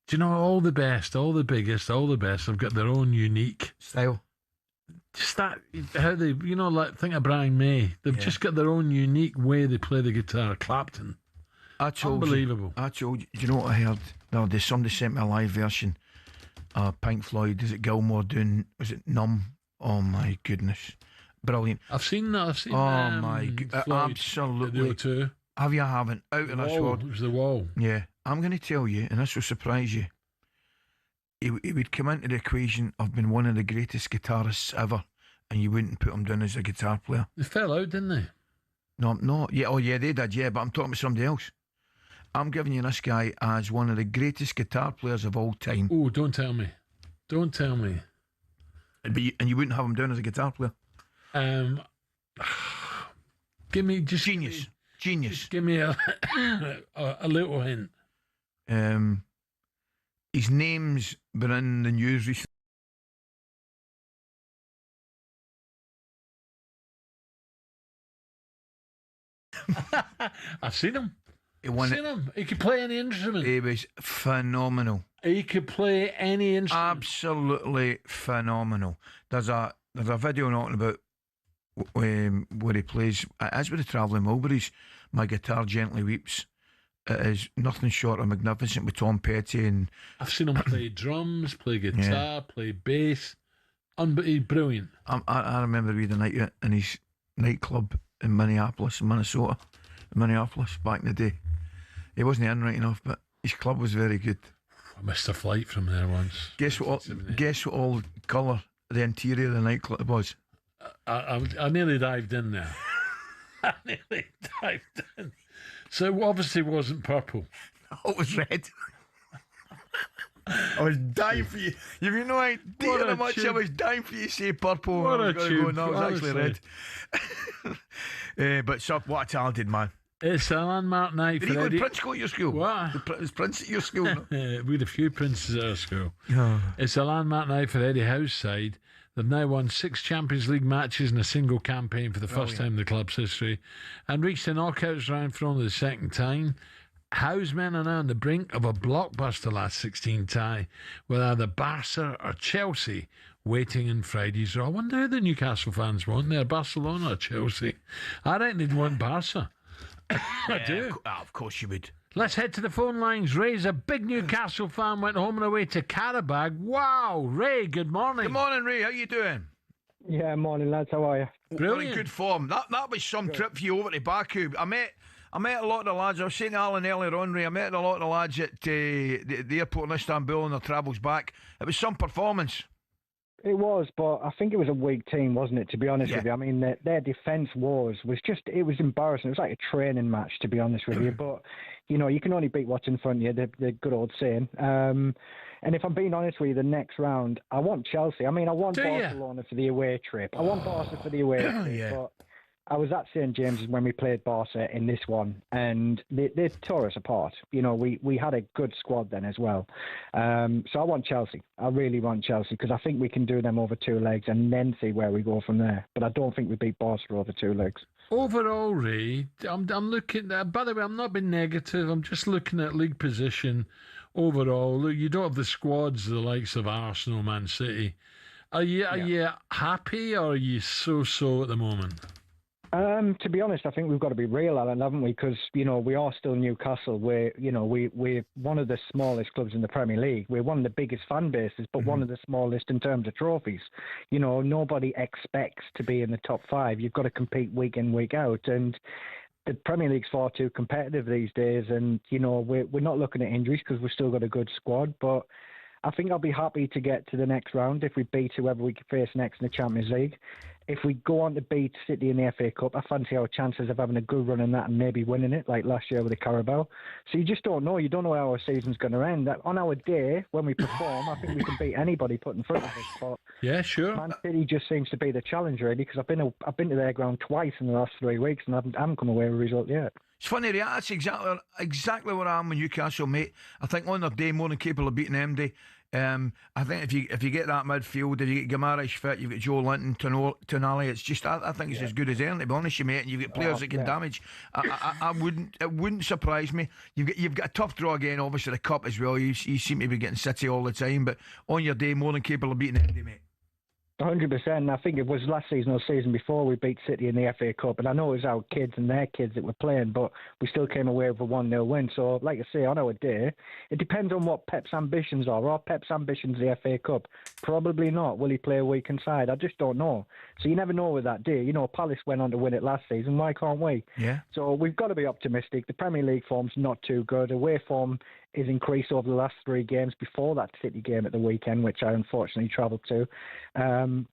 Do you know all the best, all the biggest, all the best have got their own unique style. Just that how they, like think of Brian May. They've just got their own unique way they play the guitar. Clapton. Unbelievable. I told you. Do you know what I heard? No, somebody sent me a live version. Pink Floyd. Is it Gilmore doing? Was it Numb? Oh my goodness, brilliant. I've seen that. Oh my god, absolutely. The Have you? Haven't out of this world. It was the wall. Yeah, I'm going to tell you, and this will surprise you. He would come into the equation of being one of the greatest guitarists ever, and you wouldn't put him down as a guitar player. They fell out, didn't they? No. Yeah. Oh yeah, they did. Yeah, but I'm talking about somebody else. I'm giving you this guy as one of the greatest guitar players of all time. Oh, don't tell me. Don't tell me. And you wouldn't have him down as a guitar player? Give me just... Genius. Just give me a little hint. His name's been in the news recently. I've seen him. He could play any instrument. He was phenomenal. He could play any instrument. Absolutely phenomenal. There's a video talking about where he plays. As with the Travelling Mulberries, My Guitar Gently Weeps. It is nothing short of magnificent with Tom Petty. And I've seen him play drums, play guitar, play bass. He's brilliant. I remember reading a night in his nightclub in Minnesota, back in the day. He wasn't in right enough, but his club was very good. I missed a flight from there once. Guess what all colour the interior of the nightclub was? I nearly dived in there. So it obviously wasn't purple. No, it was red. I was dying for you. You've no idea how much I was dying for you to say purple. What I was a going to go, tune, no, it was actually red. But Sir, what a talented man. It's a landmark night. Did he go to Prince go to your school? What? Was Prince at your school? No? We had a few princes at our school. Oh. It's a landmark night for Eddie Howe's side. They've now won 6 Champions League matches in a single campaign for the first time in the club's history and reached the knockouts round for only the second time. Howe's men are now on the brink of a blockbuster last 16 tie with either Barca or Chelsea waiting in Friday's draw. I wonder how the Newcastle fans want there, Barcelona or Chelsea. I reckon they'd want Barca. I do. Of course you would. Let's head to the phone lines. Ray's a big Newcastle fan, went home and away to Carabag. Wow, Ray, good morning. Good morning, Ray. How you doing? Yeah, morning, lads. How are you? Brilliant. Good form. That was some trip for you over to Baku. I met a lot of the lads. I was saying to Alan earlier on, Ray, I met a lot of the lads at the airport in Istanbul on their travels back. It was some performance. It was, but I think it was a weak team, wasn't it, to be honest with you? I mean, their defence was it was embarrassing. It was like a training match, to be honest with you. But, you know, you can only beat what's in front of you, the good old saying. And if I'm being honest with you, the next round, I want Chelsea. I mean, I want Barcelona for the away trip. I want Barca for the away trip, but I was at St James's when we played Barca in this one, and they tore us apart. You know, we had a good squad then as well. So I want Chelsea. I really want Chelsea because I think we can do them over 2 legs and then see where we go from there. But I don't think we beat Barca over 2 legs. Overall, Ray, I'm looking at, by the way, I'm not being negative. I'm just looking at league position overall. Look, you don't have the squads the likes of Arsenal, Man City. Are you happy or are you so at the moment? To be honest, I think we've got to be real, Alan, haven't we? Because, you know, we are still Newcastle. We're one of the smallest clubs in the Premier League. We're one of the biggest fan bases, but one of the smallest in terms of trophies. You know, nobody expects to be in the top 5. You've got to compete week in, week out. And the Premier League's far too competitive these days. And, you know, we're not looking at injuries because we've still got a good squad. But I think I'll be happy to get to the next round if we beat whoever we face next in the Champions League. If we go on to beat City in the FA Cup, I fancy our chances of having a good run in that and maybe winning it, like last year with the Carabao. So you just don't know. You don't know how our season's going to end. On our day, when we perform, I think we can beat anybody put in front of us. But yeah, sure. Man City just seems to be the challenge, really, because I've been to their ground twice in the last 3 weeks and I haven't come away with a result yet. It's funny, that's exactly where I am with Newcastle, mate. I think on their day, more than capable of beating MD. I think if you get that midfield, if you get Gamarish fit, you've got Joe Linton, Tonali. It's just I think it's as good as anything, to be honest with you, mate. And you've got players that can damage. It wouldn't surprise me. You've got a tough draw again, obviously the cup as well. You seem to be getting City all the time, but on your day, more than capable of beating MD, mate. 100%. I think it was last season or season before we beat City in the FA Cup, and I know it was our kids and their kids that were playing, but we still came away with a 1-0 win. So, like I say, on our day, it depends on what Pep's ambitions are. Are Pep's ambitions the FA Cup? Probably not. Will he play a weakened side? I just don't know. So you never know with that day. You know, Palace went on to win it last season. Why can't we? Yeah. So we've got to be optimistic. The Premier League form's not too good. Away form is increased over the last 3 games before that City game at the weekend, which I unfortunately travelled to.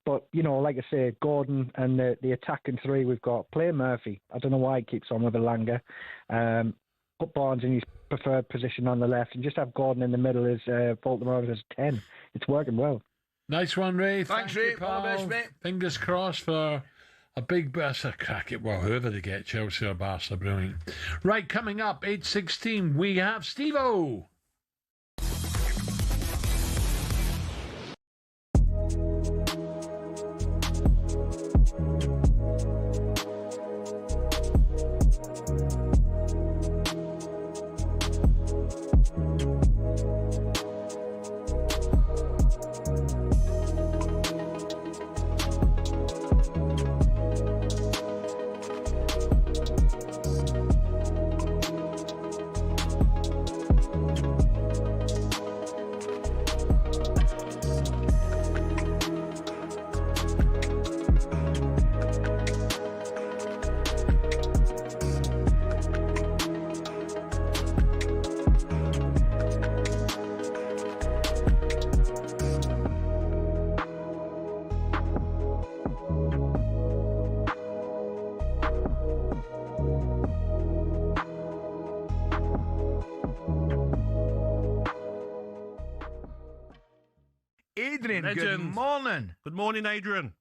But, you know, like I say, Gordon and the attacking 3 we've got, play Murphy. I don't know why he keeps on with Elanga. Put Barnes in his preferred position on the left and just have Gordon in the middle as Voldemort as 10. It's working well. Nice one, Ray. Thanks, Ray. All the best, mate. Fingers crossed for a big burst of crack at, well, whoever they get, Chelsea or Barca, brilliant. Right, coming up, 8:16, we have Steve-O. Adrian, good morning. Good morning, Adrian.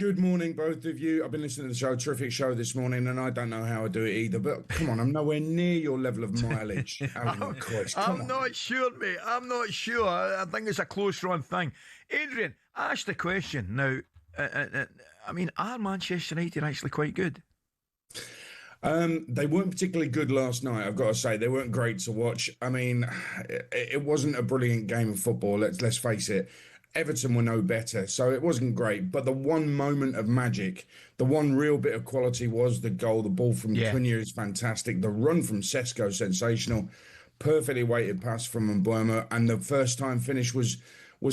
Good morning, both of you. I've been listening to the show, terrific show this morning, and I don't know how I do it either. But come on, I'm nowhere near your level of mileage. I'm not sure, mate. I'm not sure. I think it's a close run thing. Adrian, ask the question now. I mean, are Manchester United actually quite good? They weren't particularly good last night, I've got to say. They weren't great to watch. I mean, it wasn't a brilliant game of football, let's face it. Everton were no better, so it wasn't great. But the one moment of magic, the one real bit of quality was the goal. The ball from Cunha is fantastic. The run from Sesko, sensational. Perfectly weighted pass from Mbeumo, and the first time finish was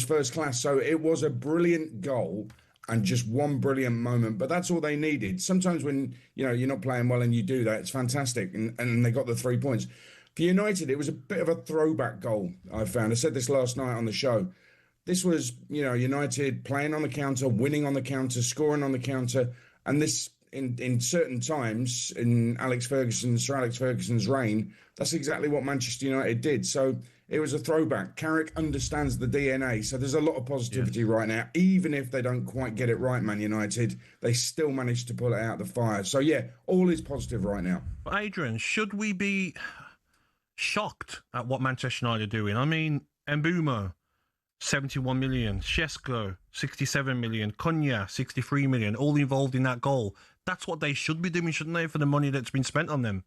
first class. So it was a brilliant goal and just one brilliant moment. But that's all they needed. Sometimes when you're not playing well and you do that, it's fantastic. And they got the 3 points. For United, it was a bit of a throwback goal, I found. I said this last night on the show. This was, United playing on the counter, winning on the counter, scoring on the counter. And this, in certain times, in Sir Alex Ferguson's reign, that's exactly what Manchester United did. So it was a throwback. Carrick understands the DNA. So there's a lot of positivity right now. Even if they don't quite get it right, Man United, they still managed to pull it out of the fire. So, all is positive right now. Adrian, should we be shocked at what Manchester United are doing? I mean, Mbeumo, 71 million. Sesko, 67 million. Cunha, 63 million. All involved in that goal. That's what they should be doing, shouldn't they, for the money that's been spent on them?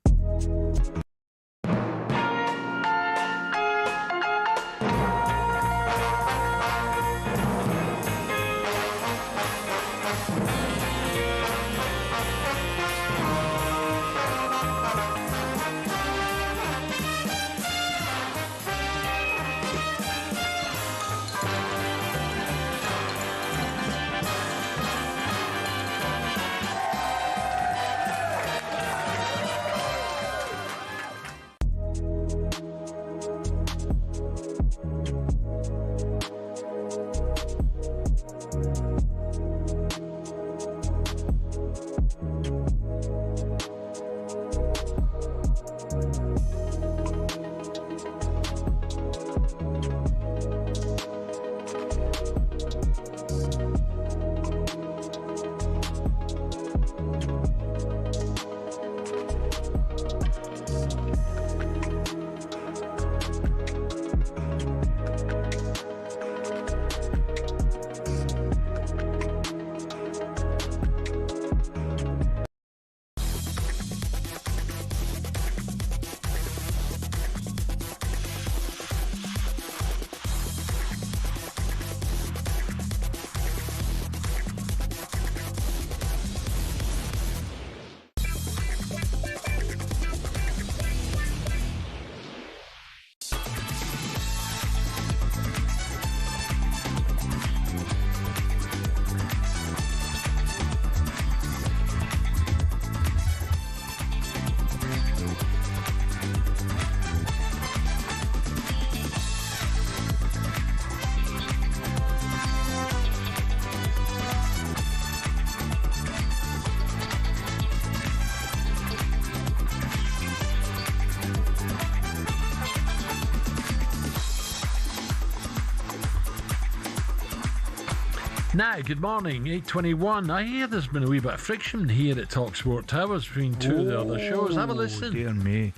Now, good morning, 8:21. I hear there's been a wee bit of friction here at talkSPORT Towers between two of the other shows. Have a listen. Dear me.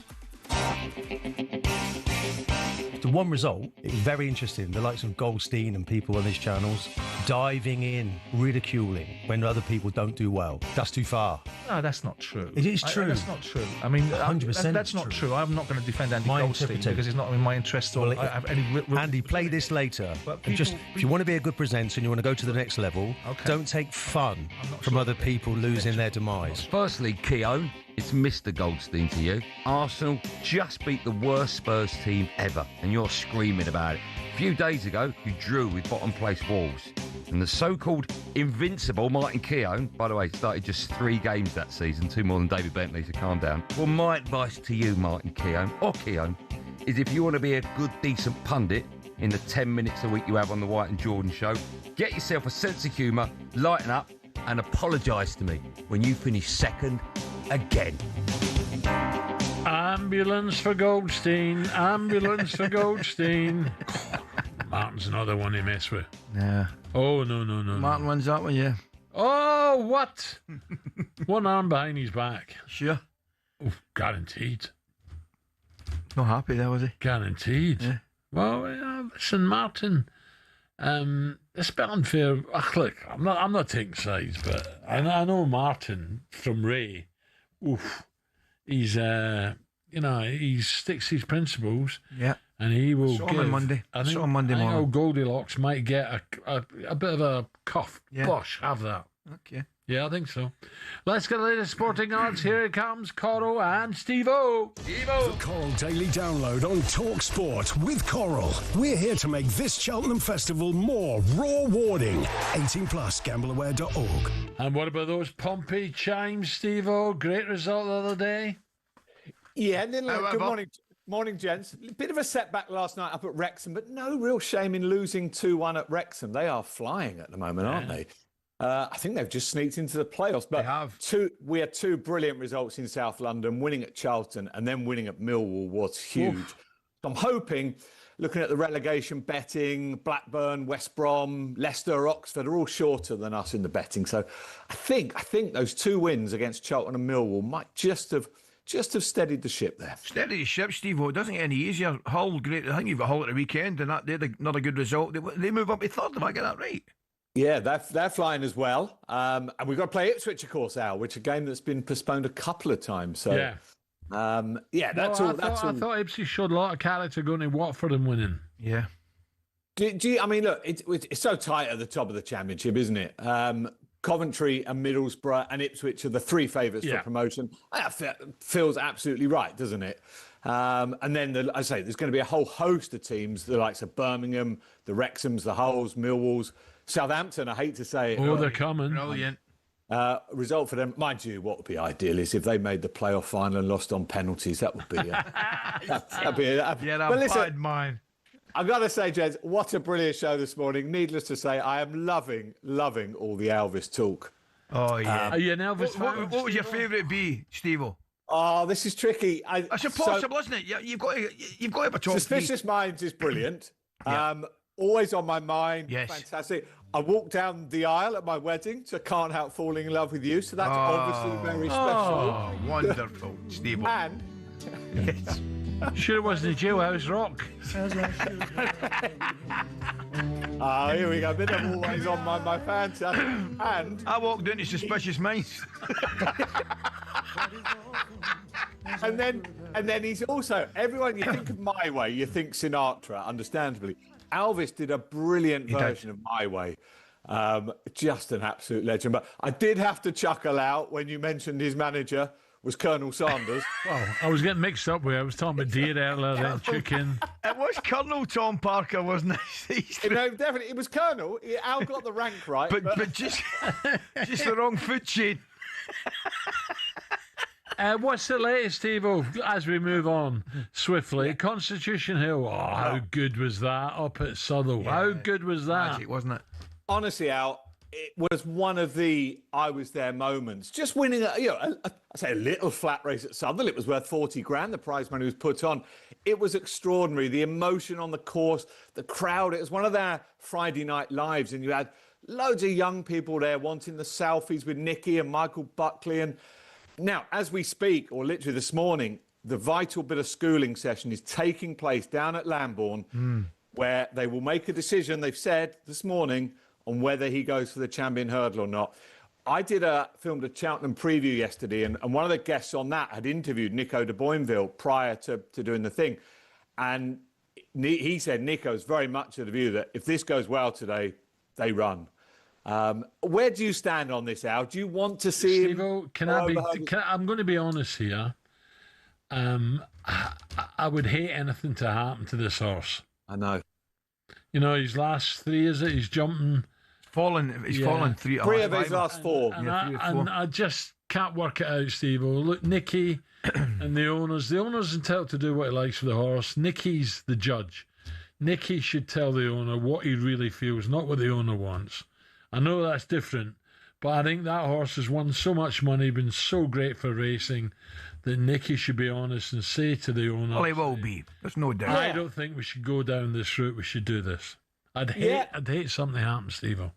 The one result, it was very interesting. The likes of Goldstein and people on these channels diving in, ridiculing when other people don't do well. That's too far. No, that's not true. It is true. That's not true. I mean, 100% that's not true. I'm not going to defend Andy My Goldstein because it's not in my interest. Or I have any Andy, play this later. And just if you want to be a good presenter and you want to go to the next level, don't take fun from other people losing their demise. Firstly, Keown, it's Mr. Goldstein to you. Arsenal just beat the worst Spurs team ever, and you're screaming about it. A few days ago, you drew with bottom place Wolves. And the so-called invincible Martin Keown, by the way, started just 3 games that season, 2 more than David Bentley, so calm down. Well, my advice to you, Martin Keown, or Keown, is if you want to be a good, decent pundit in the 10 minutes a week you have on the White and Jordan show, get yourself a sense of humour, lighten up, and apologise to me when you finish second again. Ambulance for Goldstein. Ambulance for Goldstein. Martin's another one to mess with. Yeah. Oh, no. Martin wins that one, yeah. Oh, what? One arm behind his back. Sure. Oh, guaranteed. Not happy there, was he? Guaranteed. Yeah. Well, listen, Martin, it's a bit unfair. Look, I'm not taking sides, but I know Martin from Ray. Oof, he's he sticks to his principles. Yeah. And he will Saw give. him on Monday. I think Monday morning. old Goldilocks might get a bit of a cuff. Yeah. Bosh, have that. Okay. Yeah, I think so. Let's get the latest sporting odds. Here it comes, Coral and Steve-O. The Coral Daily Download on talkSPORT with Coral. We're here to make this Cheltenham Festival more rewarding. 18+, gambleaware.org. And what about those Pompey chimes, Steve-O? Great result the other day. Yeah, good morning. Morning, gents. Bit of a setback last night up at Wrexham, but no real shame in losing 2-1 at Wrexham. They are flying at the moment, aren't they? I think they've just sneaked into the playoffs. But we had two brilliant results in South London, winning at Charlton and then winning at Millwall was huge. So I'm hoping, looking at the relegation betting, Blackburn, West Brom, Leicester, Oxford are all shorter than us in the betting. So I think those two wins against Charlton and Millwall might just have steadied the ship there. Steady the ship, Steve. It doesn't get any easier. Hull, great. I think you've got Hull at the weekend, and they're not a good result. They move up to third, if I get that right. Yeah, they're flying as well. And we've got to play Ipswich, of course, Al, which is a game that's been postponed a couple of times. So, that's all. I thought Ipswich showed a lot of character going to Watford and winning. Yeah. I mean, look, it's so tight at the top of the Championship, isn't it? Coventry and Middlesbrough and Ipswich are the three favourites for promotion. That feels absolutely right, doesn't it? And then, there's going to be a whole host of teams, the likes of Birmingham, the Wrexhams, the Hulls, Millwalls, Southampton, I hate to say it. Oh, they're coming. Brilliant. Result for them. Mind you, what would be ideal is if they made the playoff final and lost on penalties. That would be... that'd be bad mine. I've got to say, Jez, what a brilliant show this morning. Needless to say, I am loving all the Elvis talk. Oh, yeah. Are you an Elvis fan? What would your favourite be, Steve-O? Oh, this is tricky. It's impossible, isn't it? You've got to have a top Suspicious Minds is brilliant. Always on my mind. Yes. Fantastic. I walked down the aisle at my wedding, so Can't Help Falling in Love with You. So that's obviously very special. Oh, wonderful, Steve-O. And... Sure it wasn't a Jailhouse Rock. Here we go. A bit of Always on my fantastic. And I walked into Suspicious Minds. and then he's also, everyone, you think of My Way, you think Sinatra, understandably. Elvis did a brilliant version of My Way. Just an absolute legend. But I did have to chuckle out when you mentioned his manager was Colonel Sanders. Well, I was getting mixed up with. I was talking about deer earlier, then chicken. It was Colonel Tom Parker, wasn't it? No, definitely, it was Colonel. Al got the rank right, but just the wrong food chain. What's the latest, Steve-O, as we move on swiftly? Constitution Hill. Oh, how good was that up at Southall? Yeah. How good was that? Magic, wasn't it? Honestly, Al, it was one of the I was there moments. Just winning, I say a little flat race at Southall. It was worth 40 grand. The prize money was put on. It was extraordinary. The emotion on the course, the crowd. It was one of their Friday night lives, and you had loads of young people there wanting the selfies with Nicky and Michael Buckley. And now, as we speak, or literally this morning, the vital bit of schooling session is taking place down at Lambourne, where they will make a decision, they've said this morning, on whether he goes for the champion hurdle or not. I filmed a Cheltenham preview yesterday, and one of the guests on that had interviewed Nico de Boinville prior to doing the thing. And he said Nico's very much of the view that if this goes well today, they run. Where do you stand on this, Al? Do you want to see him? I'm going to be honest here. I would hate anything to happen to this horse. I know. You know, his last three, is it? He's jumping. He's fallen three of his last four. And I just can't work it out, Steve-O. Look, Nicky and the owners entitled to do what he likes with the horse. Nicky's the judge. Nicky should tell the owner what he really feels, not what the owner wants. I know that's different, but I think that horse has won so much money, been so great for racing, that Nicky should be honest and say to the owner... Well, he will be. There's no doubt. I don't think we should go down this route. We should do this. I'd hate something to happen, Steve-O.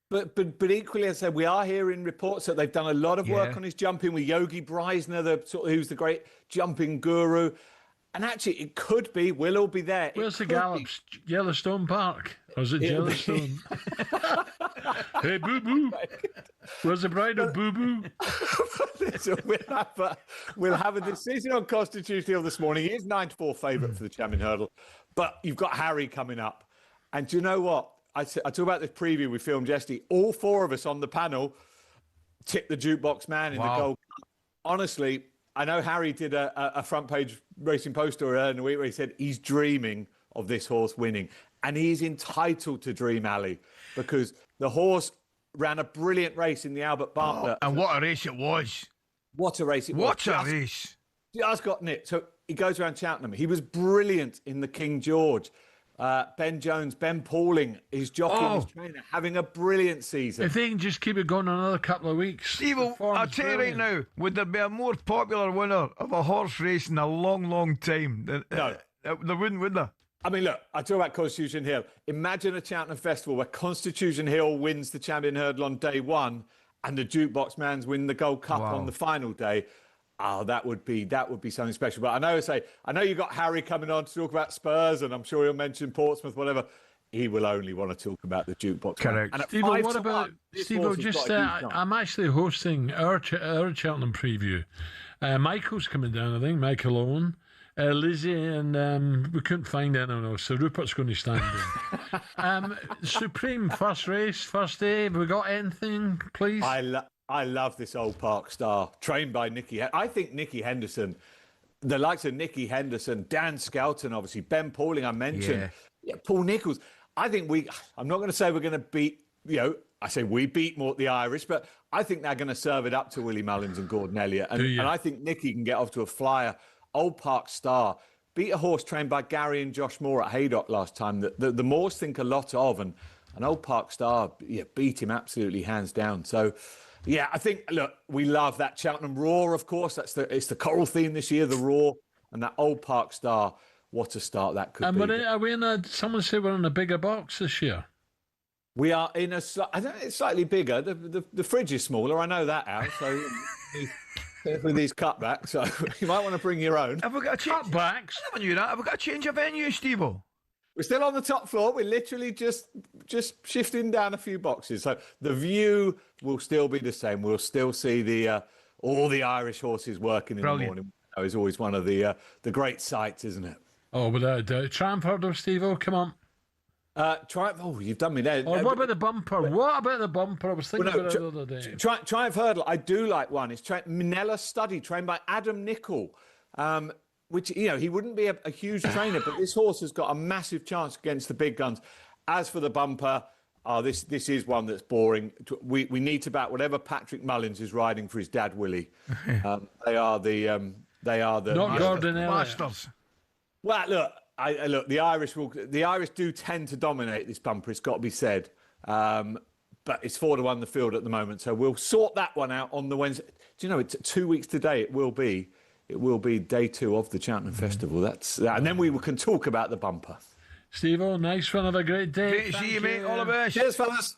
But equally, as I said, we are hearing reports that they've done a lot of work on his jumping with Yogi Breisner, who's the great jumping guru. And actually, it could be, we'll all be there. Where's the Gallops? Yellowstone Park? Or is it Yellowstone? Hey, boo-boo. Where's the bride of boo-boo? So we'll have a decision on Constitution Hill this morning. He is 9-4 favourite for the Champion Hurdle. But you've got Harry coming up. And do you know what? I talk about this preview we filmed yesterday. All four of us on the panel tipped the Jukebox Man in the Gold Cup. Honestly, I know Harry did a front page Racing Post story earlier in the week where he said he's dreaming of this horse winning. And he's entitled to dream, Ali, because the horse ran a brilliant race in the Albert Bartlett. And what a race it was. What a race it was. What a race. Just got nipped. So he goes around Cheltenham. He was brilliant in the King George. Ben Jones, Ben Pauling, his jockey, his trainer, having a brilliant season. If they can just keep it going another couple of weeks. Steve, I'll tell you right now, would there be a more popular winner of a horse race in a long, long time? No. There wouldn't, would there? I mean, look, I talk about Constitution Hill. Imagine a Cheltenham Festival where Constitution Hill wins the Champion Hurdle on day one and the Jukebox Mans win the Gold Cup on the final day. Oh, that would be something special. But I know you got Harry coming on to talk about Spurs, and I'm sure he'll mention Portsmouth, whatever. He will only want to talk about the Jukebox. Correct. Steve-O, what about Steve-O? Just I'm actually hosting our Cheltenham preview. Michael's coming down, I think. Michael Owen, Lizzie, and we couldn't find anyone else, so Rupert's going to stand in. Supreme first race, first day. Have we got anything, please? I love this Old Park Star, trained by Nicky. I think Nicky Henderson, the likes of Nicky Henderson, Dan Skelton, obviously, Ben Pauling, I mentioned, Paul Nicholls. I think I'm not going to say we're going to beat, I say we beat more the Irish, but I think they're going to serve it up to Willie Mullins and Gordon Elliott. And I think Nicky can get off to a flyer. Old Park Star beat a horse trained by Gary and Josh Moore at Haydock last time that the Moors think a lot of. And Old Park Star beat him absolutely hands down. So, yeah, I think, look, we love that Cheltenham Roar, of course. It's the Coral theme this year, the Roar, and that Old Park Star. What a start that could be. And are we someone said we're in a bigger box this year? We are in I don't know, it's slightly bigger. The fridge is smaller, I know that, Al. So with these cutbacks, so you might want to bring your own. Have we got a change? Cutbacks? I never knew that. Have we got a change of venue, Steve-O? We're still on the top floor. We're literally just shifting down a few boxes. So the view will still be the same. We'll still see all the Irish horses working in the morning. It's always one of the great sights, isn't it? Oh, without a doubt. Triumph Hurdle, Steve-O, come on. Triumph. Oh, you've done me there. Oh, what about the bumper? What about the bumper? I was thinking about it the other day. Triumph Hurdle, I do like one. It's Minella Study, trained by Adam Nicol. Which, he wouldn't be a huge trainer, but this horse has got a massive chance against the big guns. As for the bumper, this is one that's boring. We need to back whatever Patrick Mullins is riding for his dad, Willie. They are the not Gordon Elliott. Well, look, the Irish do tend to dominate this bumper. It's got to be said. But it's 4-1 the field at the moment, so we'll sort that one out on the Wednesday. Do you know? It's 2 weeks today. It will be day 2 of the Cheltenham Festival. And then we can talk about the bumper. Steve-O, nice one. Have a great day. Great to see you, mate. All the best. Cheers, fellas.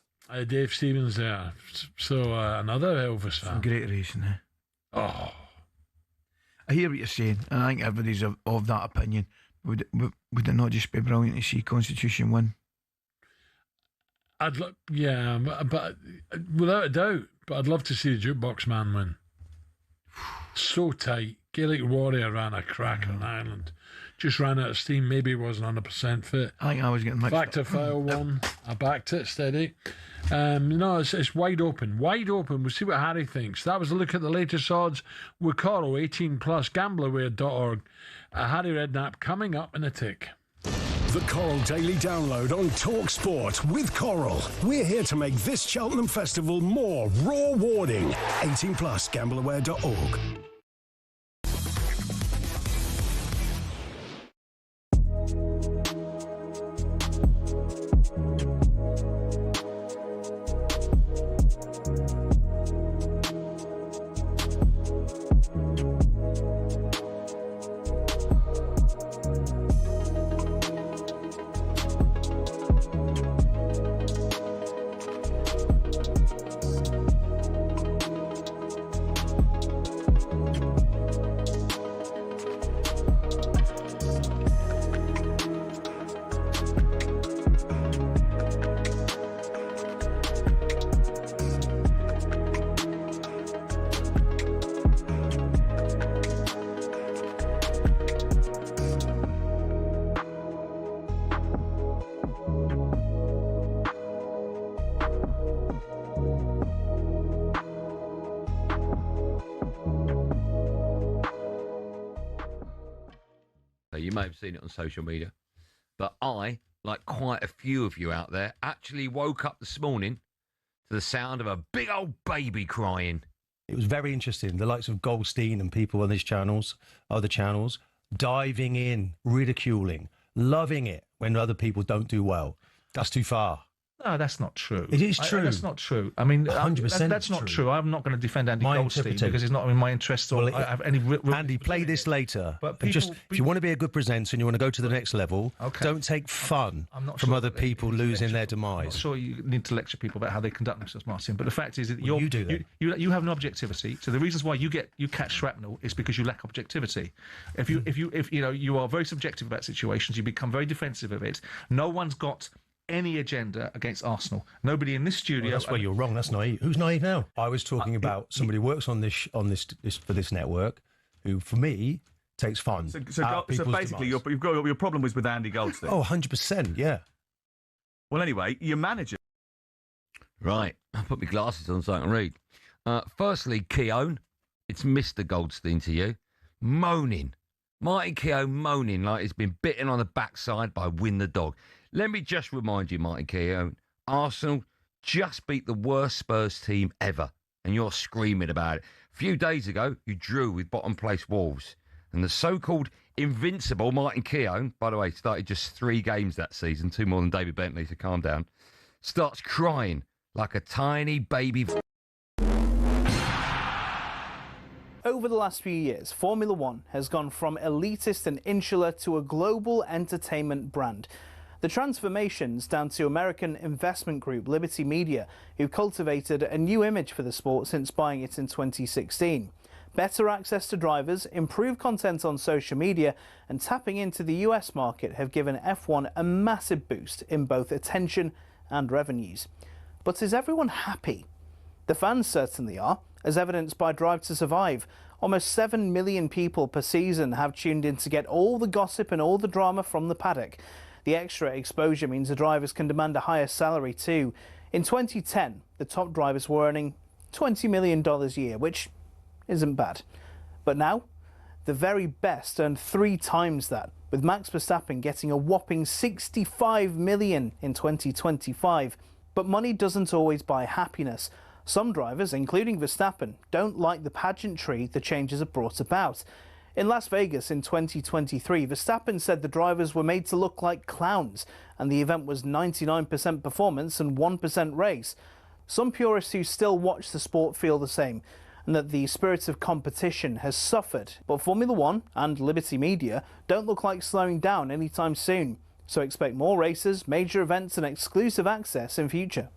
Dave Stevens there. So another Elvis fan. Some great racing, eh? Oh. I hear what you're saying, and I think everybody's of that opinion. Would it not just be brilliant to see Constitution win? But without a doubt. But I'd love to see the Jukebox Man win. So tight. Gaelic Warrior ran a cracker in Ireland. Just ran out of steam. Maybe he wasn't 100% fit. I think I was getting mixed up. Factor File won. I backed it steady. It's wide open. Wide open. We'll see what Harry thinks. That was a look at the latest odds with Coral, 18+, gambleware.org. Harry Redknapp coming up in a tick. The Coral Daily Download on talkSPORT with Coral. We're here to make this Cheltenham Festival more rewarding. 18+, gambleware.org. You may have seen it on social media, but I, like quite a few of you out there, actually woke up this morning to the sound of a big old baby crying. It was very interesting. The likes of Goldstein and people on these channels, other channels, diving in, ridiculing, loving it when other people don't do well. That's too far. No, that's not true. It is true. That's not true. I mean, 100% that's not true. I'm not going to defend Andy Goldstein because it's not in my interest. Or I have any. Andy, play this later. But if you want to be a good presenter and you want to go to the next level, don't take fun from other people losing their demise. I'm not sure you need to lecture people about how they conduct themselves, Martin. But the fact is that you do that. You have no objectivity. So the reasons why you catch shrapnel is because you lack objectivity. If you are very subjective about situations, you become very defensive of it. No one's got any agenda against Arsenal. Nobody in this studio. Well, that's where you're wrong. That's naive. Who's naive now? I was talking about somebody who works on this for this network, who for me takes fun. So basically, your problem was with Andy Goldstein. Oh, 100%. Yeah. Well, anyway, your manager. Right, I'll put my glasses on so I can read. Firstly, Keown, it's Mr. Goldstein to you, moaning. Martin Keown moaning like he's been bitten on the backside by Win the Dog. Let me just remind you, Martin Keown, Arsenal just beat the worst Spurs team ever, and you're screaming about it. A few days ago, you drew with bottom-place Wolves, and the so-called invincible Martin Keown, by the way, started just 3 games that season, 2 more than David Bentley, so calm down, starts crying like a tiny baby. Over the last few years, Formula One has gone from elitist and insular to a global entertainment brand. The transformation's down to American investment group Liberty Media, who cultivated a new image for the sport since buying it in 2016. Better access to drivers, improved content on social media, and tapping into the US market have given F1 a massive boost in both attention and revenues. But is everyone happy? The fans certainly are, as evidenced by Drive to Survive. Almost 7 million people per season have tuned in to get all the gossip and all the drama from the paddock. The extra exposure means the drivers can demand a higher salary too. In 2010, the top drivers were earning $20 million a year, which isn't bad. But now, the very best earn 3 times that, with Max Verstappen getting a whopping $65 million in 2025. But money doesn't always buy happiness. Some drivers, including Verstappen, don't like the pageantry the changes have brought about. In Las Vegas in 2023, Verstappen said the drivers were made to look like clowns, and the event was 99% performance and 1% race. Some purists who still watch the sport feel the same, and that the spirit of competition has suffered. But Formula One and Liberty Media don't look like slowing down anytime soon. So expect more races, major events and exclusive access in future.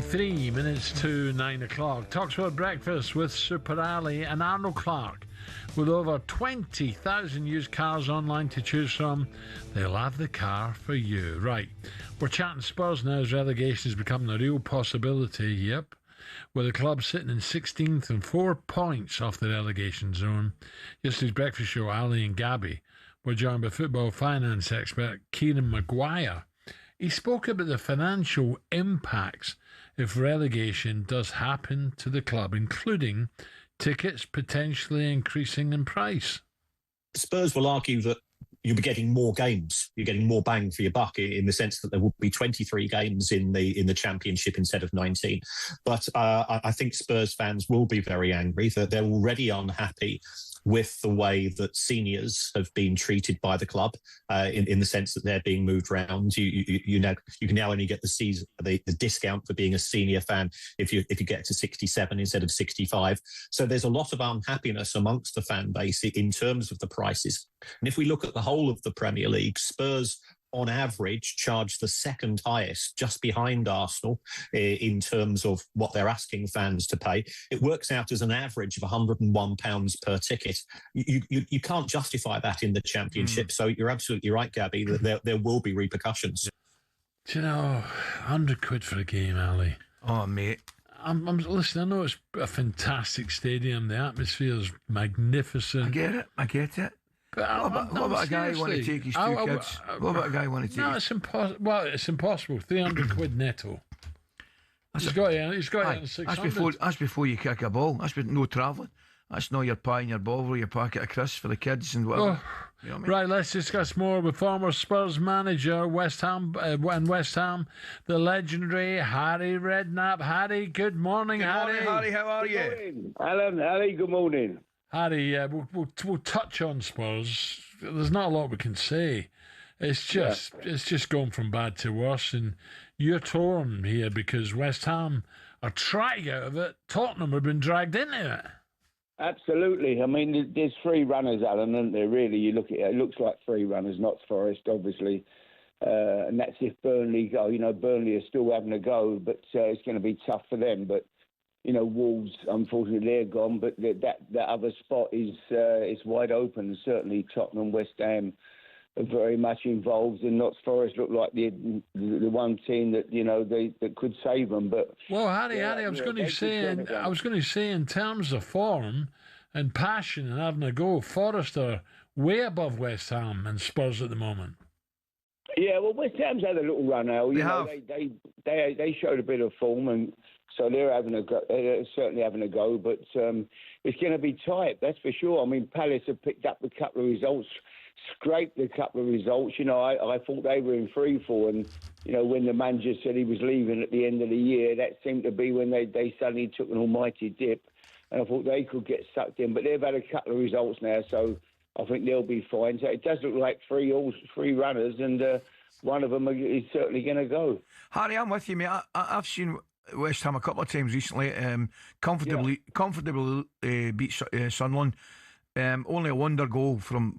Three minutes to 9 o'clock. talkSPORT Breakfast with Super Ali and Arnold Clark. With over 20,000 used cars online to choose from, they'll have the car for you. Right, we're chatting Spurs now as relegation is becoming a real possibility. Yep, with the club sitting in 16th and 4 points off the relegation zone. Yesterday's breakfast show, Ali and Gabby, were joined by football finance expert Kieran Maguire. He spoke about the financial impacts if relegation does happen to the club, including tickets potentially increasing in price. Spurs will argue that, you'll be getting more games. You're getting more bang for your buck in the sense that there will be 23 games in the Championship instead of 19. But I think Spurs fans will be very angry that they're already unhappy with the way that seniors have been treated by the club, in the sense that they're being moved around. You can now only get the discount for being a senior fan if you get to 67 instead of 65. So there's a lot of unhappiness amongst the fan base in terms of the prices. And if we look at the whole of the Premier League, Spurs on average charge the second highest, just behind Arsenal, in terms of what they're asking fans to pay. It works out as an average of £101 per ticket. You can't justify that in the Championship. So you're absolutely right, Gabby, that there will be repercussions. Do you know, £100 for a game, Ali? Oh, mate. I'm listen, I know it's a fantastic stadium. The atmosphere is magnificent. I get it. But what about a guy who want to take his two kids? What about a guy who want to take? No, it's impossible. Well, it's impossible. £300 netto. He's got it. 600. That's before you kick a ball. That's with no travelling. That's not your pie and your ball, your packet of crisps for the kids and whatever. You know what I mean? Right, let's discuss more with former Spurs manager, West Ham, the legendary Harry Redknapp. Harry, good morning, Harry. Good morning, Harry. How are you? Morning. Alan, Harry, good morning. Harry, we'll touch on Spurs. There's not a lot we can say. It's just going from bad to worse, and you're torn here because West Ham are trying to get out of it. Tottenham have been dragged into it. Absolutely. I mean, there's three runners, Alan, aren't there? Really, you look at it looks like three runners, not Forest, obviously. And that's if Burnley go. You know, Burnley are still having a go, but it's going to be tough for them. But you know, Wolves, unfortunately, they're gone. But that other spot is wide open. Certainly, Tottenham, West Ham are very much involved, and Notts Forest look like the one team that that could save them. But Harry, I was going to say in terms of form and passion and having a go, Forest are way above West Ham and Spurs at the moment. Yeah, well, West Ham's had a little run out. They showed a bit of form, and so they're having a go. They're certainly having a go, but it's going to be tight. That's for sure. I mean, Palace have picked up a couple of results. Scraped a couple of results. You know, I thought they were in free fall, and when the manager said he was leaving at the end of the year, that seemed to be when they suddenly took an almighty dip, and I thought they could get sucked in. But they've had a couple of results now, so I think they'll be fine. So it does look like three runners, and one of them is certainly going to go. Harry, I'm with you, mate. I've seen West Ham a couple of times recently. Comfortably beat Sunderland. Only a wonder goal from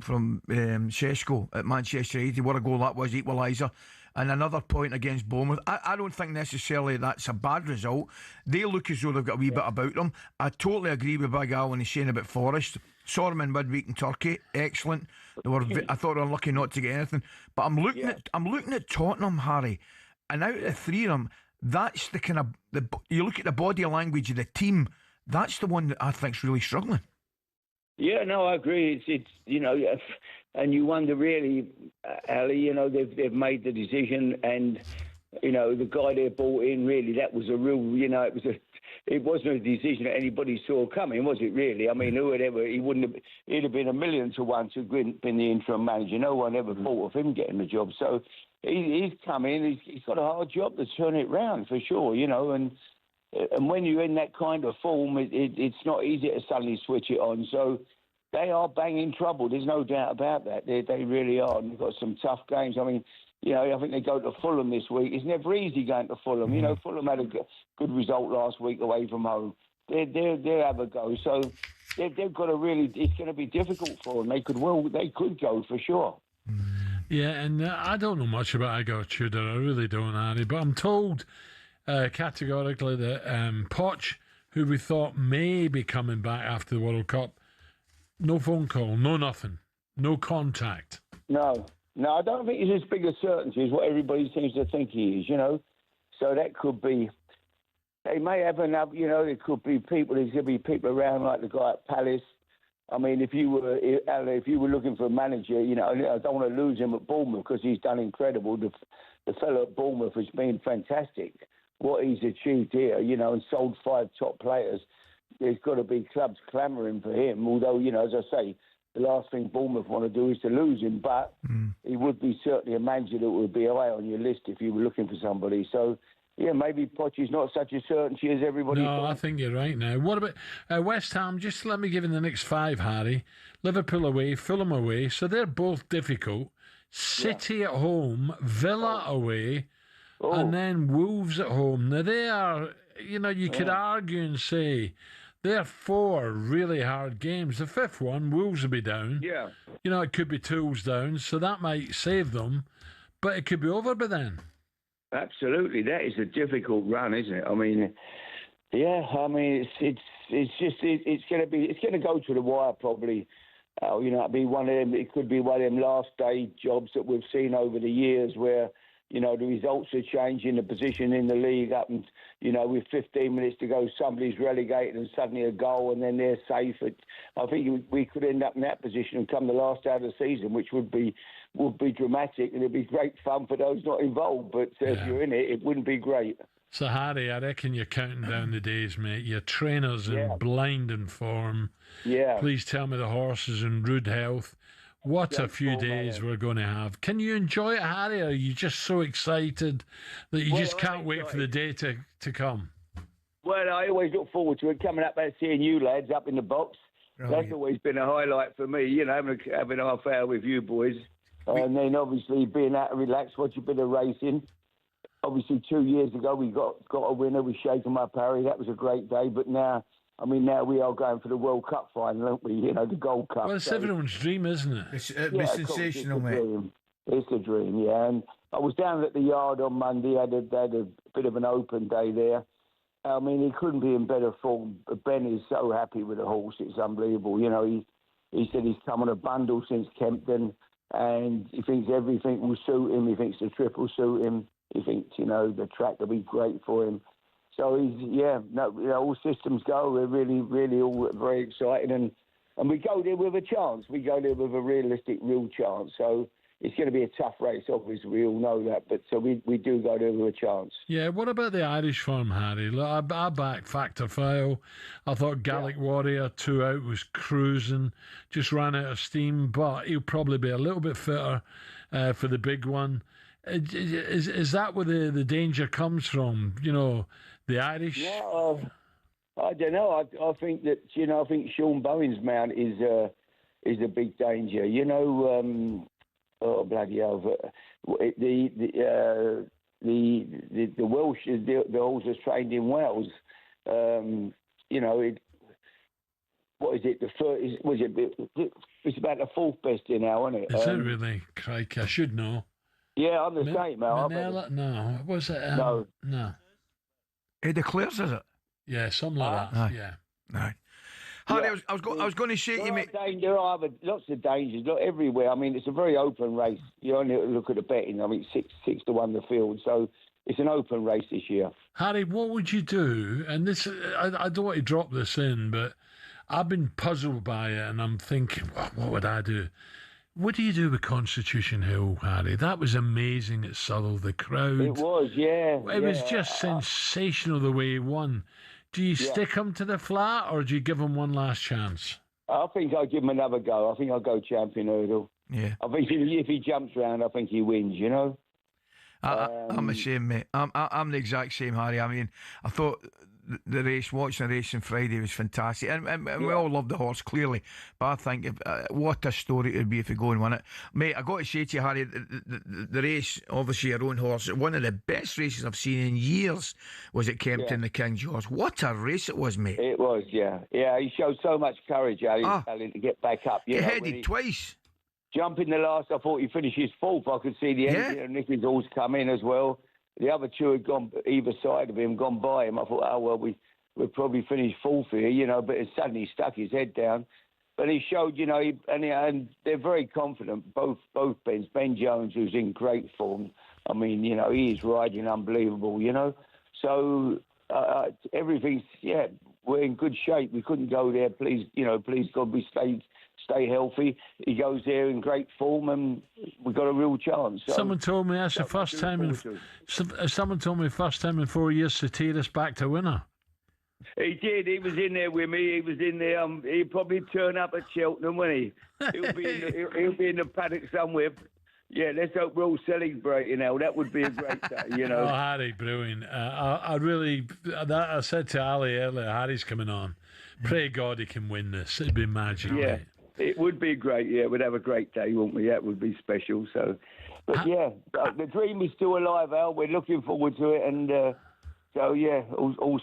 Šeško at Manchester United. What a goal that was, equaliser. And another point against Bournemouth. I don't think necessarily that's a bad result. They look as though they've got a wee bit about them. I totally agree with Big Al when he's saying about Forest. Saw them in midweek in Turkey. Excellent. I thought they were lucky not to get anything. But I'm looking at Tottenham, Harry, and out of the three of them, that's the kind of you look at the body language of the team. That's the one that I think's really struggling. Yeah, no, I agree. It's and you wonder really, Ali. They've made the decision, and the guy they brought in, really, that was a real. It wasn't a decision that anybody saw coming, was it? Really? I mean, he'd have been 1,000,000 to 1 to been the interim manager. No one ever thought of him getting the job. So he's come in. He's got a hard job to turn it round for sure. And when you're in that kind of form, it's not easy to suddenly switch it on. So they are banging trouble. There's no doubt about that. They really are. And they've got some tough games. I mean, I think they go to Fulham this week. It's never easy going to Fulham. Fulham had a good result last week away from home. They'll have a go. So they've got to really. It's going to be difficult for them. They could go for sure. Yeah, and I don't know much about Igor Tudor. I really don't, Harry. But I'm told categorically that Poch, who we thought may be coming back after the World Cup, no phone call, no nothing, no contact. No, I don't think it's as big a certainty as what everybody seems to think he is, So that could be, they may have enough, there could be people, there's going to be people around like the guy at Palace. I mean, if you were looking for a manager, I don't want to lose him at Bournemouth because he's done incredible. The fellow at Bournemouth has been fantastic. What he's achieved here, and sold 5 top players. There's got to be clubs clamouring for him. Although, as I say, the last thing Bournemouth want to do is to lose him. But he would be certainly a manager that would be high on your list if you were looking for somebody. So, yeah, maybe Poch's not such a certainty as everybody No, thought. I think you're right now. What about West Ham? Just let me give you the next 5, Harry. Liverpool away, Fulham away. So they're both difficult. City at home, Villa away, and then Wolves at home. Now, they are, you could argue and say they're 4 really hard games. The 5th one, Wolves will be down. Yeah. It could be Tools down, so that might save them, but it could be over by then. Absolutely, that is a difficult run, isn't it? I mean, it's going to go to the wire probably. It'll be one of them. It could be one of them last day jobs that we've seen over the years where the results are changing, the position in the league up, and with 15 minutes to go, somebody's relegated and suddenly a goal, and then they're safe. I think we could end up in that position and come the last day of the season, which would be dramatic, and it'd be great fun for those not involved. But if you're in it, it wouldn't be great. So, Harry, I reckon you're counting down the days, mate. Your trainer's in blinding form. Yeah. Please tell me the horse is in rude health. What Great a few form, days mate. we're going to have. Can you enjoy it, Harry, or are you just so excited that you just can't wait for the day to come? Well, I always look forward to it, coming up and seeing you lads up in the box. Right. That's always been a highlight for me, having a half hour with you boys. And then obviously being out and relax, watch a bit of racing. Obviously 2 years ago we got a winner with Shaken My Parry. That was a great day. But now we are going for the World Cup final, aren't we? The Gold Cup. Well, it's everyone's dream, isn't it? It'd be sensational, mate. It's a dream, yeah. And I was down at the yard on Monday. I had a bit of an open day there. I mean, he couldn't be in better form. Ben is so happy with the horse. It's unbelievable. He said he's come on a bundle since Kempton, and he thinks everything will suit him. He thinks the trip will suit him. He thinks, the track will be great for him. So all systems go. We're really, really all very excited, and we go there with a chance. We go there with a realistic, real chance. So it's going to be a tough race, obviously. We all know that, but so we do go there with a chance. Yeah, what about the Irish form, Harry? Look, I backed Factor File. I thought Gaelic Warrior 2 out was cruising, just ran out of steam, but he'll probably be a little bit fitter for the big one. Is that where the danger comes from? The Irish. No, I don't know. I think that I think Sean Bowen's mount is a big danger. Oh bloody hell! The Welsh, the horses trained in Wales. What is it? It's about the 4th best in now, isn't it? Is it really? Crikey, I should know. Yeah, I'm the same, Mel. No, was it? No. He declares, is it? Yeah, something like that. Aye. Yeah. Right. Harry, I was going to say to you, mate. There are lots of dangers, not everywhere. I mean, it's a very open race. You only look at the betting. I mean, 6 to 1 the field, so it's an open race this year. Harry, what would you do? And this, I don't want to drop this in, but I've been puzzled by it, and I'm thinking, what would I do? What do you do with Constitution Hill, Harry? That was amazing at Southall. The crowd. It was, yeah. It was just sensational the way he won. Do you stick him to the flat, or do you give him one last chance? I think I'll give him another go. I think I'll go champion hurdle. Yeah. I think if he jumps round, I think he wins, I'm the same, mate. I'm the exact same, Harry. I mean, I thought watching the race on Friday was fantastic, and we all love the horse clearly. But I think what a story it would be if we go and win it, mate. I got to say to you, Harry, the race, obviously your own horse, one of the best races I've seen in years was at Kempton, the King George. What a race it was, mate. It was, yeah. He showed so much courage, Ali, to get back up. He headed twice. Jumping the last, I thought he finished his 4th. I could see the end of Nicky's horse come in as well. The other 2 had gone either side of him, gone by him. I thought, we'll probably finish 4th here, but it suddenly stuck his head down. But he showed, and they're very confident, both Bens. Ben Jones, who's in great form. I mean, he is riding unbelievable, So everything's, we're in good shape. We couldn't go there. Please God, we stay healthy. He goes there in great form, and we've got a real chance. So, someone told me that's the first time. Someone told me first time in 4 years Satira's back to winner. He did. He was in there with me. He was in there. He'd probably turn up at Cheltenham, won't he? He'll be in the paddock somewhere. Yeah, let's hope we're all celebrating now. That would be a great day, you know. Oh, Harry, brilliant. I said to Ali earlier, Harry's coming on. Pray God he can win this. It'd be magic. Yeah, it would be great. Yeah, we'd have a great day, wouldn't we? That would be special. So, but yeah, the dream is still alive, Al. We're looking forward to it, and so yeah, all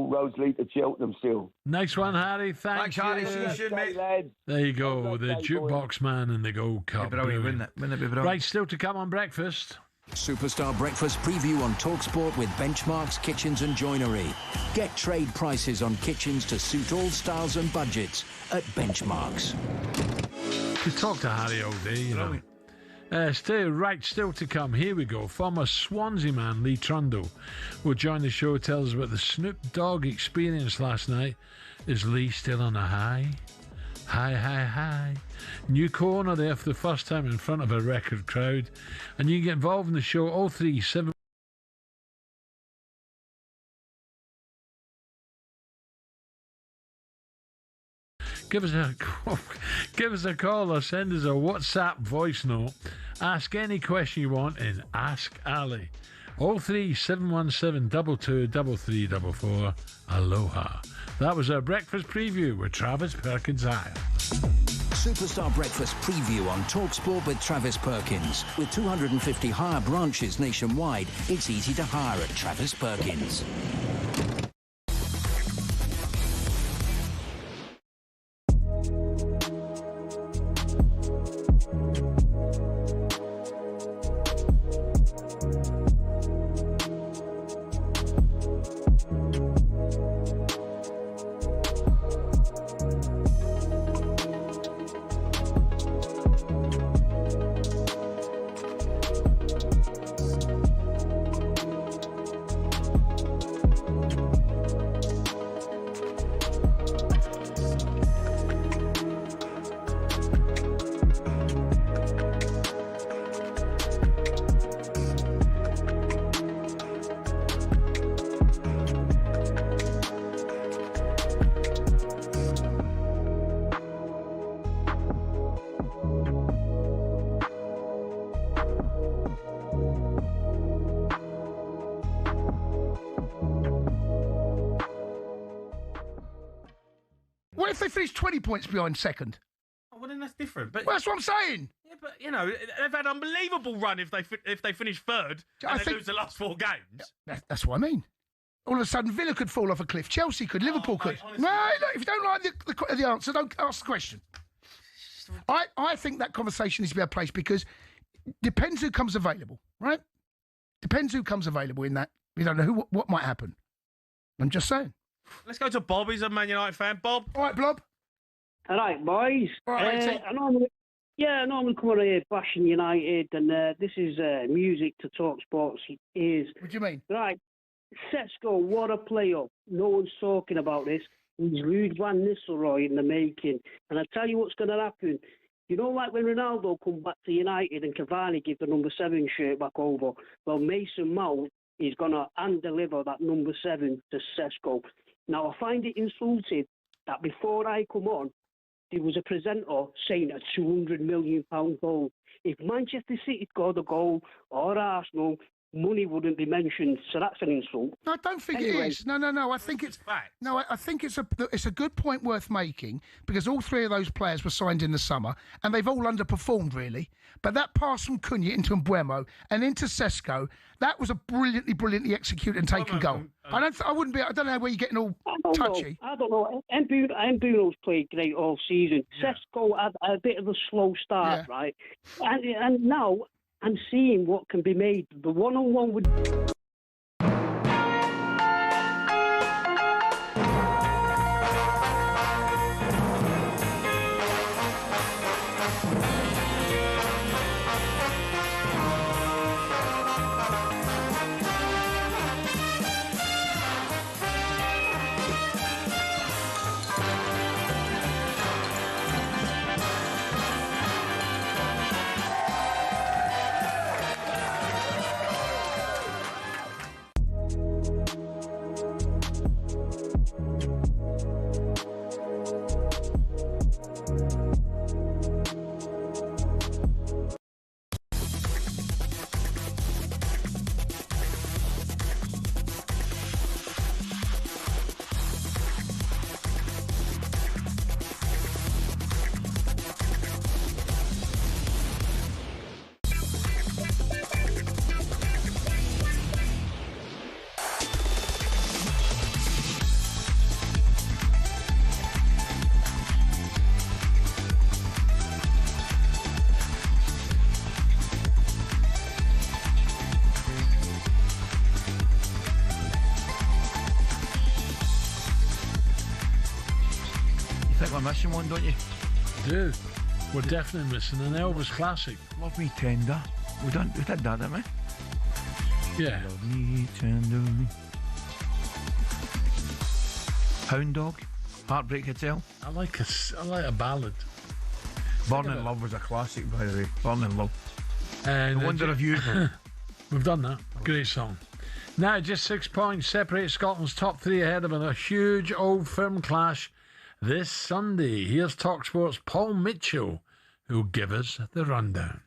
roads lead to Cheltenham still. Nice one, Harry. Thanks, Harry. See you soon, mate. Lads. There you go, the jukebox man and the Gold Cup. Wouldn't it be brilliant? Right, still to come on breakfast. Superstar Breakfast preview on talkSPORT with Benchmarks Kitchens and Joinery. Get trade prices on kitchens to suit all styles and budgets at Benchmarks. We talk to Harry all day, you know. Still to come. Here we go. Former Swansea man Lee Trundle will join the show. Tell us about the Snoop Dogg experience last night. Is Lee still on a high? High. New corner there for the first time in front of a record crowd. And you can get involved in the show 037. Give us a call or send us a WhatsApp voice note. Ask any question you want in Ask Ali. 03717 223344. Aloha. That was our breakfast preview with Travis Perkins Hire. Superstar Breakfast preview on talkSPORT with Travis Perkins. With 250 hire branches nationwide, it's easy to hire at Travis Perkins. What if they finish 20 points behind second? Oh, well, then that's different. But well, that's what I'm saying. Yeah, but you know they've had an unbelievable run if they finish third and they lose the last 4 games. That's what I mean. All of a sudden, Villa could fall off a cliff. Chelsea could. Liverpool could. Honestly, no, look, if you don't like the answer, don't ask the question. I think that conversation needs to be a place because depends who comes available, right? Depends who comes available in that. We don't know what might happen. I'm just saying. Let's go to Bob. He's a Man United fan. Bob. All right, Bob. All right, boys. All right, I normally come on here bashing United, and this is music to talkSPORT's ears. What do you mean? Right. Sesko, what a player. No one's talking about this. He's Ruud van Nistelrooy in the making. And I tell you what's going to happen. You know, like when Ronaldo come back to United and Cavani give the number 7 shirt back over, well, Mason Mount is going to hand-deliver that number 7 to Sesko. Now, I find it insulting that before I come on, there was a presenter saying a £200 million goal. If Manchester City scored a goal or Arsenal, money wouldn't be mentioned, so that's an insult. No, I don't think it is. No. I think it's no. I think it's a good point worth making because all 3 of those players were signed in the summer and they've all underperformed really. But that pass from Cunha into Mbeumo and into Sesko, that was a brilliantly executed and taken goal. I don't know where you're getting all touchy. I don't know. Mbumo's played great all season. Yeah. Sesko had a bit of a slow start, right? And now I'm seeing what can be made. The one-on-one with... think we're missing one, don't you? Do. We're definitely missing an Elvis classic. Love Me Tender. We did that, didn't we? Yeah. Love Me Tender. Hound Dog. Heartbreak Hotel. I like a ballad. Born in Love was a classic, by the way. Born in Love. And I wonder if you... We've done that. Great song. Now, just 6 points separate Scotland's top three ahead of a huge Old Firm clash this Sunday. Here's talkSPORT's Paul Mitchell, who'll give us the rundown.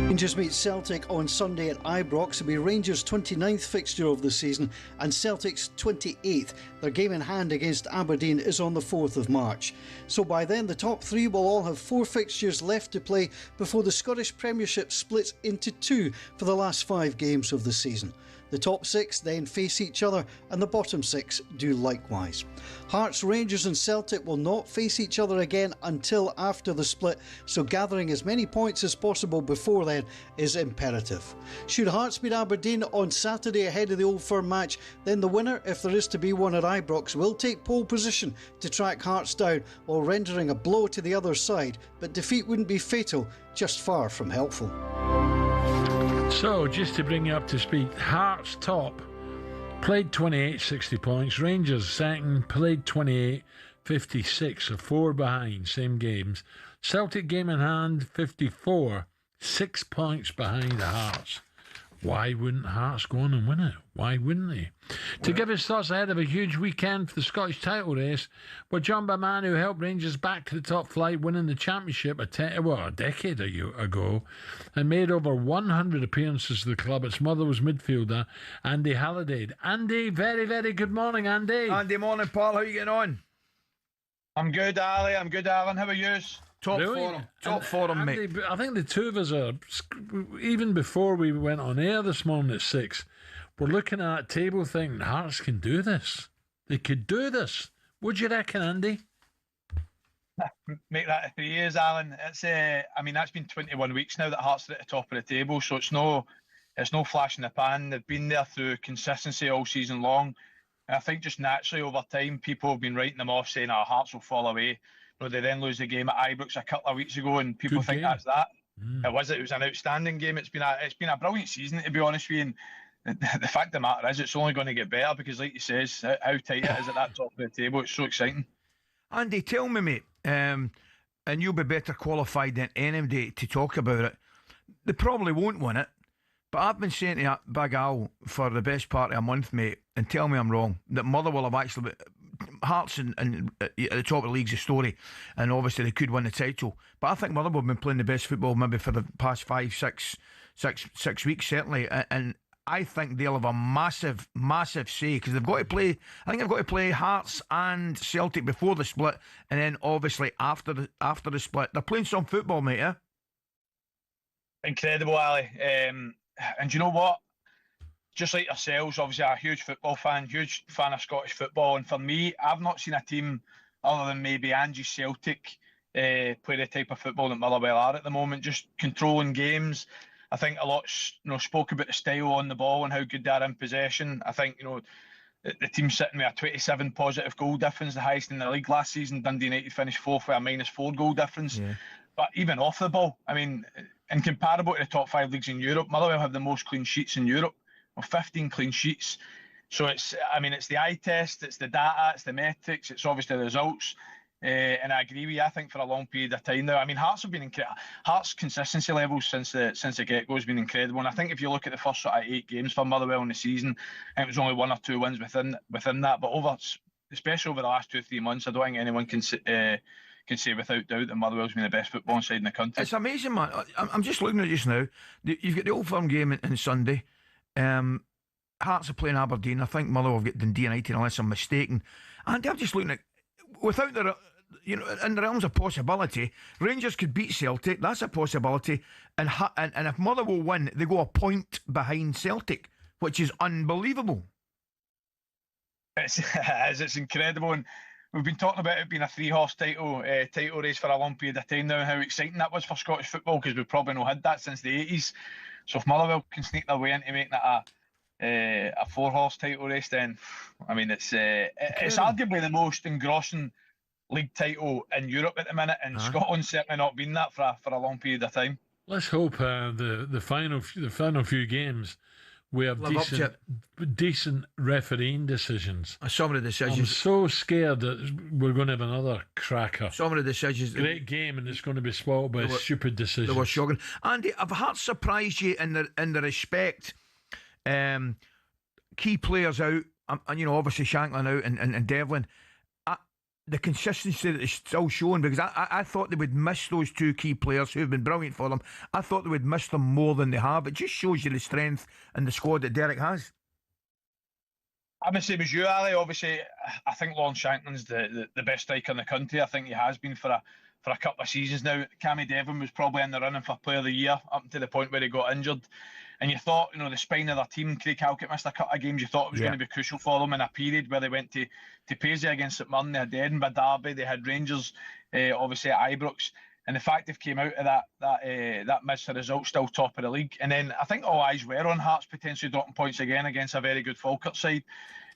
Rangers meet Celtic on Sunday at Ibrox. It'll be Rangers' 29th fixture of the season and Celtic's 28th. Their game in hand against Aberdeen is on the 4th of March. So by then, the top three will all have 4 fixtures left to play before the Scottish Premiership splits into 2 for the last 5 games of the season. The top 6 then face each other and the bottom 6 do likewise. Hearts, Rangers and Celtic will not face each other again until after the split, so gathering as many points as possible before then is imperative. Should Hearts beat Aberdeen on Saturday ahead of the Old Firm match, then the winner, if there is to be one at Ibrox, will take pole position to track Hearts down while rendering a blow to the other side, but defeat wouldn't be fatal, just far from helpful. So, just to bring you up to speed, Hearts top, played 28, 60 points. Rangers second, played 28, 56, so 4 behind, same games. Celtic game in hand, 54, 6 points behind the Hearts. Why wouldn't Hearts go on and win it? Why wouldn't they? To give his thoughts ahead of a huge weekend for the Scottish title race, we're joined by a man who helped Rangers back to the top flight, winning the championship a decade ago, and made over 100 appearances for the club. Its mother was midfielder Andy Halliday. Andy, very, very good morning, Andy. Andy, morning, Paul. How are you getting on? I'm good, Ali. I'm good, Alan. How are you? Top forum, mate. I think the two of us are, even before we went on air this morning at 6, we're looking at that table thinking Hearts can do this. They could do this. Would you reckon, Andy? Make that 3 years, Alan. It's that's been 21 weeks now that Hearts are at the top of the table, so it's no flash in the pan. They've been there through consistency all season long. And I think just naturally over time, people have been writing them off, saying, Hearts will fall away. They then lose the game at Ibrox a couple of weeks ago, and people think that's that. It was an outstanding game. It's been a brilliant season, to be honest with you. And the fact of the matter is, it's only going to get better because, like you says, how tight it is at that top of the table. It's so exciting. Andy, tell me, mate, and you'll be better qualified than anybody to talk about it. They probably won't win it, but I've been saying to Big Al for the best part of a month, mate, and tell me I'm wrong, that Mother will have actually... Hearts and at the top of the league's a story, and obviously they could win the title. But I think Motherwell have been playing the best football maybe for the past 5, 6 weeks certainly, and I think they'll have a massive say because they've got to play. I think they've got to play Hearts and Celtic before the split, and then obviously after the split, they're playing some football, mate. Yeah, incredible, Ali. And you know what? Just like yourselves, obviously a huge football fan, huge fan of Scottish football. And for me, I've not seen a team other than maybe Angie Celtic play the type of football that Motherwell are at the moment, just controlling games. I think a lot spoke about the style on the ball and how good they are in possession. I think the team's sitting with a 27 positive goal difference, the highest in the league last season. Dundee United finished 4th with a -4 goal difference. Yeah. But even off the ball, I mean, in comparable to the top 5 leagues in Europe, Motherwell have the most clean sheets in Europe. 15 clean sheets. So it's the eye test, it's the data, it's the metrics, it's obviously the results. And I agree with you. I think for a long period of time now, I mean, Hearts have been incredible. Hearts' consistency levels since the get-go has been incredible. And I think if you look at the first sort of 8 games for Motherwell in the season, I think it was only 1 or 2 wins within that. But especially over the last 2-3 months, I don't think anyone can say without doubt that Motherwell's been the best football side in the country. It's amazing, man. I'm just looking at it just now. You've got the Old Firm game on Sunday. Hearts are playing Aberdeen. I think Motherwell have got Dundee United, unless I'm mistaken. And I'm just looking at, without the, in the realms of possibility, Rangers could beat Celtic. That's a possibility. And if Motherwell win, they go a point behind Celtic, which is unbelievable. It's incredible, and we've been talking about it being a 3-horse title race for a long period of time now, and how exciting that was for Scottish football because we've probably not had that since the 80s. So if Motherwell can sneak their way into making it a 4-horse title race, then I mean it's arguably the most engrossing league title in Europe at the minute, and Scotland's certainly not been that for a long period of time. Let's hope the final few games we have decent refereeing decisions. Some of the decisions. I'm so scared that we're going to have another cracker. Some of the decisions. Great game, and it's going to be spoiled by stupid decisions. They were shocking. Andy, have Hearts surprised you in the respect? Key players out, and obviously Shankland out and Devlin. The consistency that is still showing, because I thought they would miss those two key players who have been brilliant for them. I thought they would miss them more than they have. It just shows you the strength and the squad that Derek has. I'm the same as you, Ali. Obviously, I think Lawrence Shankland's the best striker in the country. I think he has been for a couple of seasons now. Cammy Devlin was probably in the running for Player of the Year up to the point where he got injured. And you thought, the spine of their team, Craig Halkett missed a couple of games. You thought it was going to be crucial for them in a period where they went to Paisley against St Mirren. They had the Edinburgh Derby, they had Rangers, obviously at Ibrox. And the fact they've came out of that missed result, still top of the league. And then I think all eyes were on Hearts potentially dropping points again against a very good Falkirk side.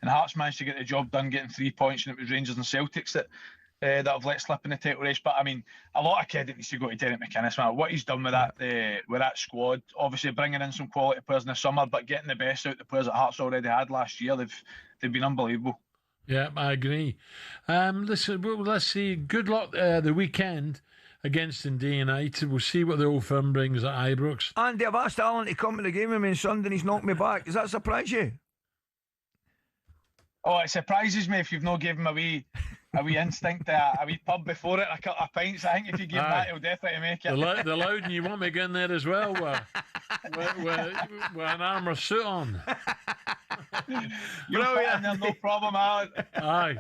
And Hearts managed to get the job done, getting 3 points, and it was Rangers and Celtics that have let slip in the title race. But I mean, a lot of credit needs to go to Derek McInnes, man. What he's done with that squad, obviously bringing in some quality players in the summer, but getting the best out of the players that Hearts already had last year, they've been unbelievable. Yeah, I agree. Listen, let's see. Good luck the weekend against Dundee United. We'll see what the Old Firm brings at Ibrox. Andy, I've asked Alan to come to the game with me on Sunday, and he's knocked me back. Does that surprise you? Oh, it surprises me if you've not given him a wee instinct, a wee pub before it, a couple of pints. I think if you give him that, he'll definitely make it. The Loudon, you want me to go in there as well with an armour suit on. You're in there, no problem, Alan. Aye.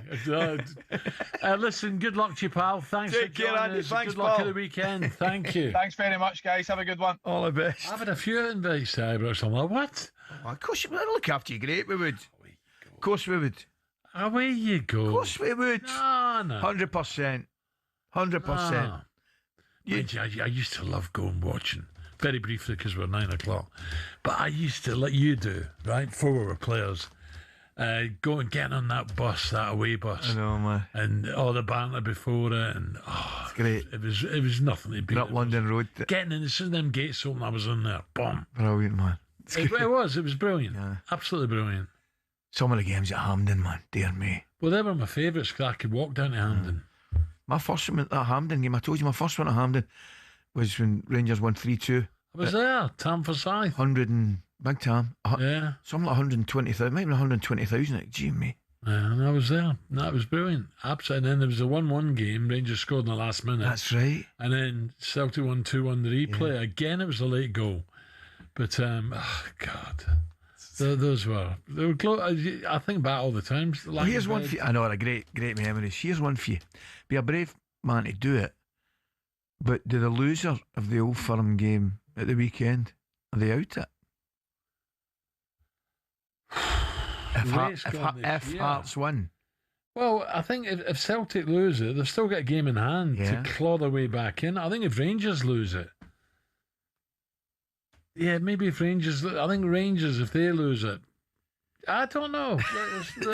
Listen, good luck to you, pal. Thanks Take for care, joining Andy. us. Thanks, good luck pal. at the weekend. Thank you. Thanks very much, guys. Have a good one. All the best. I've had a few invites to Ibrox. I'm like, what? Oh, of course, we'd look after you great, we would. Of course we would. Away you go. Of course we would. No. 100%. 100%. I used to love going watching. Very briefly, because we're 9 o'clock. But I used to, like you do, right, before we were players, go and get on that bus, that away bus. I know, man. And all the banter before it. And it's great. It was nothing to beat. Up London Road. Getting in, as soon as them gates open, I was in there. Boom. Brilliant, man. It was brilliant. Yeah. Absolutely brilliant. Some of the games at Hampden, man, dear me. Well, they were my favourites because I could walk down to Hampden. My first one at that Hampden game, I told you my first one at Hampden was when Rangers won 3-2. I was there, Tam Forsyth. 100 and big Tam. Yeah. Something like 120,000, maybe 120,000, like, gee me. Yeah, and I was there. That was brilliant. Absolutely. And then there was a 1-1 game, Rangers scored in the last minute. That's right. And then Celtic won 2-1 the replay. Yeah. Again, it was a late goal. But, oh, God. Those were I think about all the times. Well, here's one for you. I know, a great memories. Here's one for you. Be a brave man to do it, but do the loser of the Old Firm game at the weekend, are they out it? If Hearts win. Well, I think if Celtic lose it, they've still got a game in hand to claw their way back in. I think if Rangers lose it, yeah, maybe if Rangers... I think Rangers, if they lose it... I don't know.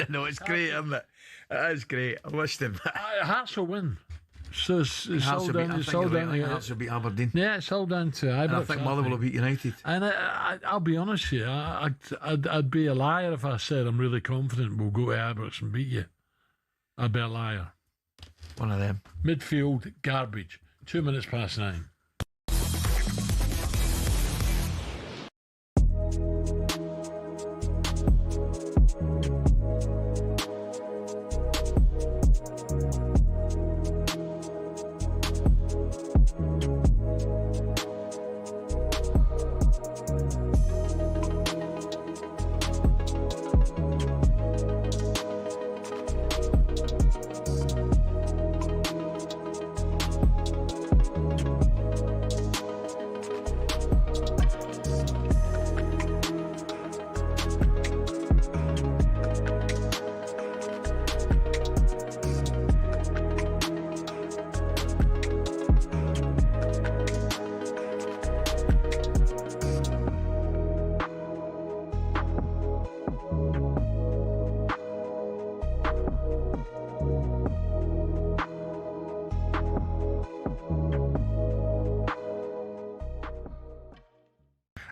No, it's great, isn't it? It is great. I wish them... Hearts will win. So it's all down to... Hearts will beat Aberdeen. Yeah, it's all down to... I think Motherwell will beat United. And I'll be honest with you, I'd be a liar if I said I'm really confident we'll go to Ibrox and beat you. I'd be a liar. One of them. Midfield, garbage. 2 minutes past 9.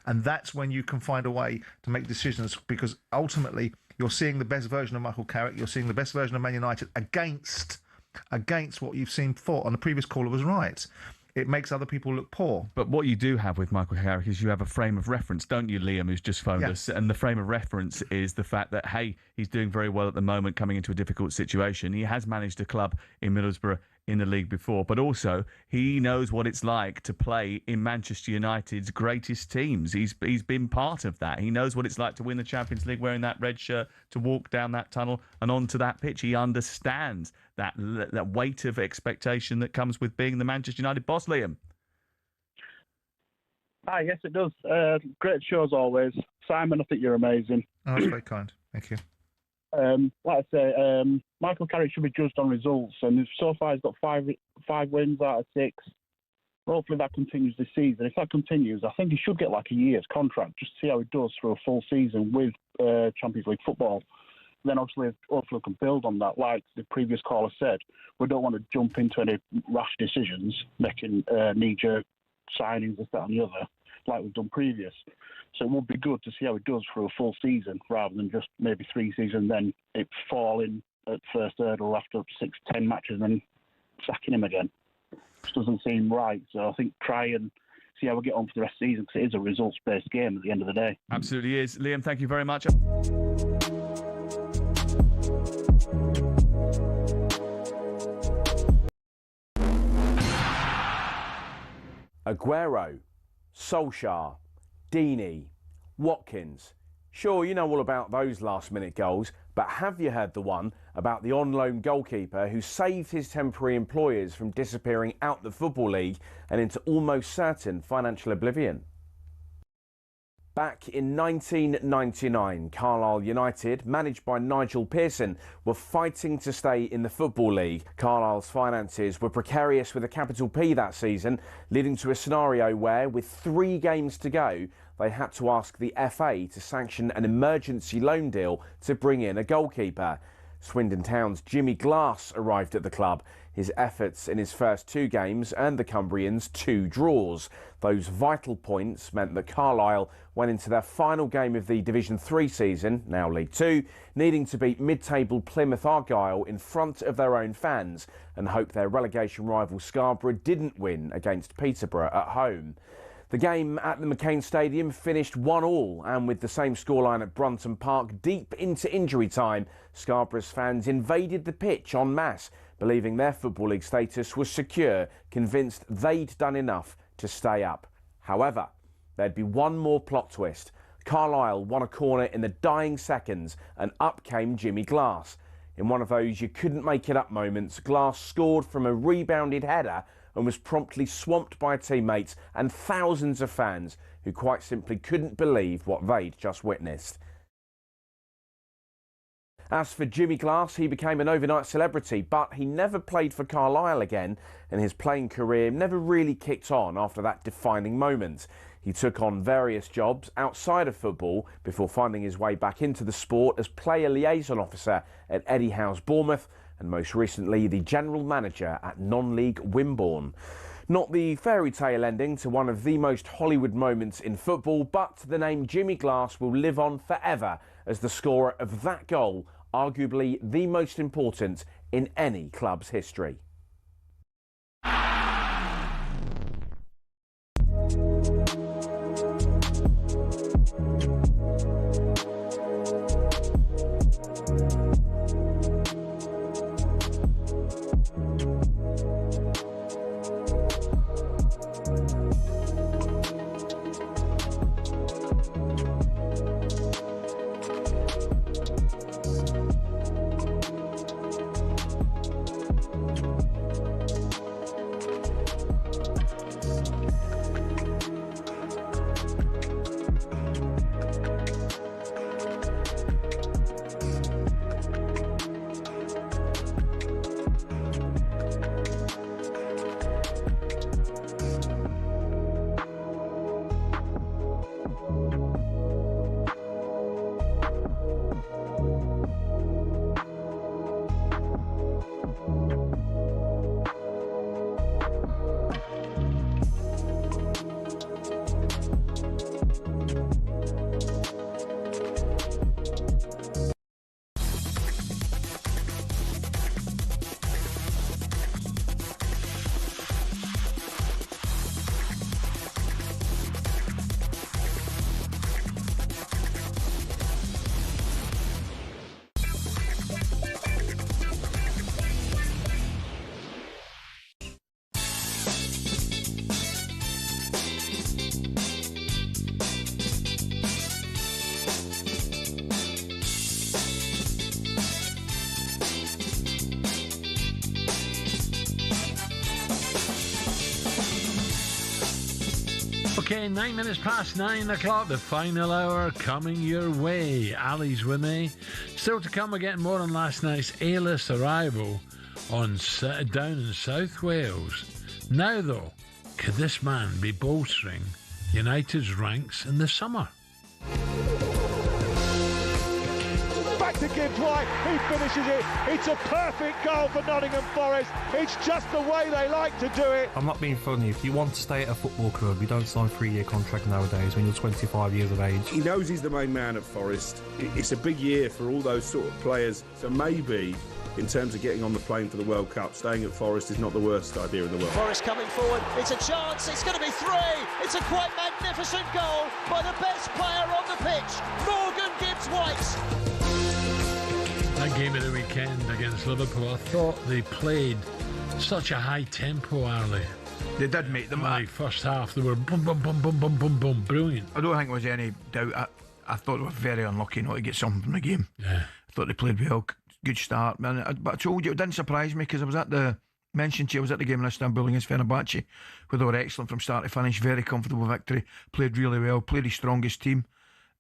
And that's when you can find a way to make decisions, because ultimately you're seeing the best version of Michael Carrick, you're seeing the best version of Man United against what you've seen before. And the previous caller was right. It makes other people look poor. But what you do have with Michael Carrick is you have a frame of reference, don't you, Liam, who's just phoned us? And the frame of reference is the fact that, hey, he's doing very well at the moment, coming into a difficult situation. He has managed a club in Middlesbrough in the league before, but also he knows what it's like to play in Manchester United's greatest teams. He's been part of that. He knows what it's like to win the Champions League wearing that red shirt, to walk down that tunnel and onto that pitch. He understands that weight of expectation that comes with being the Manchester United boss, Liam. Hi, yes, it does. Great show as always. Simon, I think you're amazing. Oh, that's very kind. Thank you. Like I say, Michael Carrick should be judged on results, and so far he's got five wins out of 6. Hopefully that continues this season. If that continues, I think he should get like a year's contract just to see how he does for a full season with Champions League football. Then obviously, hopefully we can build on that. Like the previous caller said, we don't want to jump into any rash decisions, making knee-jerk signings, this, that and the other, like we've done previous. So it would be good to see how it does for a full season rather than just maybe 3 seasons, then it falling at first hurdle after 6-10 matches and then sacking him again. It doesn't seem right. So I think try and see how we get on for the rest of the season, because it is a results-based game at the end of the day. Absolutely is. Liam, thank you very much. Aguero, Solskjaer, Deeney, Watkins. Sure, you know all about those last-minute goals, but have you heard the one about the on-loan goalkeeper who saved his temporary employers from disappearing out the Football League and into almost certain financial oblivion? Back in 1999, Carlisle United, managed by Nigel Pearson, were fighting to stay in the Football League. Carlisle's finances were precarious with a capital P that season, leading to a scenario where, with 3 games to go, they had to ask the FA to sanction an emergency loan deal to bring in a goalkeeper. Swindon Town's Jimmy Glass arrived at the club. His efforts in his first 2 games earned the Cumbrians 2 draws. Those vital points meant that Carlisle went into their final game of the Division 3 season, now League 2, needing to beat mid-table Plymouth Argyle in front of their own fans and hope their relegation rival Scarborough didn't win against Peterborough at home. The game at the McCain Stadium finished 1-1, and with the same scoreline at Brunton Park deep into injury time, Scarborough's fans invaded the pitch en masse, believing their Football League status was secure, convinced they'd done enough to stay up. However, there'd be one more plot twist. Carlisle won a corner in the dying seconds, and up came Jimmy Glass. In one of those you couldn't make it up moments, Glass scored from a rebounded header and was promptly swamped by teammates and thousands of fans who quite simply couldn't believe what they'd just witnessed. As for Jimmy Glass, he became an overnight celebrity, but he never played for Carlisle again, and his playing career never really kicked on after that defining moment. He took on various jobs outside of football before finding his way back into the sport as player liaison officer at Eddie Howe's Bournemouth, and most recently the general manager at non-league Wimborne. Not the fairy tale ending to one of the most Hollywood moments in football, but the name Jimmy Glass will live on forever as the scorer of that goal, arguably the most important in any club's history. Okay, 9 minutes past 9 o'clock, the final hour coming your way. Ali's with me. Still to come, we're getting more on last night's A-list arrival down in South Wales. Now, though, could this man be bolstering United's ranks in the summer? Back to Gibbs White, he finishes it. It's a perfect goal for Nottingham Forest. It's just the way they like to do it. I'm not being funny. If you want to stay at a football club, you don't sign a 3-year contract nowadays when you're 25 years of age. He knows he's the main man at Forest. It's a big year for all those sort of players. So maybe, in terms of getting on the plane for the World Cup, staying at Forest is not the worst idea in the world. Forest coming forward. It's a chance. It's going to be 3. It's a quite magnificent goal by the best player on the pitch, Morgan Gibbs White. That game of the weekend against Liverpool, I thought they played such a high tempo, Ali. They did make them. First half, they were boom, boom, boom, boom, boom, boom, boom, brilliant. I don't think there was any doubt. I thought they were very unlucky not to get something from the game. Yeah. I thought they played well. Good start, man. But I told you, it didn't surprise me because I was at the game in Istanbul against Fenerbahce, where they were excellent from start to finish. Very comfortable victory. Played really well. Played his strongest team.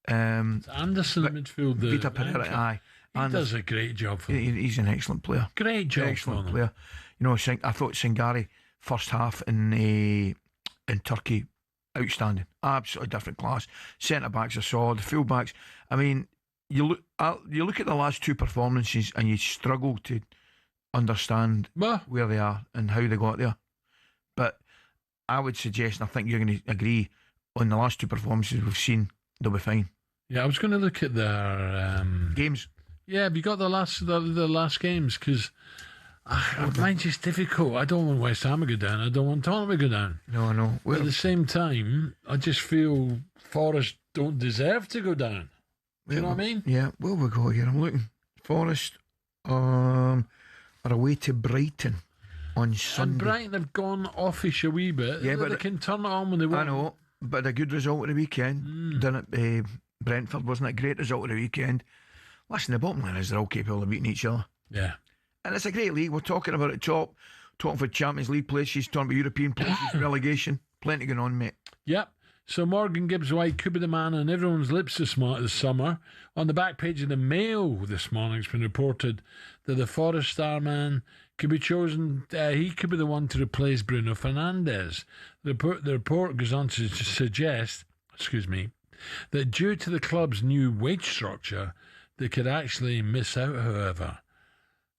Anderson in midfield. Vita Pereira, aye. He does a great job for them. He's an excellent player. Great job excellent for player. You know, I thought Singari first half in Turkey, outstanding, absolutely different class. Centre backs are solid, full backs. I mean, you look at the last 2 performances and you struggle to understand where they are and how they got there. But I would suggest, and I think you're going to agree, on the last 2 performances we've seen, they'll be fine. Yeah, I was going to look at their games. Yeah, have you got the last games? Because mine's just difficult. I don't want West Ham to go down. I don't want Tottenham to go down. No, I know. But at the same time, I just feel Forest don't deserve to go down. Do you know what I mean? Yeah, where we go here? I'm looking. Forest are away to Brighton on Sunday. And Brighton have gone offish a wee bit. Yeah, but they can turn it on when they want. I know, but a good result of the weekend. Done at Brentford, wasn't it? A great result of the weekend. Listen, the bottom line is they're all capable of beating each other. Yeah. And it's a great league. We're talking about it top, talking for Champions League places, talking about European places, relegation. Plenty going on, mate. Yep. So Morgan Gibbs White could be the man on everyone's lips this summer. On the back page of the Mail this morning, it's been reported that the Forest star man could be chosen. He could be the one to replace Bruno Fernandes. The report goes on to suggest, that due to the club's new wage structure, they could actually miss out, however.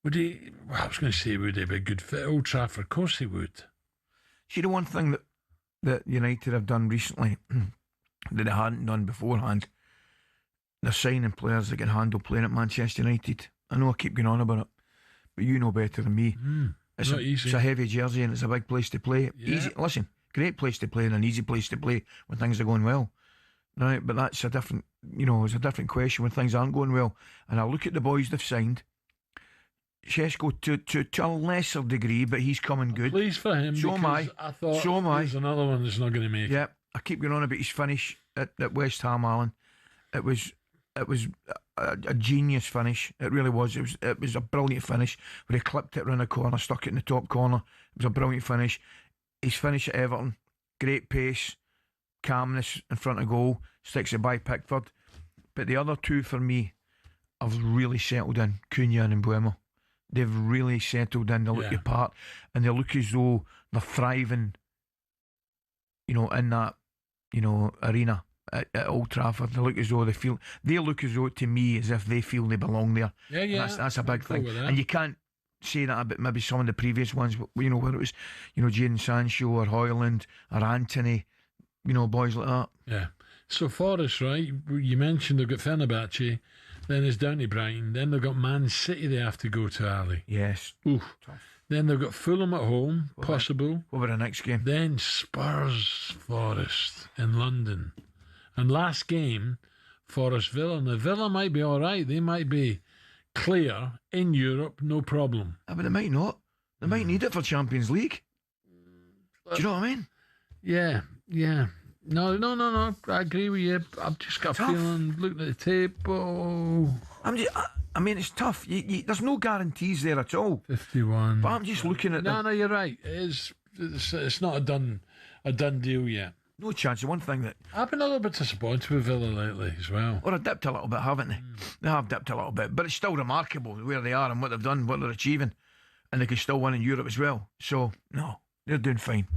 Would he be a good fit at Old Trafford? Of course he would. See, the one thing that United have done recently that they hadn't done beforehand, they're signing players that can handle playing at Manchester United. I know I keep going on about it, but you know better than me. It's a heavy jersey and it's a big place to play. Yeah. Easy. Listen, great place to play and an easy place to play when things are going well. Right, but that's a different, it's a different question when things aren't going well. And I look at the boys they've signed. Šeško to a lesser degree, but he's coming good. Pleased for him. So am I. So am I. There's another one that's not going to make it. Yeah, I keep going on about his finish at West Ham, Alan. It was a genius finish. It really was. It was a brilliant finish where he clipped it round the corner, stuck it in the top corner. It was a brilliant finish. His finish at Everton, great pace, calmness in front of goal, sticks it by Pickford. But the other 2 for me have really settled in, Cunha and Mbeumo. They've really settled in. They look the part, and they look as though they're thriving, in that, arena at Old Trafford. They look as though they look as though, to me, as if they feel they belong there. Yeah. That's a big thing. And you can't say that about maybe some of the previous ones, where it was, Jadon Sancho or Højlund or Anthony, boys like that. Yeah. So Forest, right, you mentioned they've got Fenerbahce, then it's down to Brighton, then they've got Man City they have to go to, Ali. Yes. Ooh. Tough. Then they've got Fulham at home, possible. What about the next game? Then Spurs Forest in London. And last game, Forest Villa. Now Villa might be all right. They might be clear in Europe, no problem. But they might not. They might need it for Champions League. Do you know what I mean? Yeah. No. I agree with you. I've just got a feeling, looking at the tape, I mean, it's tough. There's no guarantees there at all. 51. But I'm just looking at No, you're right. It's not a done deal yet. No chance. The one thing that... I've been a little bit disappointed with Villa lately as well. Or dipped a little bit, haven't they? They have dipped a little bit. But it's still remarkable where they are and what they've done, what they're achieving. And they can still win in Europe as well. So, no, they're doing fine.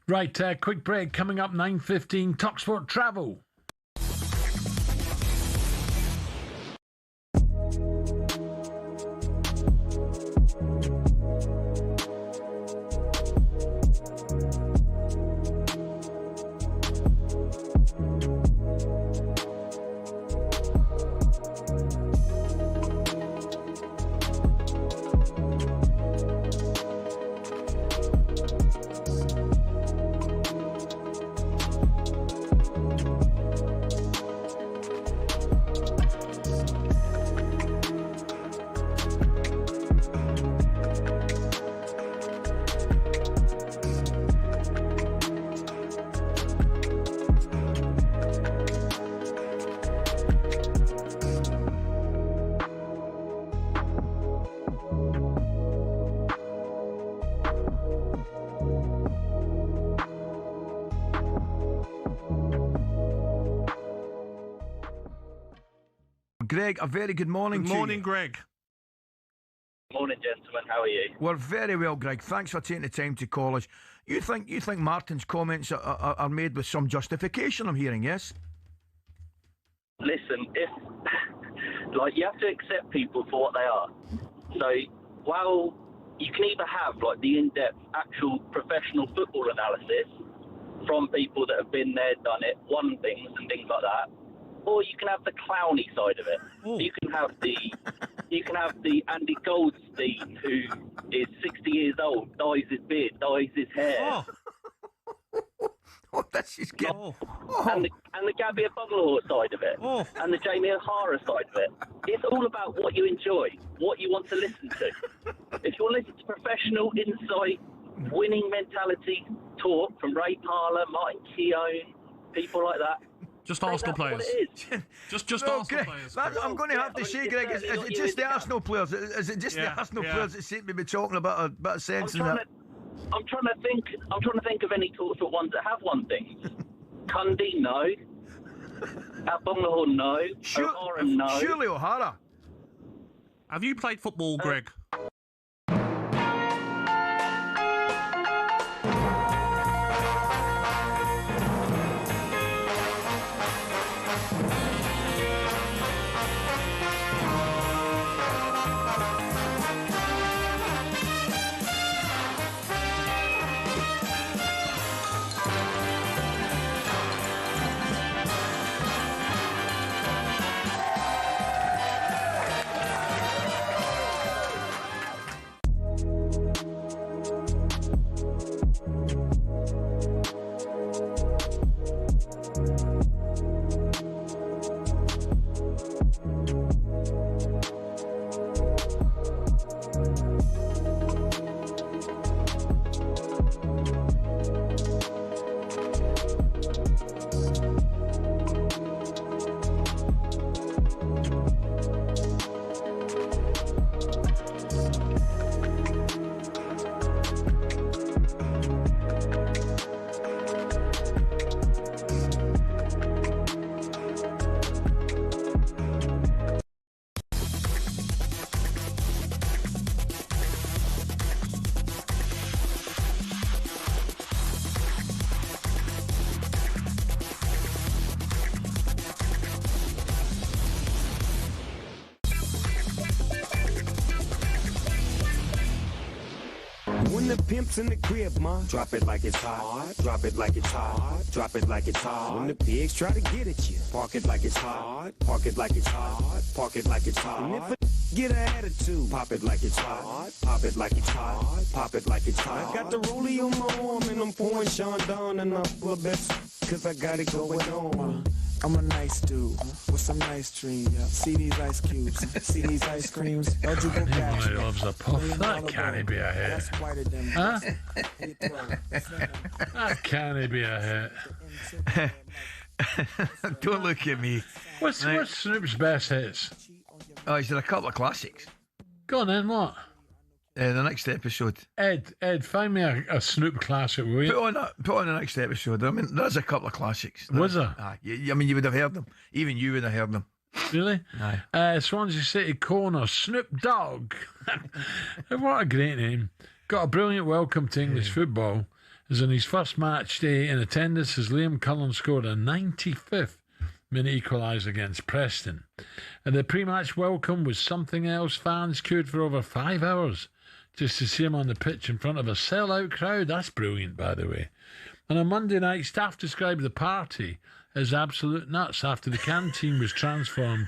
Right, quick break. Coming up, 9:15, talkSPORT Travel. Greg, a very good morning to you. Good morning, Greg. Morning, gentlemen. How are you? We're very well, Greg. Thanks for taking the time to call us. You think Martin's comments are made with some justification, I'm hearing, yes? Listen, if you have to accept people for what they are. So while you can either have the in-depth actual professional football analysis from people that have been there, done it, won things and things like that, or you can have the clowny side of it. You can have the Andy Goldstein, who is 60 years old, dyes his beard, dyes his hair. That's just good. And the Gabby Agbonlahor side of it. And the Jamie O'Hara side of it. It's all about what you enjoy, what you want to listen to. If you want to listen to professional insight, winning mentality talk from Ray Parlour, Martin Keown, people like that, just Arsenal players. Just Arsenal players. I'm going to have to say, Greg, is it just the Arsenal players? Is it just the Arsenal players that seem to be talking about a bit of sense in that? I'm trying to think of any sort of ones that have won things. Cundy, no. Agbonlahor, no. O'Hara, no. Surely O'Hara. Have you played football, Greg? When the pimp's in the crib, ma, drop it like it's hot. Drop it like it's hot. Drop it like it's hot. When the pigs try to get at you, park it like it's hot. Park it like it's hot. Park it like it's hot. And if a get an attitude, pop it like it's hot. Pop it like it's hot. Pop it like it's hot. I got the rollie on my arm and I'm pouring Sean down and I'm full of bets, cause I got it going on. I'm a nice dude with some nice dreams. See these ice cubes, see these ice creams. Don't you go back. He loves a puff. That can't be a hit. Huh? That can't be a hit. Don't look at me. What's Snoop's best hits? Oh, he's done a couple of classics. Go on then, what? The next episode. Ed, find me a Snoop classic, will you? Put on the next episode. I mean, there's a couple of classics. Was there? I mean, you would have heard them. Even you would have heard them. Really? Aye. Swansea City corner, Snoop Dogg. What a great name. Got a brilliant welcome to English football. As in his first match day in attendance as Liam Cullen scored a 95th minute equaliser against Preston. And the pre-match welcome was something else. Fans queued for over 5 hours just to see him on the pitch in front of a sell-out crowd. That's brilliant, by the way. And on Monday night, staff described the party as absolute nuts after the canteen was transformed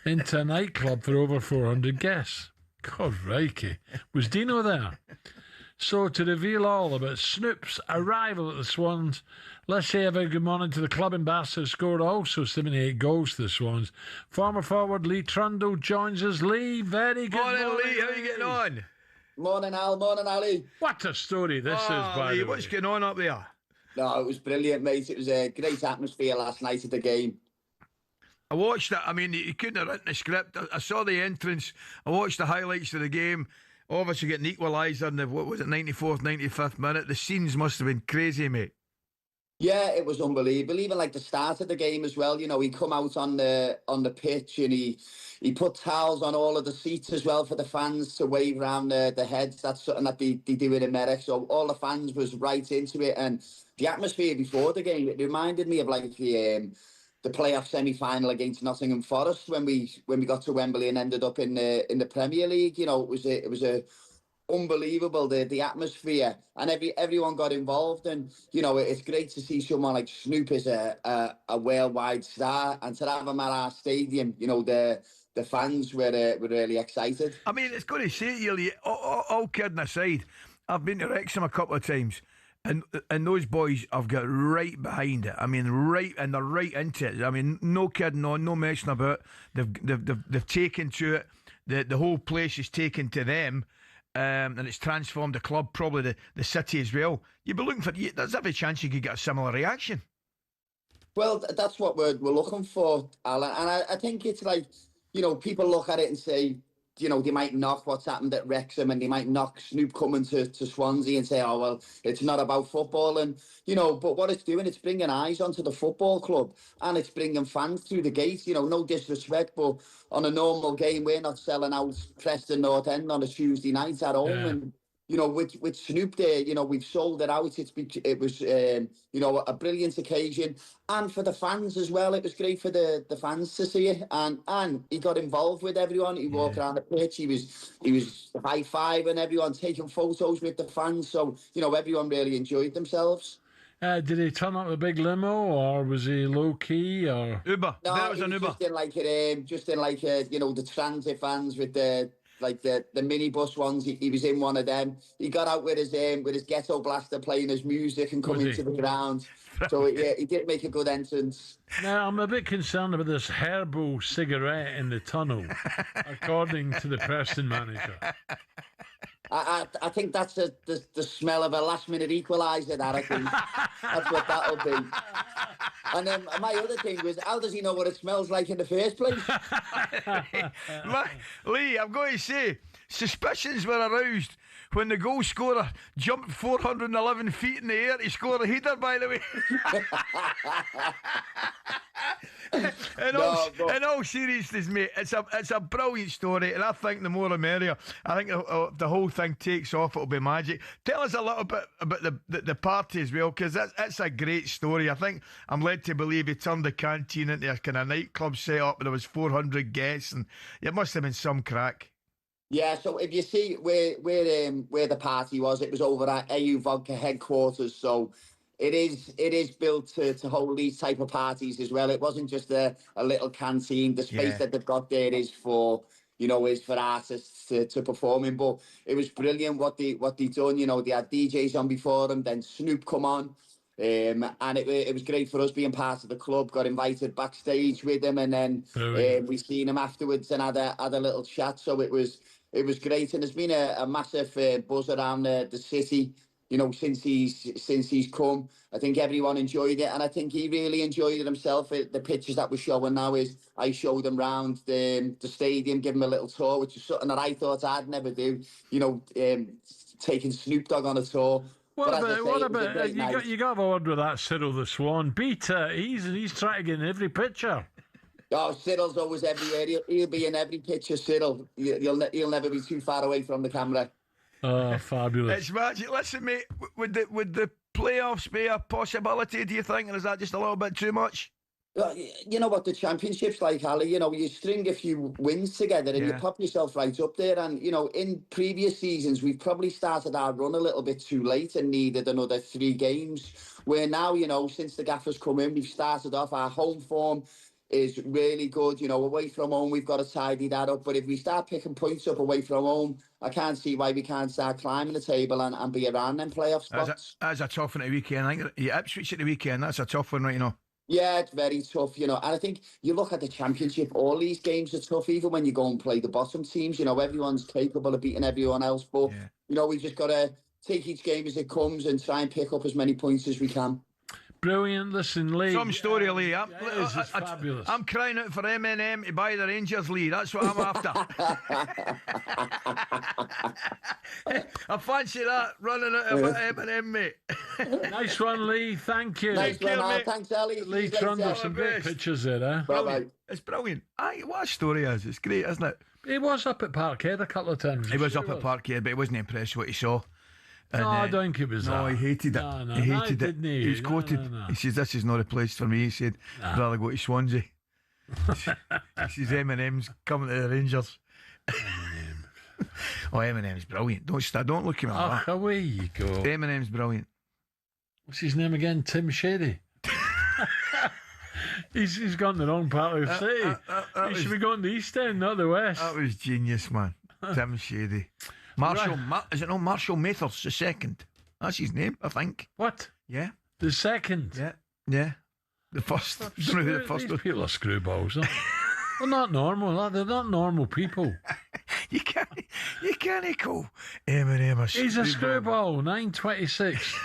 into a nightclub for over 400 guests. God, Rikey. Was Dino there? So, to reveal all about Snoop's arrival at the Swans, let's say a very good morning to the club ambassador, scored also 78 goals to the Swans. Former forward Lee Trundle joins us. Lee, very good morning. Lee, how are you getting on? Morning, Al. Morning, Ali. What a story this is, by Lee, the way. what's going on up there? No, it was brilliant, mate. It was a great atmosphere last night at the game. I watched it. I mean, you couldn't have written a script. I saw the entrance. I watched the highlights of the game. Obviously getting equaliser in the, 94th, 95th minute. The scenes must have been crazy, mate. Yeah, it was unbelievable. Even like the start of the game as well. You know, he come out on the pitch and he put towels on all of the seats as well for the fans to wave around the heads. That's something that they do in America. So all the fans was right into it. And the atmosphere before the game, it reminded me of like the playoff semi-final against Nottingham Forest when we got to Wembley and ended up in the Premier League. You know, it was a unbelievable, the atmosphere, and everyone got involved. And you know, it's great to see someone like Snoop as a worldwide star, and to have him at our stadium. You know, the fans were really excited. I mean, it's going to say to you, all kidding aside, I've been to Wrexham a couple of times. And those boys have got right behind it. I mean, and they're right into it. I mean, no kidding on, no messing about. They've taken to it. The whole place is taken to them, and it's transformed the club, probably the city as well. You'd be looking for. There's every chance you could get a similar reaction. Well, that's what we're looking for, Alan. And I think it's like, you know, people look at it and say, you know, they might knock what's happened at Wrexham and they might knock Snoop coming to Swansea and say, oh, well, it's not about football. And, you know, but what it's doing, it's bringing eyes onto the football club and it's bringing fans through the gate. You know, no disrespect, but on a normal game, we're not selling out Preston North End on a Tuesday night at home. Yeah. And, you know, with Snoop there, you know, we've sold it out. It was, you know, a brilliant occasion. And for the fans as well, it was great for the fans to see it. And he got involved with everyone. He walked around the pitch. He was high-fiving everyone, taking photos with the fans. So, you know, everyone really enjoyed themselves. Did he turn up a big limo, or was he low-key, or...? Uber. No, there was an Uber. Just in like, you know, the transit vans with the minibus ones. He was in one of them. He got out with his ghetto blaster playing his music and coming to the ground. So yeah, he did make a good entrance. Now I'm a bit concerned about this herbal cigarette in the tunnel, according to the Preston manager. I think that's the smell of a last-minute equaliser, that I think. That's what that'll be. And then my other thing was, how does he know what it smells like in the first place? Lee, I'm going to say, suspicions were aroused when the goal scorer jumped 411 feet in the air to score a header, by the way. In all seriousness, mate, it's a brilliant story, and I think the more the merrier. I think the whole thing takes off, it'll be magic. Tell us a little bit about the party as well, because that's a great story. I think I'm led to believe he turned the canteen into a kind of nightclub set up, and there was 400 guests, and it must have been some crack. Yeah, so if you see where the party was, it was over at AU Vodka headquarters. So it is built to hold these type of parties as well. It wasn't just a little canteen. The space that they've got there is for artists to perform in. But it was brilliant what they done. You know, they had DJs on before them, then Snoop come on. And it was great for us being part of the club. Got invited backstage with him, and then we seen him afterwards and had a little chat. So it was great, and there's been a massive buzz around the city since he's come. I think everyone enjoyed it, and I think he really enjoyed it himself. The pictures that we're showing now is I showed him round the stadium, give him a little tour, which is something that I thought I'd never do. Taking Snoop Dogg on a tour. What about you got to have a word with that Cyril the Swan. Beta, he's trying to get in every picture. Oh, Cyril's always everywhere. He'll be in every picture, Cyril. He'll never be too far away from the camera. Oh, fabulous. It's magic. Listen, mate, would the playoffs be a possibility, do you think, or is that just a little bit too much? You know what the championship's like, Ali. You string a few wins together and you pop yourself right up there. And, in previous seasons, we've probably started our run a little bit too late and needed another 3 games. Where now, since the gaffers come in, we've started off. Our home form is really good. Away from home, we've got to tidy that up. But if we start picking points up away from home, I can't see why we can't start climbing the table and be around them playoff spots. That's a tough one at the weekend. I think Ipswich at the weekend, that's a tough one, right, Yeah, it's very tough, and I think you look at the championship, all these games are tough, even when you go and play the bottom teams. Everyone's capable of beating everyone else, but, we've just got to take each game as it comes and try and pick up as many points as we can. Brilliant. Listen, Lee. Some story, Lee. It's fabulous. I'm crying out for M&M to buy the Rangers, Lee. That's what I'm after. I fancy that, running out of M&M, mate. Nice one, Lee. Thank you. Nice one, thanks, Ali. Lee Trundle, some great pictures there, eh? Bye-bye. It's brilliant. What a story is. It's great, isn't it? He was up at Parkhead a couple of times. He was up at Parkhead, but he wasn't impressed with what he saw. And, no, I don't think it was that. No, he hated it. No, he hated it. He? He was quoted. No. He says, "This is not a place for me." He said, "I'd rather go to Swansea." He says, "M&M's coming to the Rangers." M&M's brilliant. Don't look at me like that. Away you go. M&M's brilliant. What's his name again? Tim Shady. He's gone the wrong part of the city. He should be going to the East End, not the West. That was genius, man. Tim Shady. Marshall, is it not Marshall Mathers the second? That's his name, I think. What? Yeah. The second? Yeah. The first. The first. These people are screwballs. They're not normal. They're not normal people. You can't call M&M a screwball. He's a screwball. 9:26.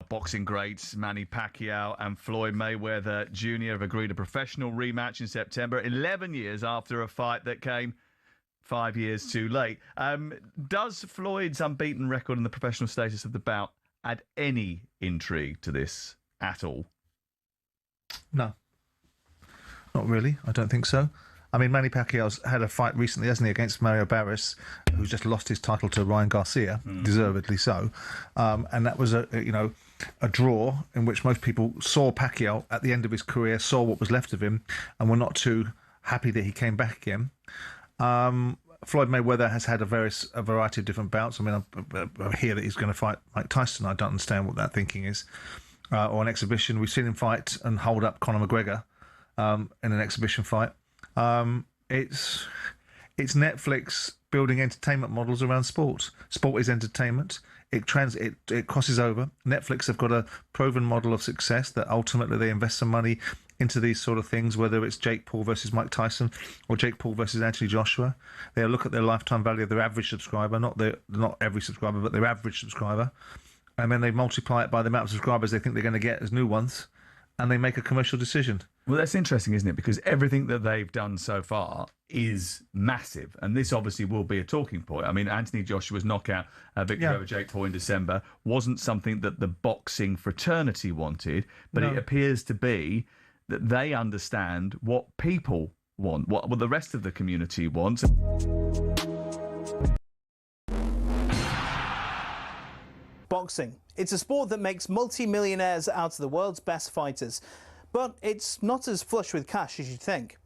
Boxing greats Manny Pacquiao and Floyd Mayweather Jr. have agreed a professional rematch in September, 11 years after a fight that came 5 years too late. Does Floyd's unbeaten record and the professional status of the bout add any intrigue to this at all? No. Not really. I don't think so. I mean, Manny Pacquiao's had a fight recently, hasn't he, against Mario Barris, who's just lost his title to Ryan Garcia, deservedly so. And that was a draw in which most people saw Pacquiao at the end of his career, saw what was left of him, and were not too happy that he came back again. Floyd Mayweather has had a variety of different bouts. I mean, I hear that he's going to fight Mike Tyson. I don't understand what that thinking is. Or an exhibition. We've seen him fight and hold up Conor McGregor in an exhibition fight. It's Netflix building entertainment models around sport. Sport is entertainment. It crosses over. Netflix have got a proven model of success that ultimately they invest some money into these sort of things, whether it's Jake Paul versus Mike Tyson or Jake Paul versus Anthony Joshua. They'll look at their lifetime value of their average subscriber, not every subscriber, but their average subscriber, and then they multiply it by the amount of subscribers they think they're going to get as new ones. and they make a commercial decision. Well, that's interesting, isn't it? Because everything that they've done so far is massive, and this obviously will be a talking point. I mean, Anthony Joshua's knockout victory over Jake Paul in December wasn't something that the boxing fraternity wanted, but it appears to be that they understand what people want, what the rest of the community wants. Boxing. It's a sport that makes multi-millionaires out of the world's best fighters, but it's not as flush with cash as you'd think.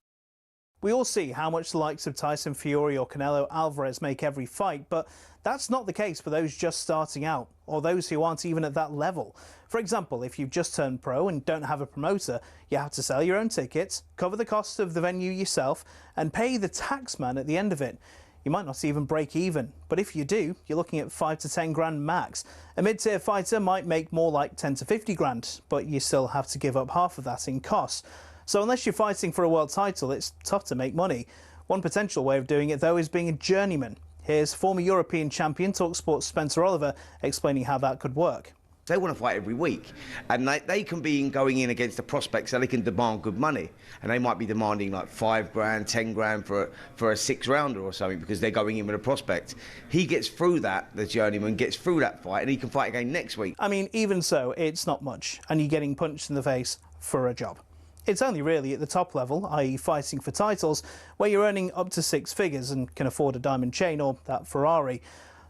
We all see how much the likes of Tyson Fury or Canelo Alvarez make every fight, but that's not the case for those just starting out, or those who aren't even at that level. For example, if you've just turned pro and don't have a promoter, you have to sell your own tickets, cover the cost of the venue yourself, and pay the tax man at the end of it. You might not even break even, but if you do, you're looking at 5 to 10 grand max. A mid-tier fighter might make more like 10 to 50 grand, but you still have to give up half of that in costs. So unless you're fighting for a world title, it's tough to make money. One potential way of doing it, though, is being a journeyman. Here's former European champion talkSPORT's Spencer Oliver explaining how that could work. They want to fight every week, and they can be going in against the prospects, so they can demand good money, and they might be demanding like 5 grand, 10 grand for a 6-rounder or something because they're going in with a prospect. He gets through that, the journeyman gets through that fight, and he can fight again next week. I mean, even so, it's not much, and you're getting punched in the face for a job. It's only really at the top level, i.e. fighting for titles, where you're earning up to 6 figures and can afford a diamond chain or that Ferrari.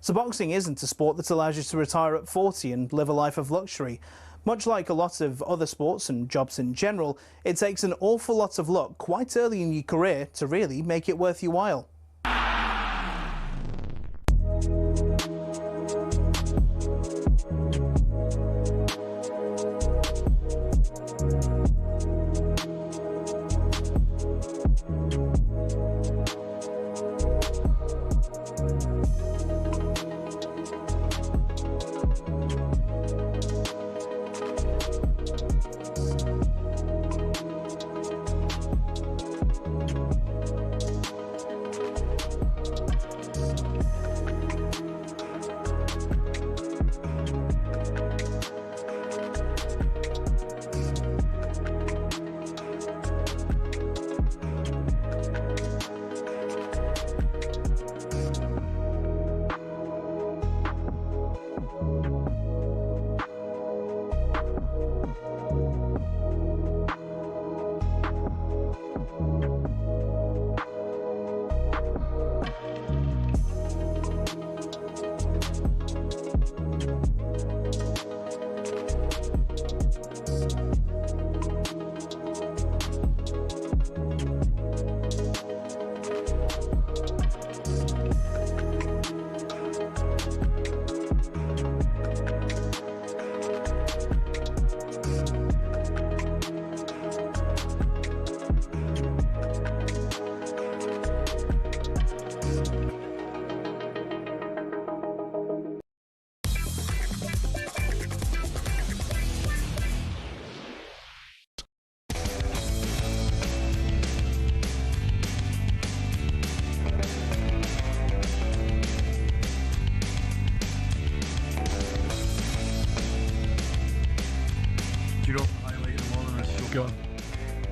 So boxing isn't a sport that allows you to retire at 40 and live a life of luxury. Much like a lot of other sports and jobs in general, it takes an awful lot of luck quite early in your career to really make it worth your while.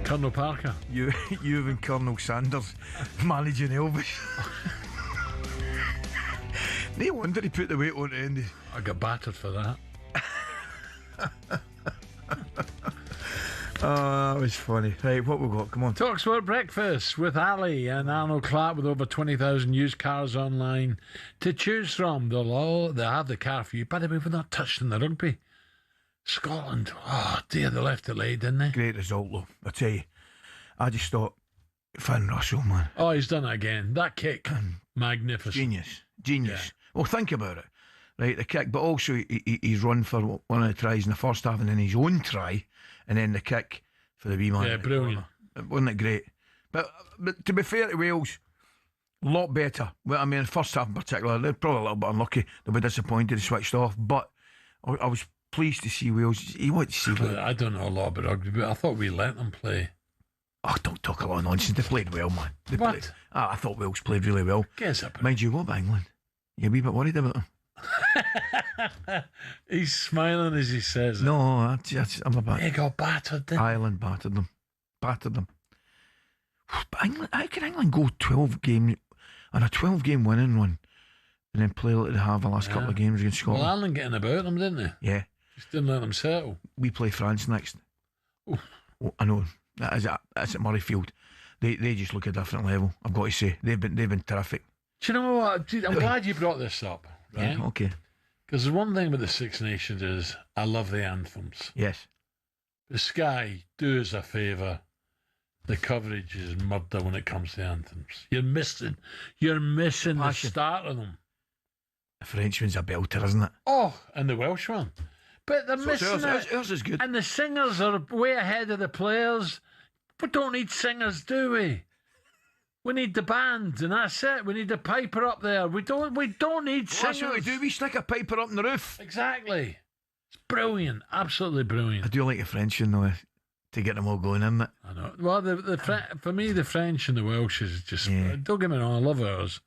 Colonel Parker. You and Colonel Sanders managing Elvis. No wonder he put the weight on the end. I got battered for that. Oh, that was funny. Right, what we got? Come on. talkSPORT Breakfast with Ali and Arnold Clark with over 20,000 used cars online to choose from. They have the car for you. By the way, we're not touching the rugby. Scotland, oh dear, they left it late, didn't they? Great result, though. I tell you, I just thought, Finn Russell, man. Oh, he's done it again. That kick, magnificent. Genius. Yeah. Well, think about it. Right, the kick, but also he's run for one of the tries in the first half and then his own try, and then the kick for the wee man. Yeah, brilliant. Wasn't it great? But to be fair to Wales, a lot better. Well, I mean, the first half in particular, they're probably a little bit unlucky. They'll be disappointed they switched off, but I was pleased to see Wales. You want to see Wales. I don't know a lot about rugby, but I thought we let them play. Oh, don't talk a lot of nonsense. They played well, man. What? I thought Wales played really well. Guess up. Mind you, what about England? You're a wee bit worried about them. He's smiling as he says it. No, I'm about. They got battered, didn't Ireland battered them. But England, how can England go 12 games on a 12-game winning run and then play like they have the last couple of games against Scotland? Well, Ireland getting about them, didn't they? Yeah. Just didn't let them settle. We play France next. Oh, I know. That's at Murrayfield. They just look a different level, I've got to say. They've been terrific. Do you know what? I'm glad you brought this up, right? Yeah, okay. Because the one thing with the Six Nations is I love the anthems. Yes. The Sky, do us a favour. The coverage is murder when it comes to anthems. You're missing the start of them. The Frenchman's a belter, isn't it? Oh, and the Welsh one. But they're missing it. Ours is good. And the singers are way ahead of the players. We don't need singers, do we? We need the band, and that's it. We need the piper up there. We don't need singers. That's what we do. We stick a piper up on the roof. Exactly. It's brilliant. Absolutely brilliant. I do like the Frenchman, though, to get them all going, isn't it? I know. Well, for me, the French and the Welsh is just... Yeah. Don't get me wrong, I love ours.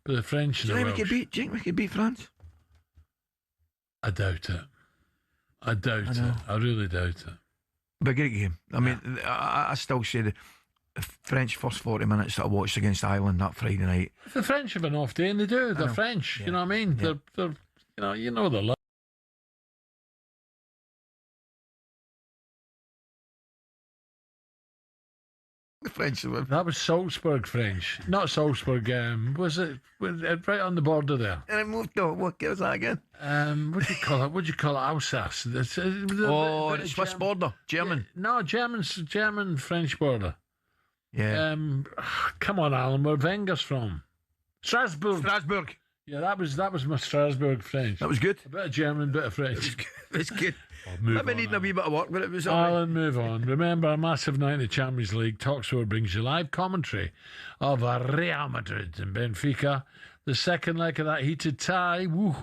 But the French and the Welsh... Do you think we could beat France? I doubt it. I really doubt it. But a great game. I mean, I still say the French first 40 minutes that I watched against Ireland that Friday night. If the French have an off day, and they do, they're French. Yeah. You know what I mean? Yeah. They're you know they're like. The French. That was Salzburg French, not Salzburg. Was it right on the border there? And I moved. No, what was that again? What do you call it? What do you call it? Alsace. The Swiss border, German. No, German French border. Yeah. Come on, Alan. Where Wenger's from? Strasbourg. Yeah, that was my Strasbourg French. That was good. A bit of German, bit of French. It's good. I've been needing a wee bit of work, but it was all right. Alan, move on. Remember, a massive night in the Champions League. talkSPORT brings you live commentary of Real Madrid and Benfica. The second leg of that heated tie. Woo,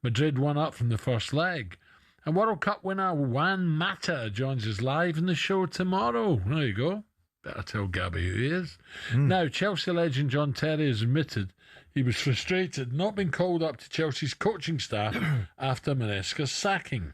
Madrid won up from the first leg. And World Cup winner Juan Mata joins us live in the show tomorrow. There you go. Better tell Gabby who he is. Now, Chelsea legend John Terry has admitted he was frustrated not being called up to Chelsea's coaching staff after Maresca's sacking.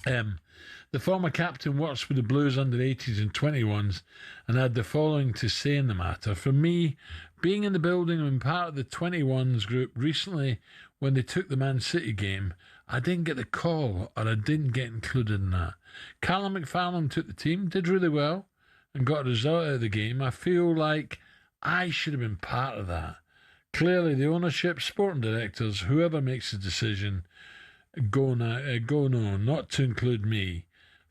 The former captain works with the Blues under 80s and 21s and had the following to say in the matter. For me, being in the building and part of the 21s group recently when they took the Man City game, I didn't get the call or I didn't get included in that. Callum McFarlane took the team, did really well and got a result out of the game. I feel like I should have been part of that. Clearly, the ownership, sporting directors, whoever makes the decision, go no, not to include me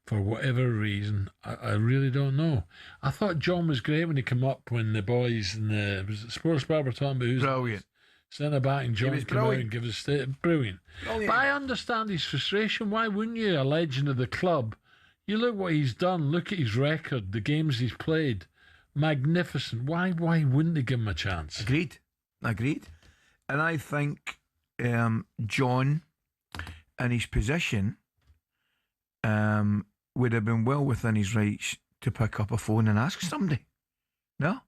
for whatever reason. I really don't know. I thought John was great when he came up when the boys in the sports bar were talking about who's brilliant. Centre back and John came out and give us brilliant. But I understand his frustration. Why wouldn't you? A legend of the club. You look what he's done. Look at his record, the games he's played. Magnificent. Why wouldn't they give him a chance? Agreed. And I think John, in his position, would have been well within his rights to pick up a phone and ask somebody. No?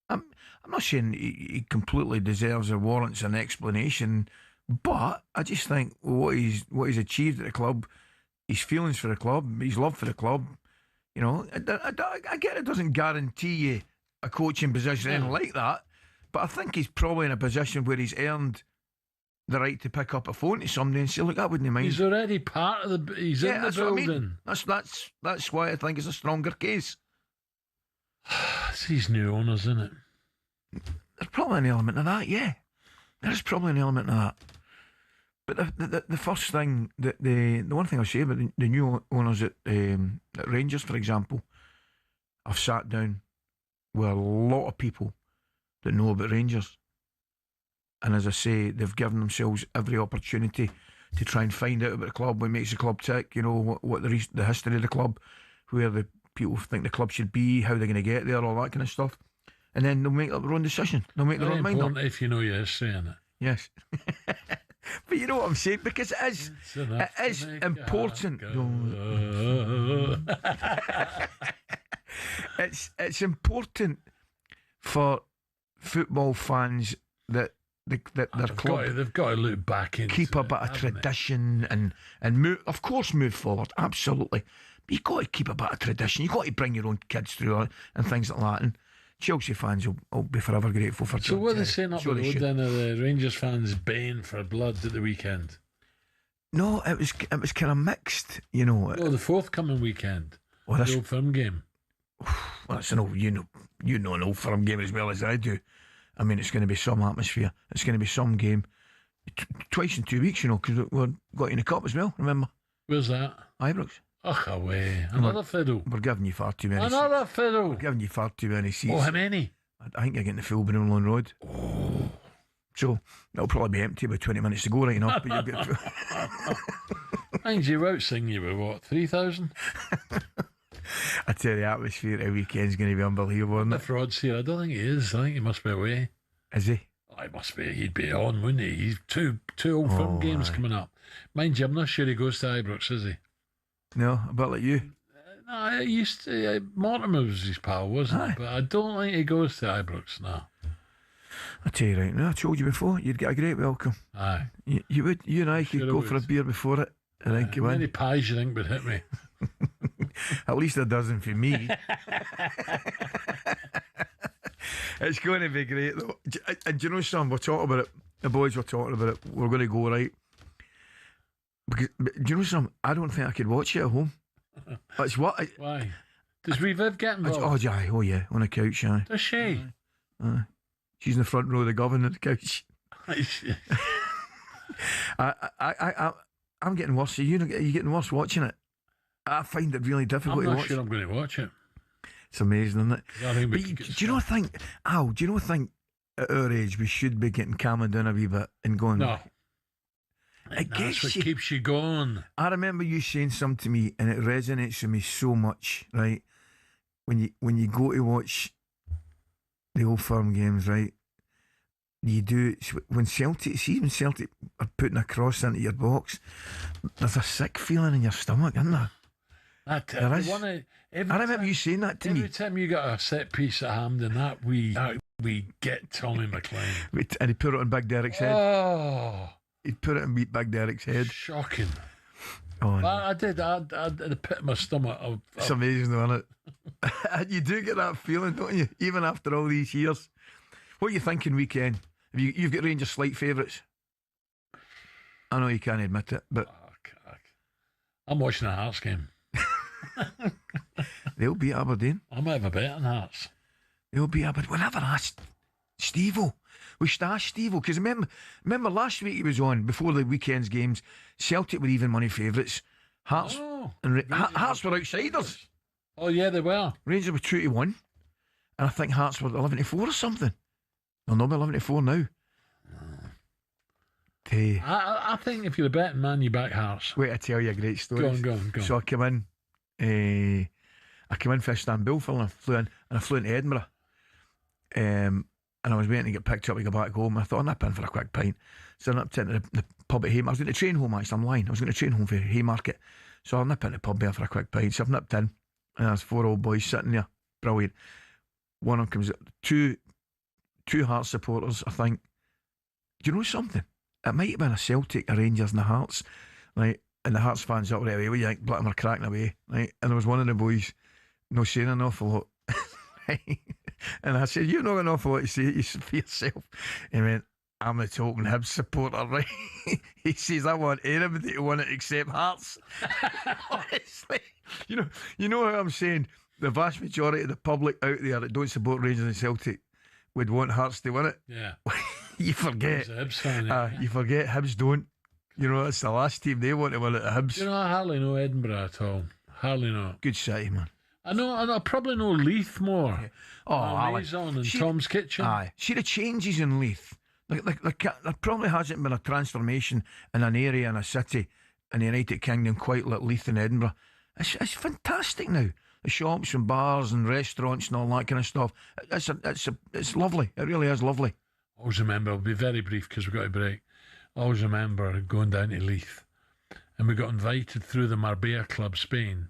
I'm not saying he completely deserves or warrants an explanation, but I just think what he's achieved at the club, his feelings for the club, his love for the club, you know, I get it doesn't guarantee you a coaching position or anything like that, but I think he's probably in a position where he's earned the right to pick up a phone to somebody and say, look, I wouldn't mind. He's already part of the... He's in the building. I mean. That's why I think it's a stronger case. It's these new owners, isn't it? There's probably an element of that, yeah. There's probably an element of that. But the first thing, the one thing I'll say about the new owners at Rangers, for example, I've sat down with a lot of people that know about Rangers. And as I say, they've given themselves every opportunity to try and find out about the club, what makes the club tick, you know, what the history of the club, where the people think the club should be, how they're going to get there, all that kind of stuff. And then they'll make up their own decision. They'll make their own mind up. If you know your history in it. Yes. But you know what I'm saying? Because it is important. It's important for football fans that their club. They've got to look back into keep a bit of tradition and move. Of course, move forward. Absolutely, but you've got to keep a bit of tradition. You've got to bring your own kids through it and things like that. And Chelsea fans will be forever grateful for. So what are they saying up the road then? Are the Rangers fans baying for blood at the weekend? No, it was kind of mixed, you know. Oh, the forthcoming weekend. Well, the Old Firm game. Well, that's an old, you know an Old Firm game as well as I do. I mean, it's going to be some atmosphere. It's going to be some game. Twice in 2 weeks, you know, because we've got in the cup as well. Remember? Where's that? Ibrox. Ugh, away. Another fiddle. We're giving you far too many. Another fiddle. We're giving you far too many seats. Oh, how many? I think you're getting the full Brunelon Road. Oh. So it'll probably be empty by 20 minutes to go, right enough. But you'll get. Mind you, were out singing you were what, 3,000? I tell you, the atmosphere every weekend's going to be unbelievable, isn't it? The fraud's here. I don't think he is. I think he must be away. Is he? Oh, he must be. He'd be on, wouldn't he? He's two Old Firm games coming up. Mind you, I'm not sure he goes to Ibrox, is he? No, a bit like you. No, I used to. Mortimer was his pal, wasn't he? But I don't think he goes to Ibrox now. I tell you right now, I told you before, you'd get a great welcome. Aye. You would. You and I could go for a beer before it. I think you would. How many pies you think would hit me? At least a dozen for me. It's going to be great though. And do you know something? We're talking about it. The boys were talking about it. We're going to go right. Because, do you know something? I don't think I could watch it at home. That's what. Why? Does Reviv get involved? Oh yeah, on the couch. Aye. Does she? She's in the front row of the governor on the couch. I'm getting worse. Are you getting worse watching it? I find it really difficult to watch. I'm not sure I'm going to watch it. It's amazing, isn't it? Do you not think, Al, at our age we should be getting calming down a wee bit and going? No. That's what keeps you going. I remember you saying something to me and it resonates with me so much, right? When you go to watch the Old Firm games, right? You do, when Celtic are putting a cross into your box, there's a sick feeling in your stomach, isn't there? There is. I remember you saying that to me. Every time you got a set piece at Hampden, that we get Tommy McLean. And he put it on Big Derek's head. Oh. He'd put it on Big Derek's head. Shocking. Oh, no. I did. I had the pit of my stomach. It's amazing, though, isn't it? You do get that feeling, don't you? Even after all these years. What are you thinking weekend? You've got Rangers slight favourites. I know you can't admit it, but I'm watching a Hearts game. They'll beat Aberdeen. I might have a bet on Hearts. They'll beat Aberdeen. We'll never ask Steve-O. We should ask Steve-O, because remember last week he was on, before the weekend's games, Celtic were even money favourites. Hearts Hearts were outsiders. Oh yeah, they were. Rangers were 2-1, and I think Hearts were 11-4 or something. They'll not be 11-4 now. I think if you're a betting man, you back Hearts. Wait, I tell you a great story. Go on. So I came in for Istanbul, and I flew into Edinburgh. And I was waiting to get picked up to go back home. I thought, I'll nip in for a quick pint. So I nipped into the pub at Haymarket. I was going to train home, actually. I'm lying. I was going to train home for Haymarket. So I'll nip into the pub there for a quick pint. So I've nipped in, and there's 4 old boys sitting there. Brilliant. One of them comes up, two Hearts supporters, I think. Do you know something? It might have been a Celtic, a Rangers and the Hearts, right? And the Hearts fans up right away, we think Blackmore cracking away, right? And there was one of the boys not saying an awful lot. Right? And I said, "You've not got an awful lot to say for yourself." He went, "I'm the token Hibs supporter, right?" He says, "I want anybody to win it except Hearts." Honestly, you know how I'm saying the vast majority of the public out there that don't support Rangers and Celtic would want Hearts to win it. Yeah. You forget. Hibs fan, you forget Hibs don't. You know, it's the last team they want to win it, the Hibs. You know, I hardly know Edinburgh at all. Hardly know. Good city, man. I probably know Leith more. Yeah. Oh, Alan. And Tom's Kitchen. Aye. See the changes in Leith. There probably hasn't been a transformation in an area, in a city, in the United Kingdom quite like Leith and Edinburgh. It's fantastic now. The shops and bars and restaurants and all that kind of stuff. It's lovely. It really is lovely. Always remember, I'll be very brief because we've got to break. Always remember going down to Leith, and we got invited through the Marbella Club Spain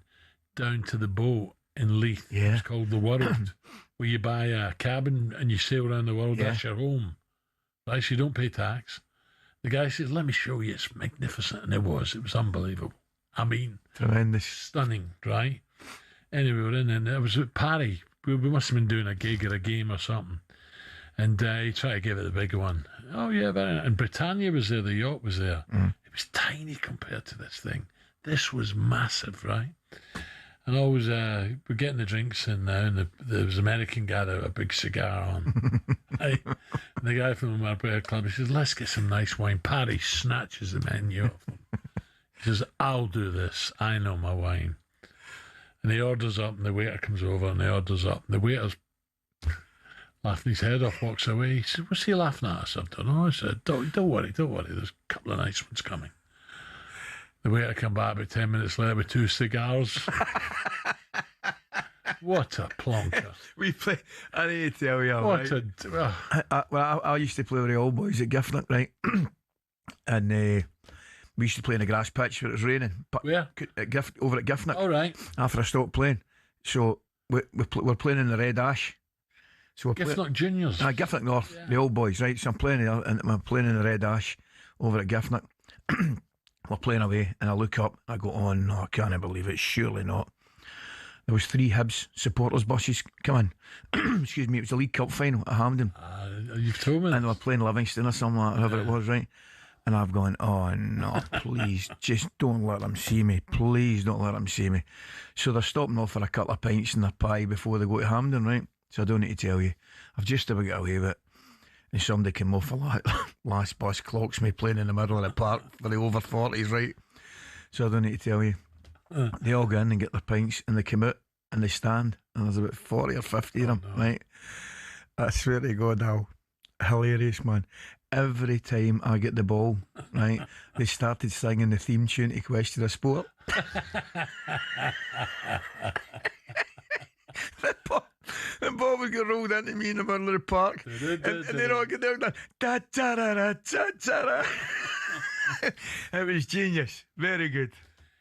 down to the boat in Leith. Yeah. It's called The World, where you buy a cabin and you sail around the world. Yeah. That's your home. right? So you don't pay tax. The guy says, let me show you, it's magnificent. And it was unbelievable. I mean, tremendous. Stunning, right? Anyway, we were in, and it was at Parry. We must have been doing a gig or a game or something. And he tried to give it the big one. Oh, yeah, very nice. And Britannia was there, the yacht was there. It was tiny compared to this thing. This was massive, right? And always, we're getting the drinks, and there was an American guy that had a big cigar on. Right? And the guy from the Marbella Club, he says, let's get some nice wine. Parry snatches the menu off them. He says, I'll do this. I know my wine. And he orders up, and the waiter comes over, and he orders up. And the waiter's laughing his head off, walks away. He said, what's he laughing at? I said, I don't know. I said, don't worry. There's a couple of nice ones coming. The waiter come back about 10 minutes later with 2 cigars. What a plonker. I need to tell you, what right? I used to play with the old boys at Giffnock, right? And we used to play in a grass pitch when it was raining. Where? Over at Giffnock. All right. After I stopped playing. So we're playing in the Red Ash. So Giffnock Juniors. Giffnock North, the old boys, right? So I'm playing in the Red Ash over at Giffnock. We're playing away, and I look up, I go, oh no, I can't believe it, surely not. There was 3 Hibs supporters buses coming. Excuse me, it was the League Cup final at Hampden. You've told me. And they were playing Livingston or something like that, whoever it was, right? And I've gone, oh no, please, just don't let them see me. Please don't let them see me. So they're stopping off for a couple of pints and a pie before they go to Hampden, right? So I don't need to tell you. I've just about got away with it. And somebody came off last bus, clocks me playing in the middle of the park for the over 40s, right? So I don't need to tell you. They all go in and get their pints, and they come out and they stand, and there's about 40 or 50 of them, right? I swear to God now, hilarious, man. Every time I get the ball, right, they started singing the theme tune to Question of Sport. The ball would get rolled into me in the middle of the park, and they'd all get down there. Da-da-da-da-da-da. It was genius. Very good.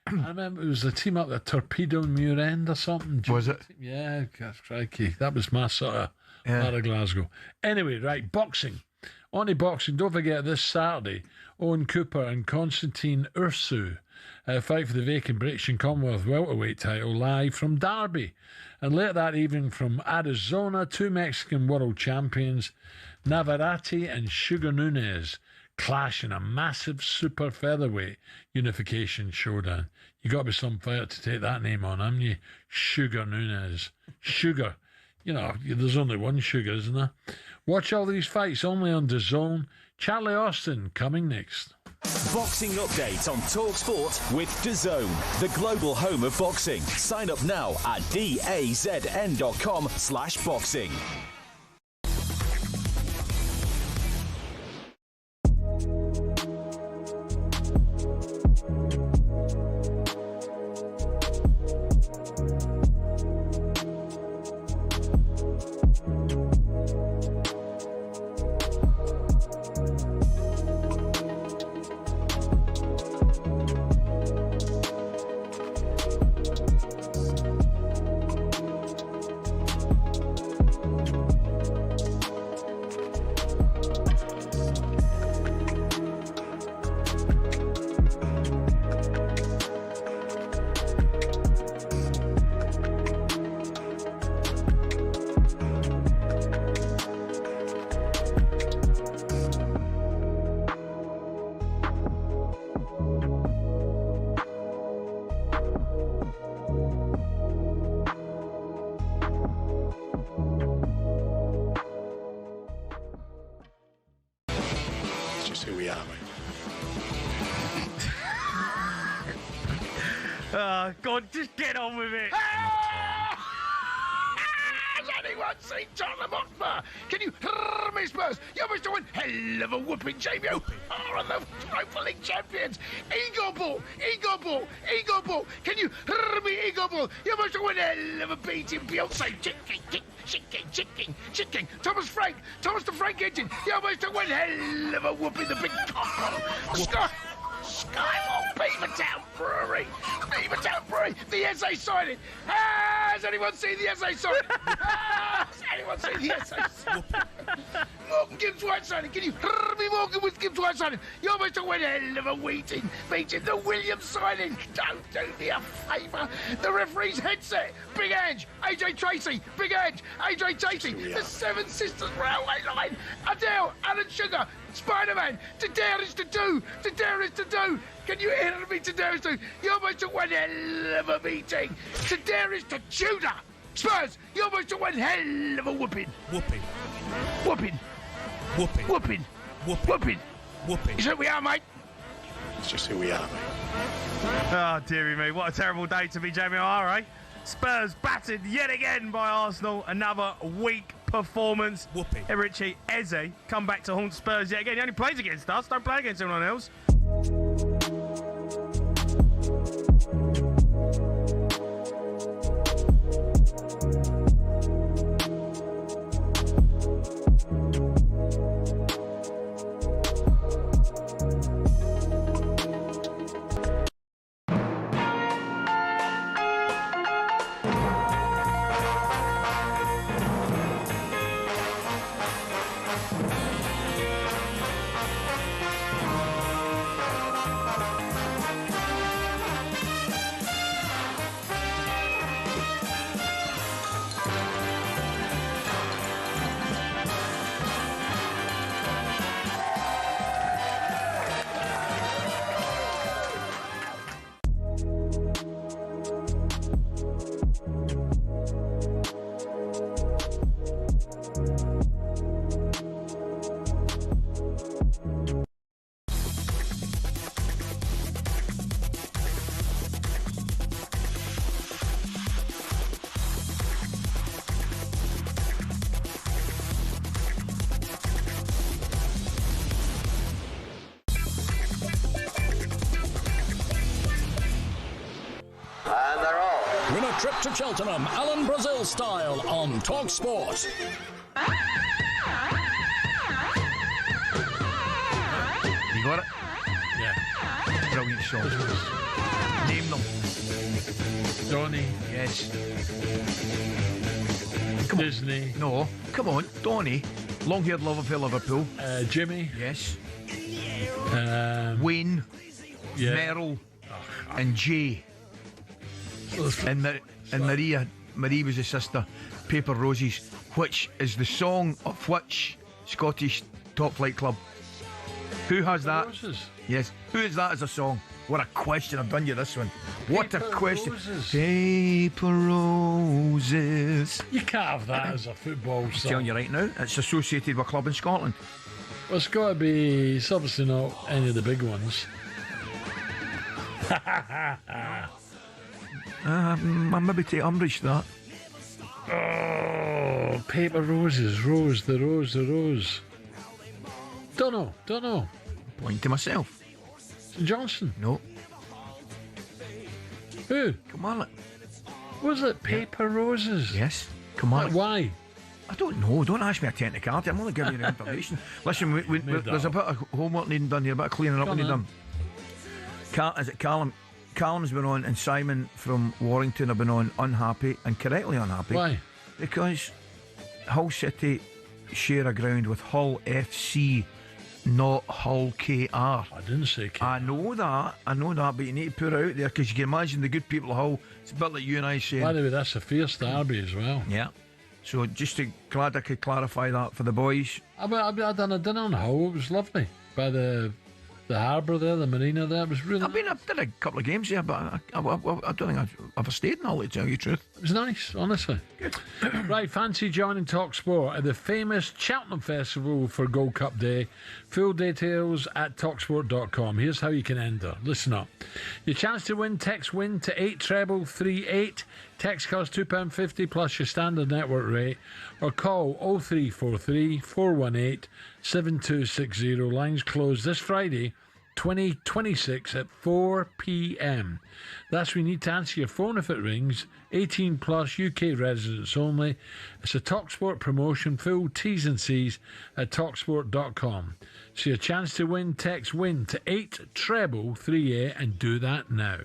I remember it was a team up at Torpedo Muir End or something. Was it? Yeah, crikey. That was my sort of part of Glasgow. Anyway, right, boxing. On to boxing, don't forget this Saturday, Owen Cooper and Constantine Ursu fight for the vacant British and Commonwealth welterweight title live from Derby. And later that evening from Arizona, 2 Mexican world champions, Navarrete and Sugar Nunez, clash in a massive super featherweight unification showdown. You got to be some fighter to take that name on, haven't you? Sugar Nunez. Sugar. You know, there's only one Sugar, isn't there? Watch all these fights only on DAZN. Charlie Austin coming next. Boxing update on talkSPORT with DAZN, the global home of boxing. Sign up now at dazn.com/boxing. Who we are, mate. Oh, God, just get on with it. Has anyone seen Tottenham Hotspur? Can you hear me, Spurs? You must have one hell of a whooping, Jamie. You are the Europa League champions. Eagle ball, Eagle ball, Eagle ball. Can you hear me, Eagle ball? You must have one hell of a beating, Beyonce. Chicken. Thomas the Frank engine. You must have one hell of a whooping, the big cock. Skywalk, Beavertown Brewery, the SA signing. Has anyone seen the SA signing? Anyone say yes? Morgan Gibbs White signing. Can you hear me, Morgan with Gibbs White signing? You almost went a hell of a meeting the Williams signing. Don't do me a favour. The referee's headset. Big Ange. AJ Tracy. Big Ange. AJ Tracy. The Seven Sisters Railway Line. Adele. Alan Sugar. Spider-Man. To dare is to do. To dare is to do. Can you hear me? To dare is to. You almost went a hell of a meeting. To dare is to Tudor. Spurs, you almost took one hell of a whooping. Whooping. Whooping. Whooping. Whooping. Whooping. Whooping. Is who we are, mate? It's just who we are, mate. Oh, dearie me. What a terrible day to be Jamie O'Hara, eh? Spurs battered yet again by Arsenal. Another weak performance. Whooping. Hey, Richie, Eze come back to haunt Spurs yet again. He only plays against us. Don't play against anyone else. Win a trip to Cheltenham, Alan Brazil style, on talkSPORT. You got it? Yeah. Brilliant song. Name them. Donny. Yes. Disney. No. Come on. Donny. Long-haired lover for Liverpool. Jimmy. Yes. Wayne. Yeah. Merrill. And Jay. And Maria. Marie was the sister. Paper Roses. Which is the song of which Scottish top flight club? Who has that? Roses. Yes. Who is that as a song? What a question. I've done you this one. What Paper a question. Roses. Paper Roses. You can't have that as a football I'm song. telling you right now, it's associated with a club in Scotland. Well, it's got to be. It's obviously not any of the big ones. I maybe take umbrage to that. Oh, Paper Roses, Rose, the Rose. Don't know. Point to myself. St Johnson. No. Who? Come on. Was it Paper Roses? Yes. Come on. Why? I don't know. Don't ask me a technicality. I'm only giving you the information. Listen, there's a bit of homework needing done here, a bit of cleaning up needing done. Is it Callum? Callum's been on, and Simon from Warrington have been on unhappy, and correctly unhappy. Why? Because Hull City share a ground with Hull FC, not Hull KR. I didn't say KR. I know that, but you need to put it out there, because you can imagine the good people of Hull. It's a bit like you and I saying. By the way, that's a fierce derby as well. Yeah. So glad I could clarify that for the boys. I done a dinner on Hull. It was lovely. By the harbour there, the marina there. It was really I've did a couple of games here, but I don't think I've ever stayed in Hull, to tell you the truth. It was nice, honestly. Good. Right, fancy joining talkSPORT at the famous Cheltenham Festival for Gold Cup Day. Full details at talksport.com. Here's how you can enter. Listen up. Your chance to win, text WIN to 83338. Text costs £2.50 plus your standard network rate, or call 0343 418 7260. Lines closed this Friday, 2026 at 4 p.m. That's when you need to answer your phone if it rings. 18 plus, UK residents only. It's a talkSPORT promotion. Full T's and C's at talksport.com. So your chance to win, text WIN to 83338 and do that now.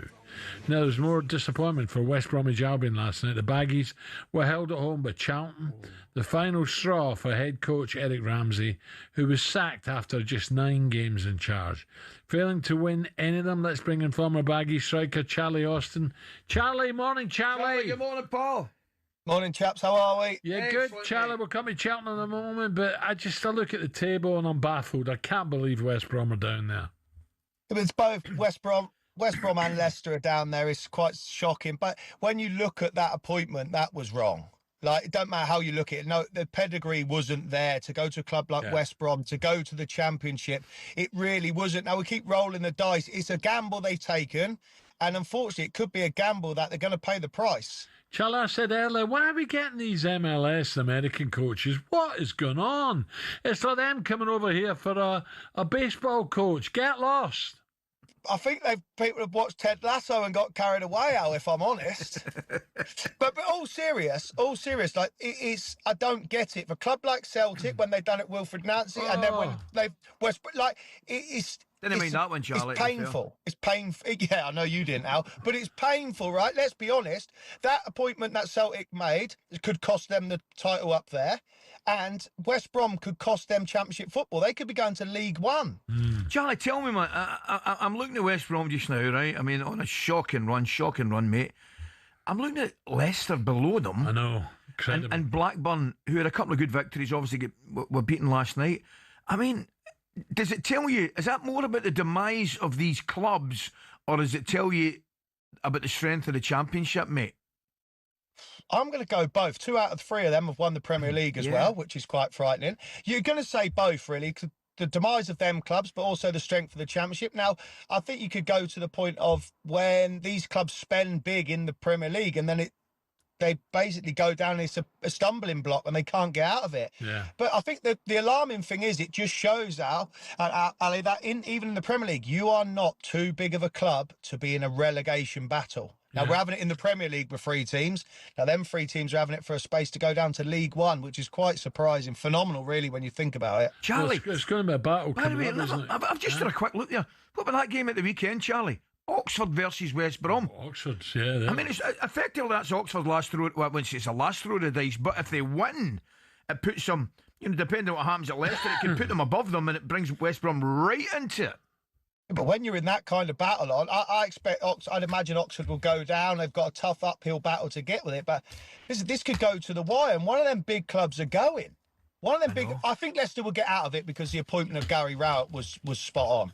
Now, there's more disappointment for West Bromwich Albion last night. The Baggies were held at home by Cheltenham. The final straw for head coach Eric Ramsey, who was sacked after just 9 games in charge. Failing to win any of them, let's bring in former Baggie striker Charlie Austin. Charlie, morning, Charlie. Good morning, Paul. Morning, chaps. How are we? Yeah, good. Charlie, we'll come to Cheltenham in a moment, but I look at the table and I'm baffled. I can't believe West Brom are down there. It's both West Brom and Leicester are down there. It's quite shocking. But when you look at that appointment, that was wrong. Like, it don't matter how you look at it. No, the pedigree wasn't there to go to a club like West Brom, to go to the Championship. It really wasn't. Now, we keep rolling the dice. It's a gamble they've taken. And unfortunately, it could be a gamble that they're going to pay the price. Charlie, I said earlier, why are we getting these MLS American coaches? What is going on? It's like them coming over here for a baseball coach. Get lost. I think people have watched Ted Lasso and got carried away, Al, if I'm honest. but all serious, like, it's, I don't get it. For a club like Celtic, when they've done it Wilfred Nancy, and then when they've it's didn't mean that one, Charlie. It's painful. It's painful. Yeah, I know you didn't, Al, but it's painful, right? Let's be honest. That appointment that Celtic made could cost them the title up there, and West Brom could cost them Championship football. They could be going to League One. Charlie, tell me, man. I'm looking at West Brom just now, right? I mean, on a shocking run, mate. I'm looking at Leicester below them. I know. And Blackburn, who had a couple of good victories, obviously were beaten last night. I mean, does it tell you, is that more about the demise of these clubs, or does it tell you about the strength of the Championship, mate? I'm going to go both. 2 out of 3 of them have won the Premier League as well, which is quite frightening. You're going to say both, really, because the demise of them clubs, but also the strength of the Championship. Now, I think you could go to the point of when these clubs spend big in the Premier League and then they basically go down, it's a stumbling block and they can't get out of it. Yeah. But I think the alarming thing is it just shows, Ali, that even in the Premier League, you are not too big of a club to be in a relegation battle. Now, we're having it in the Premier League with 3 teams. Now, them 3 teams are having it for a space to go down to League One, which is quite surprising. Phenomenal, really, when you think about it. Charlie. Well, it's going to be a battle coming up, isn't it? I've just done a quick look there. What about that game at the weekend, Charlie? Oxford versus West Brom. Oxford, yeah. I mean, it's effectively that's Oxford's last throw. Well, it's a last throw of the dice. But if they win, it puts them, depending on what happens at Leicester, it can put them above them, and it brings West Brom right into it. But when you're in that kind of battle on, I expect I'd imagine Oxford will go down. They've got a tough uphill battle to get with it. But this could go to the wire, and one of them big clubs are going. One of them big. I think Leicester will get out of it because the appointment of Gary Rowett was spot on.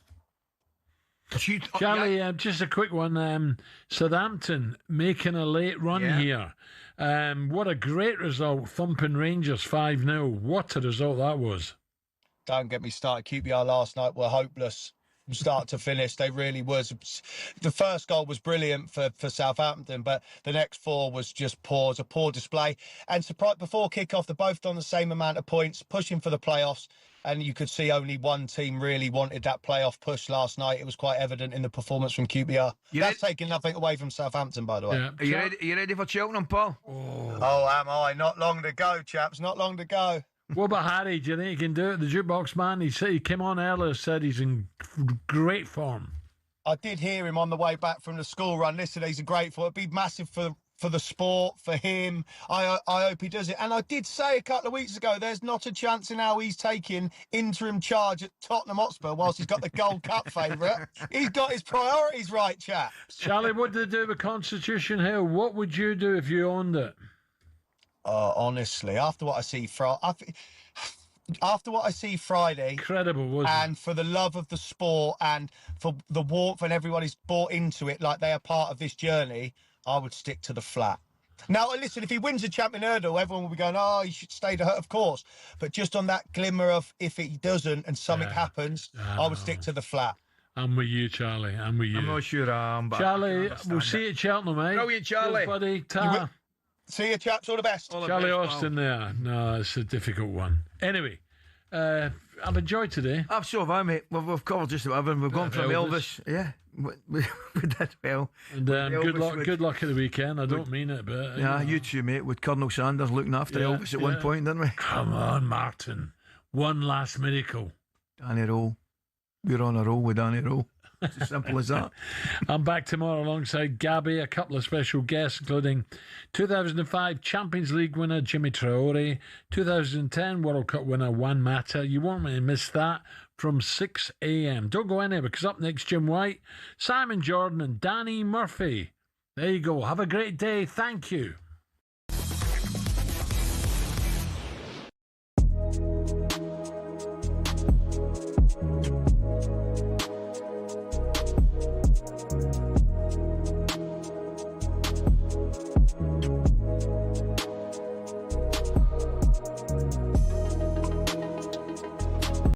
Charlie, just a quick one. Southampton making a late run here. What a great result, thumping Rangers 5-0. What a result that was. Don't get me started. QPR last night were hopeless from start to finish. They really was. The first goal was brilliant for Southampton, but the next 4 was just poor. It was a poor display. And before kick-off, they're both on the same amount of points, pushing for the playoffs. And you could see only one team really wanted that playoff push last night. It was quite evident in the performance from QPR. That's taking nothing away from Southampton, by the way. Yeah. Are you ready for Cheltenham, Paul? Oh, am I? Not long to go, chaps. Not long to go. What about Harry? Do you think he can do it? The jukebox man, he came on earlier, said he's in great form. I did hear him on the way back from the school run. Listen, he's a great form. It'd be massive for the sport, for him. I hope he does it. And I did say a couple of weeks ago, there's not a chance in how he's taking interim charge at Tottenham Hotspur whilst he's got the Gold Cup favourite. He's got his priorities right, chap. Charlie, what did they do with Constitution Hill? What would you do if you owned it? Honestly, after what I see Friday, incredible, wasn't and for the love of the sport and for the warmth and everybody's bought into it like they are part of this journey, I would stick to the flat. Now, listen, if he wins the Champion Hurdle, everyone will be going, oh, he should stay to hurt, of course. But just on that glimmer of if he doesn't and something happens, I would stick to the flat. I'm with you, Charlie. I'm with you. I'm not sure I am, but Charlie, we'll see you at Cheltenham, mate. Brilliant, Charlie. Cheers, buddy. Ta. See you, chaps. All the best. Charlie Austin there. No, it's a difficult one. Anyway, I've enjoyed today. So have I, mate. We've covered just about everything. We've gone from Elvis. Yeah, we did well. And good luck at the weekend. I don't mean it, but... you too, mate, with Colonel Sanders looking after Elvis at one point, didn't we? Come on, Martin. One last miracle. Danny Rowe. We're on a roll with Danny Rowe. It's as simple as that. I'm back tomorrow alongside Gabby, a couple of special guests, including 2005 Champions League winner Jimmy Traore, 2010 World Cup winner Juan Mata. You won't want to miss that from 6 a.m. Don't go anywhere, because up next, Jim White, Simon Jordan and Danny Murphy. There you go. Have a great day. Thank you.